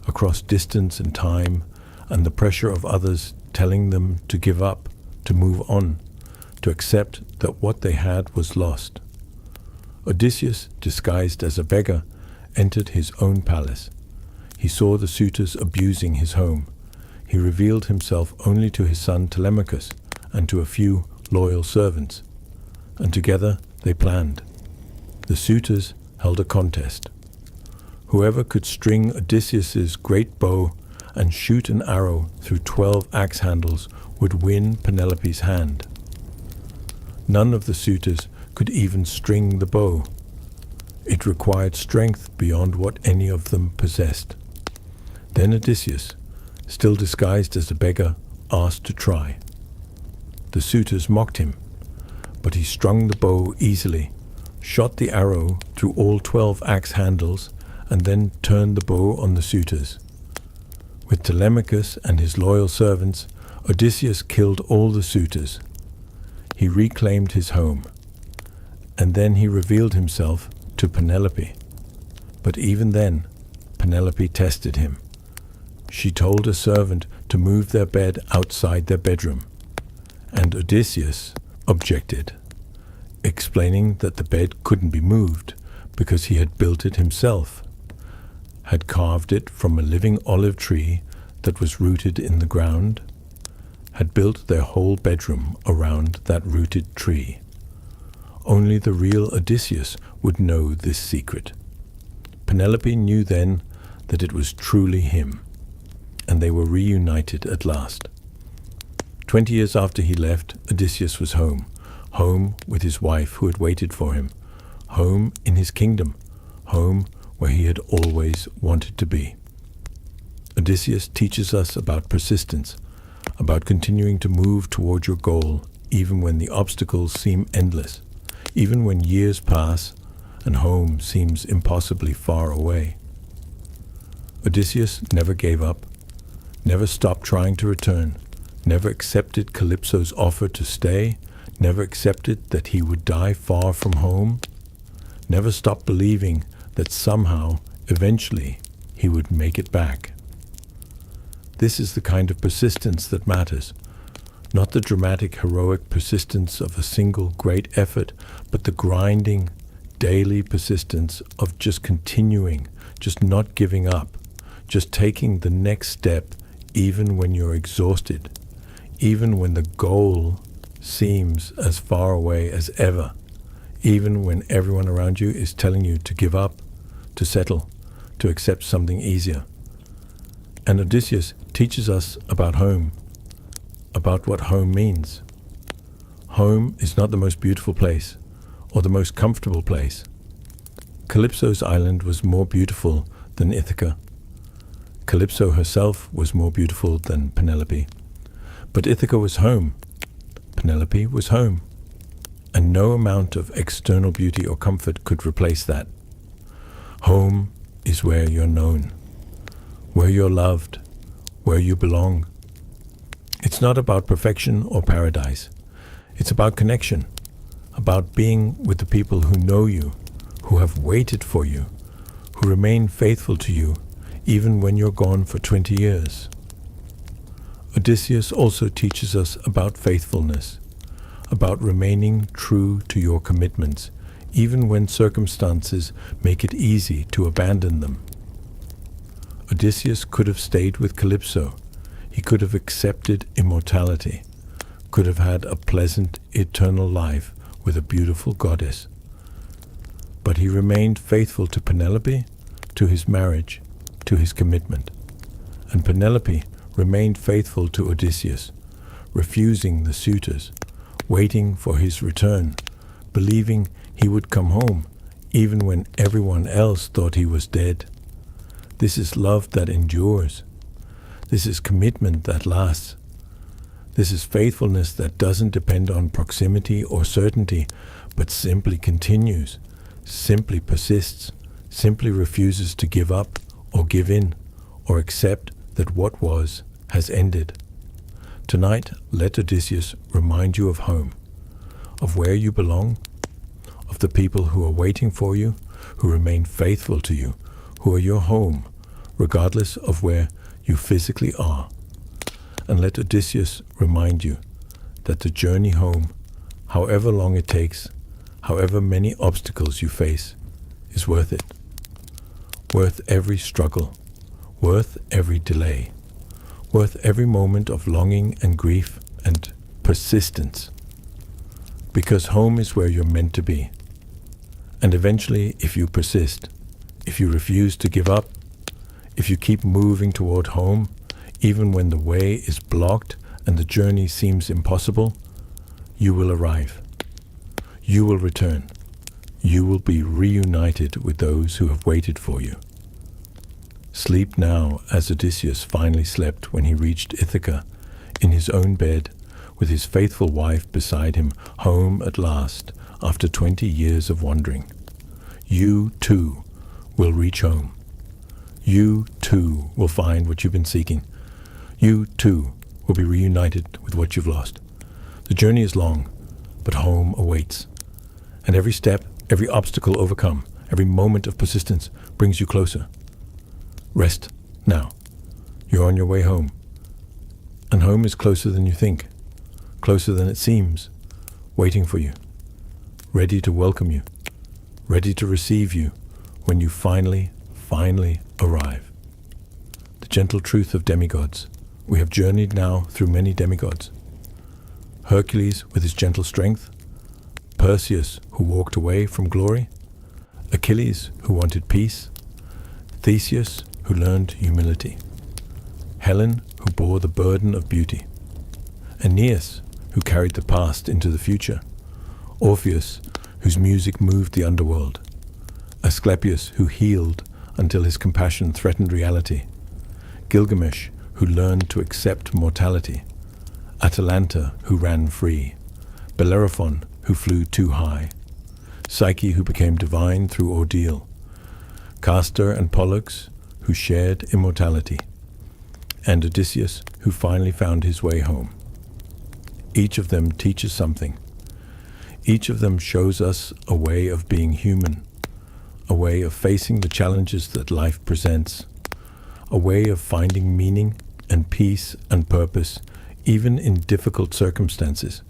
across distance and time, and the pressure of others telling them to give up, to move on, to accept that what they had was lost. Odysseus, disguised as a beggar, entered his own palace. He saw the suitors abusing his home. He revealed himself only to his son Telemachus and to a few loyal servants, and together they planned. The suitors held a contest. Whoever could string Odysseus's great bow and shoot an arrow through 12 axe handles would win Penelope's hand. None of the suitors could even string the bow. It required strength beyond what any of them possessed. Then Odysseus, still disguised as a beggar, asked to try. The suitors mocked him, but he strung the bow easily, shot the arrow through all 12 axe handles, and then turned the bow on the suitors. With Telemachus and his loyal servants, Odysseus killed all the suitors. He reclaimed his home, and then he revealed himself to Penelope. But even then, Penelope tested him. She told a servant to move their bed outside their bedroom, and Odysseus objected, explaining that the bed couldn't be moved because he had built it himself, had carved it from a living olive tree that was rooted in the ground, had built their whole bedroom around that rooted tree. Only the real Odysseus would know this secret. Penelope knew then that it was truly him, and they were reunited at last. 20 years after he left, Odysseus was home with his wife who had waited for him, home in his kingdom, home where he had always wanted to be. Odysseus teaches us about persistence, about continuing to move toward your goal even when the obstacles seem endless, even when years pass and home seems impossibly far away. Odysseus never gave up, never stopped trying to return, never accepted Calypso's offer to stay, never accepted that he would die far from home, never stopped believing that somehow, eventually, he would make it back. This is the kind of persistence that matters, not the dramatic, heroic persistence of a single great effort, but the grinding, daily persistence of just continuing, just not giving up, just taking the next step even when you're exhausted, even when the goal seems as far away as ever, even when everyone around you is telling you to give up, to settle, to accept something easier. And Odysseus teaches us about home, about what home means. Home is not the most beautiful place or the most comfortable place. Calypso's island was more beautiful than Ithaca. Calypso herself was more beautiful than Penelope. But Ithaca was home. Penelope was home. And no amount of external beauty or comfort could replace that. Home is where you're known, where you're loved, where you belong. It's not about perfection or paradise. It's about connection, about being with the people who know you, who have waited for you, who remain faithful to you, even when you're gone for 20 years. Odysseus also teaches us about faithfulness, about remaining true to your commitments, even when circumstances make it easy to abandon them. Odysseus could have stayed with Calypso. He could have accepted immortality, could have had a pleasant, eternal life with a beautiful goddess. But he remained faithful to Penelope, to his marriage, to his commitment. And Penelope remained faithful to Odysseus, refusing the suitors, waiting for his return, believing he would come home, even when everyone else thought he was dead. This is love that endures. This is commitment that lasts. This is faithfulness that doesn't depend on proximity or certainty, but simply continues, simply persists, simply refuses to give up or give in or accept that what was has ended. Tonight, let Odysseus remind you of home, of where you belong, of the people who are waiting for you, who remain faithful to you, who are your home, regardless of where you physically are. And let Odysseus remind you that the journey home, however long it takes, however many obstacles you face, is worth it. Worth every struggle, worth every delay, worth every moment of longing and grief and persistence. Because home is where you're meant to be. And eventually, if you persist, if you refuse to give up, if you keep moving toward home, even when the way is blocked and the journey seems impossible, you will arrive. You will return. You will be reunited with those who have waited for you. Sleep now as Odysseus finally slept when he reached Ithaca, in his own bed, with his faithful wife beside him, home at last, after 20 years of wandering. You, too, will reach home. You, too, will find what you've been seeking. You, too, will be reunited with what you've lost. The journey is long, but home awaits. And every step, every obstacle overcome, every moment of persistence brings you closer. Rest now. You're on your way home. And home is closer than you think, closer than it seems, waiting for you, ready to welcome you, ready to receive you when you finally arrive. The gentle truth of demigods. We have journeyed now through many demigods. Hercules with his gentle strength, Perseus who walked away from glory, Achilles who wanted peace, Theseus, who learned humility. Helen, who bore the burden of beauty. Aeneas, who carried the past into the future. Orpheus, whose music moved the underworld. Asclepius, who healed until his compassion threatened reality. Gilgamesh, who learned to accept mortality. Atalanta, who ran free. Bellerophon, who flew too high. Psyche, who became divine through ordeal. Castor and Pollux, who shared immortality. And Odysseus, who finally found his way home. Each of them teaches something. Each of them shows us a way of being human, a way of facing the challenges that life presents, a way of finding meaning and peace and purpose, even in difficult circumstances.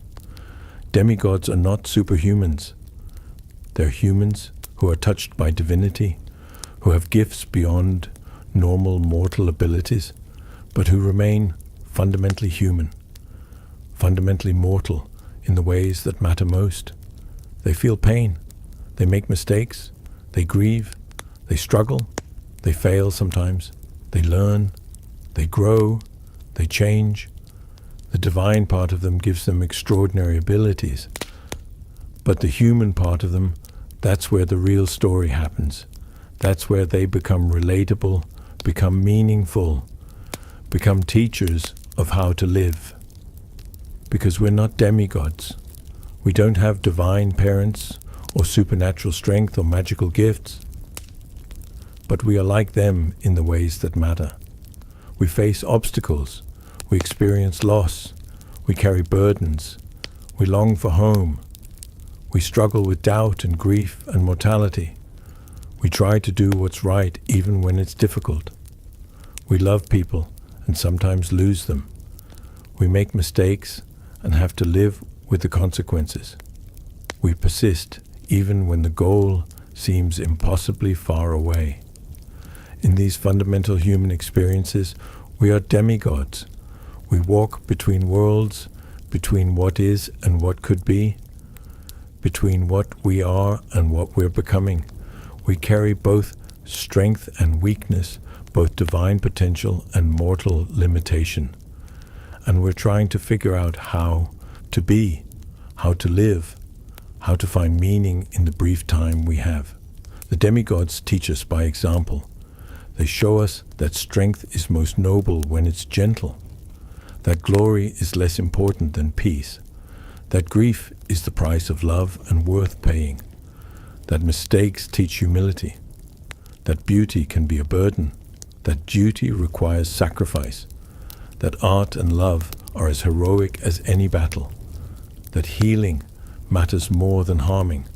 Demigods are not superhumans. They're humans who are touched by divinity, who have gifts beyond normal mortal abilities, but who remain fundamentally human, fundamentally mortal in the ways that matter most. They feel pain, they make mistakes, they grieve, they struggle, they fail sometimes, they learn, they grow, they change. The divine part of them gives them extraordinary abilities, but the human part of them, that's where the real story happens. That's where they become relatable, become meaningful, become teachers of how to live. Because we're not demigods. We don't have divine parents or supernatural strength or magical gifts. But we are like them in the ways that matter. We face obstacles. We experience loss. We carry burdens. We long for home. We struggle with doubt and grief and mortality. We try to do what's right even when it's difficult. We love people and sometimes lose them. We make mistakes and have to live with the consequences. We persist even when the goal seems impossibly far away. In these fundamental human experiences, we are demigods. We walk between worlds, between what is and what could be, between what we are and what we're becoming. We carry both strength and weakness, both divine potential and mortal limitation. And we're trying to figure out how to be, how to live, how to find meaning in the brief time we have. The demigods teach us by example. They show us that strength is most noble when it's gentle, that glory is less important than peace, that grief is the price of love and worth paying, that mistakes teach humility, that beauty can be a burden, that duty requires sacrifice, that art and love are as heroic as any battle, that healing matters more than harming,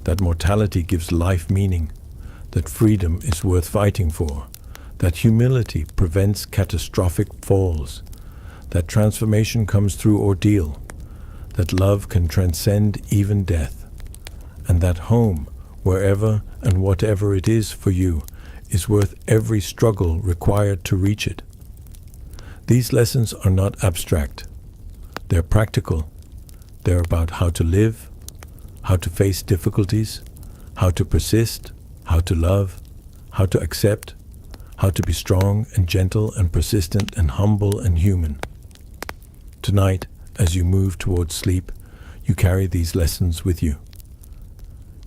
that mortality gives life meaning, that freedom is worth fighting for, that humility prevents catastrophic falls, that transformation comes through ordeal, that love can transcend even death, and that home, wherever and whatever it is for you, is worth every struggle required to reach it. These lessons are not abstract. They're practical. They're about how to live, how to face difficulties, how to persist, how to love, how to accept, how to be strong and gentle and persistent and humble and human. Tonight, as you move towards sleep, you carry these lessons with you.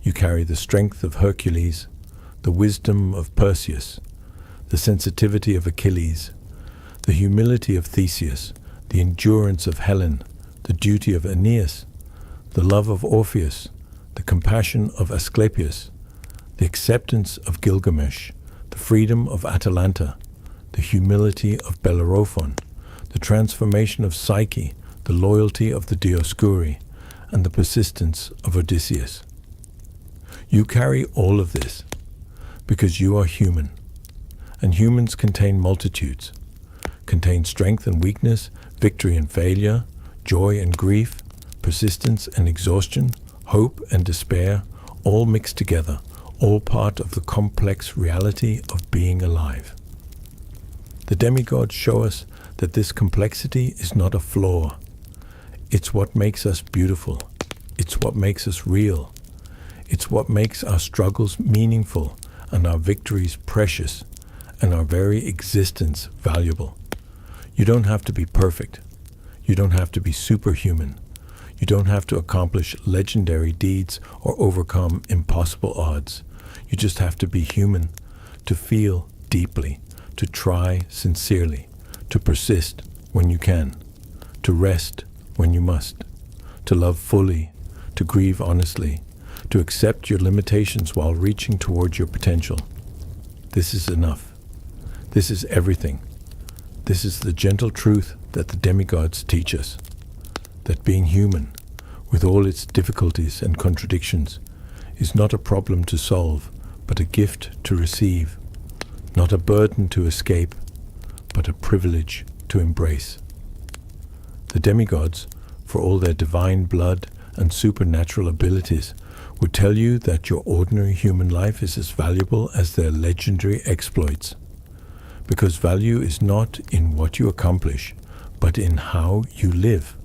You carry the strength of Hercules, the wisdom of Perseus, the sensitivity of Achilles, the humility of Theseus, the endurance of Helen, the duty of Aeneas, the love of Orpheus, the compassion of Asclepius, the acceptance of Gilgamesh, the freedom of Atalanta, the humility of Bellerophon, the transformation of Psyche, the loyalty of the Dioscuri, and the persistence of Odysseus. You carry all of this because you are human, and humans contain multitudes, contain strength and weakness, victory and failure, joy and grief, persistence and exhaustion, hope and despair, all mixed together, all part of the complex reality of being alive. The demigods show us that this complexity is not a flaw. It's what makes us beautiful. It's what makes us real. It's what makes our struggles meaningful and our victories precious, and our very existence valuable. You don't have to be perfect. You don't have to be superhuman. You don't have to accomplish legendary deeds or overcome impossible odds. You just have to be human, to feel deeply, to try sincerely, to persist when you can, to rest when you must, to love fully, to grieve honestly, to accept your limitations while reaching towards your potential. This is enough. This is everything. This is the gentle truth that the demigods teach us, that being human, with all its difficulties and contradictions, is not a problem to solve, but a gift to receive, not a burden to escape, but a privilege to embrace. The demigods, for all their divine blood and supernatural abilities, would tell you that your ordinary human life is as valuable as their legendary exploits, because value is not in what you accomplish, but in how you live.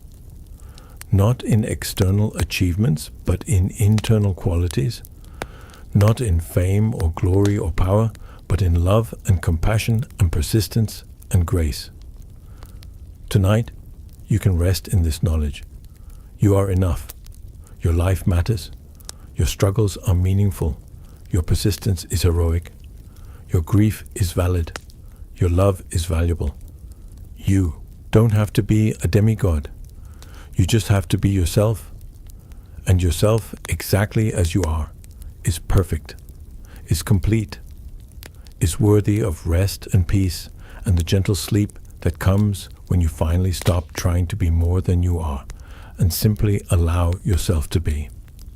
Not in external achievements, but in internal qualities. Not in fame or glory or power, but in love and compassion and persistence and grace. Tonight, you can rest in this knowledge. You are enough. Your life matters. Your struggles are meaningful. Your persistence is heroic. Your grief is valid. Your love is valuable. You don't have to be a demigod. You just have to be yourself. And yourself, exactly as you are, is perfect, is complete, is worthy of rest and peace and the gentle sleep that comes when you finally stop trying to be more than you are and simply allow yourself to be.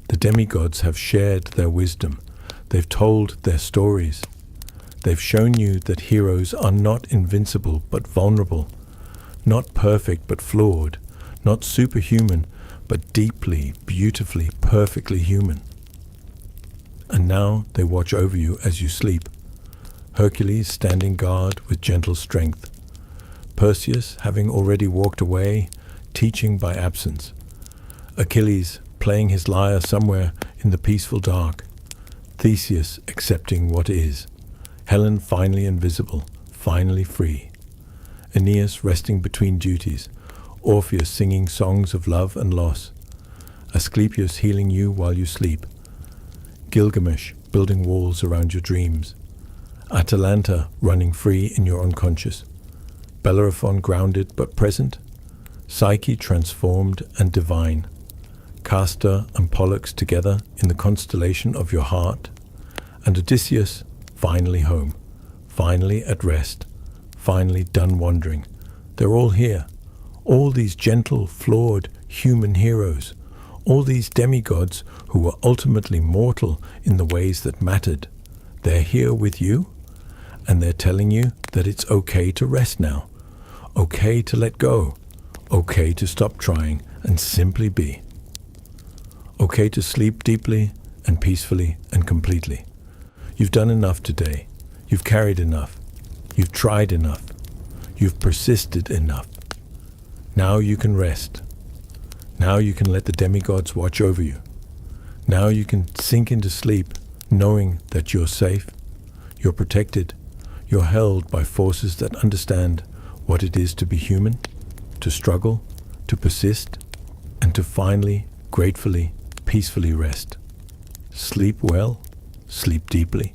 The demigods have shared their wisdom. They've told their stories. They've shown you that heroes are not invincible but vulnerable, not perfect but flawed, not superhuman but deeply, beautifully, perfectly human. And now they watch over you as you sleep. Hercules standing guard with gentle strength. Perseus having already walked away, teaching by absence. Achilles playing his lyre somewhere in the peaceful dark. Theseus accepting what is. Helen finally invisible, finally free. Aeneas resting between duties. Orpheus singing songs of love and loss. Asclepius healing you while you sleep. Gilgamesh building walls around your dreams. Atalanta running free in your unconscious. Bellerophon grounded but present. Psyche transformed and divine. Castor and Pollux together in the constellation of your heart. And Odysseus finally home, finally at rest, finally done wandering. They're all here. All these gentle, flawed, human heroes. All these demigods who were ultimately mortal in the ways that mattered. They're here with you, and they're telling you that it's okay to rest now. Okay to let go. Okay to stop trying and simply be. Okay to sleep deeply and peacefully and completely. You've done enough today. You've carried enough. You've tried enough. You've persisted enough. Now you can rest. Now you can let the demigods watch over you. Now you can sink into sleep knowing that you're safe, you're protected, you're held by forces that understand what it is to be human, to struggle, to persist, and to finally, gratefully, peacefully rest. Sleep well, sleep deeply.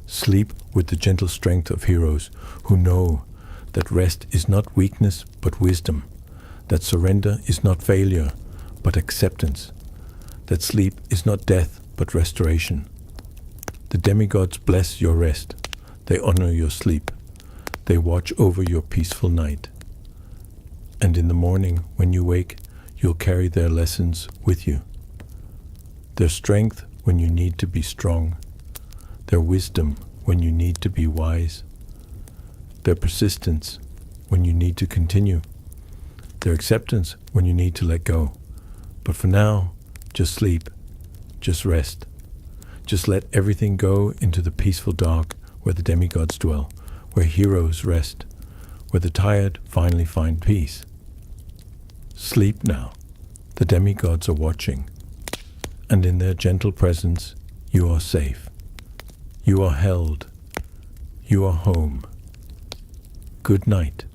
Sleep with the gentle strength of heroes who know that rest is not weakness but wisdom, that surrender is not failure but acceptance, that sleep is not death but restoration. The demigods bless your rest. They honor your sleep. They watch over your peaceful night. And in the morning, when you wake, you'll carry their lessons with you. Their strength when you need to be strong. Their wisdom when you need to be wise. Their persistence when you need to continue. Their acceptance when you need to let go. But for now, just sleep. Just rest. Just let everything go into the peaceful dark where the demigods dwell, where heroes rest, where the tired finally find peace. Sleep now. The demigods are watching, and in their gentle presence you are safe. You are held. You are home. Good night.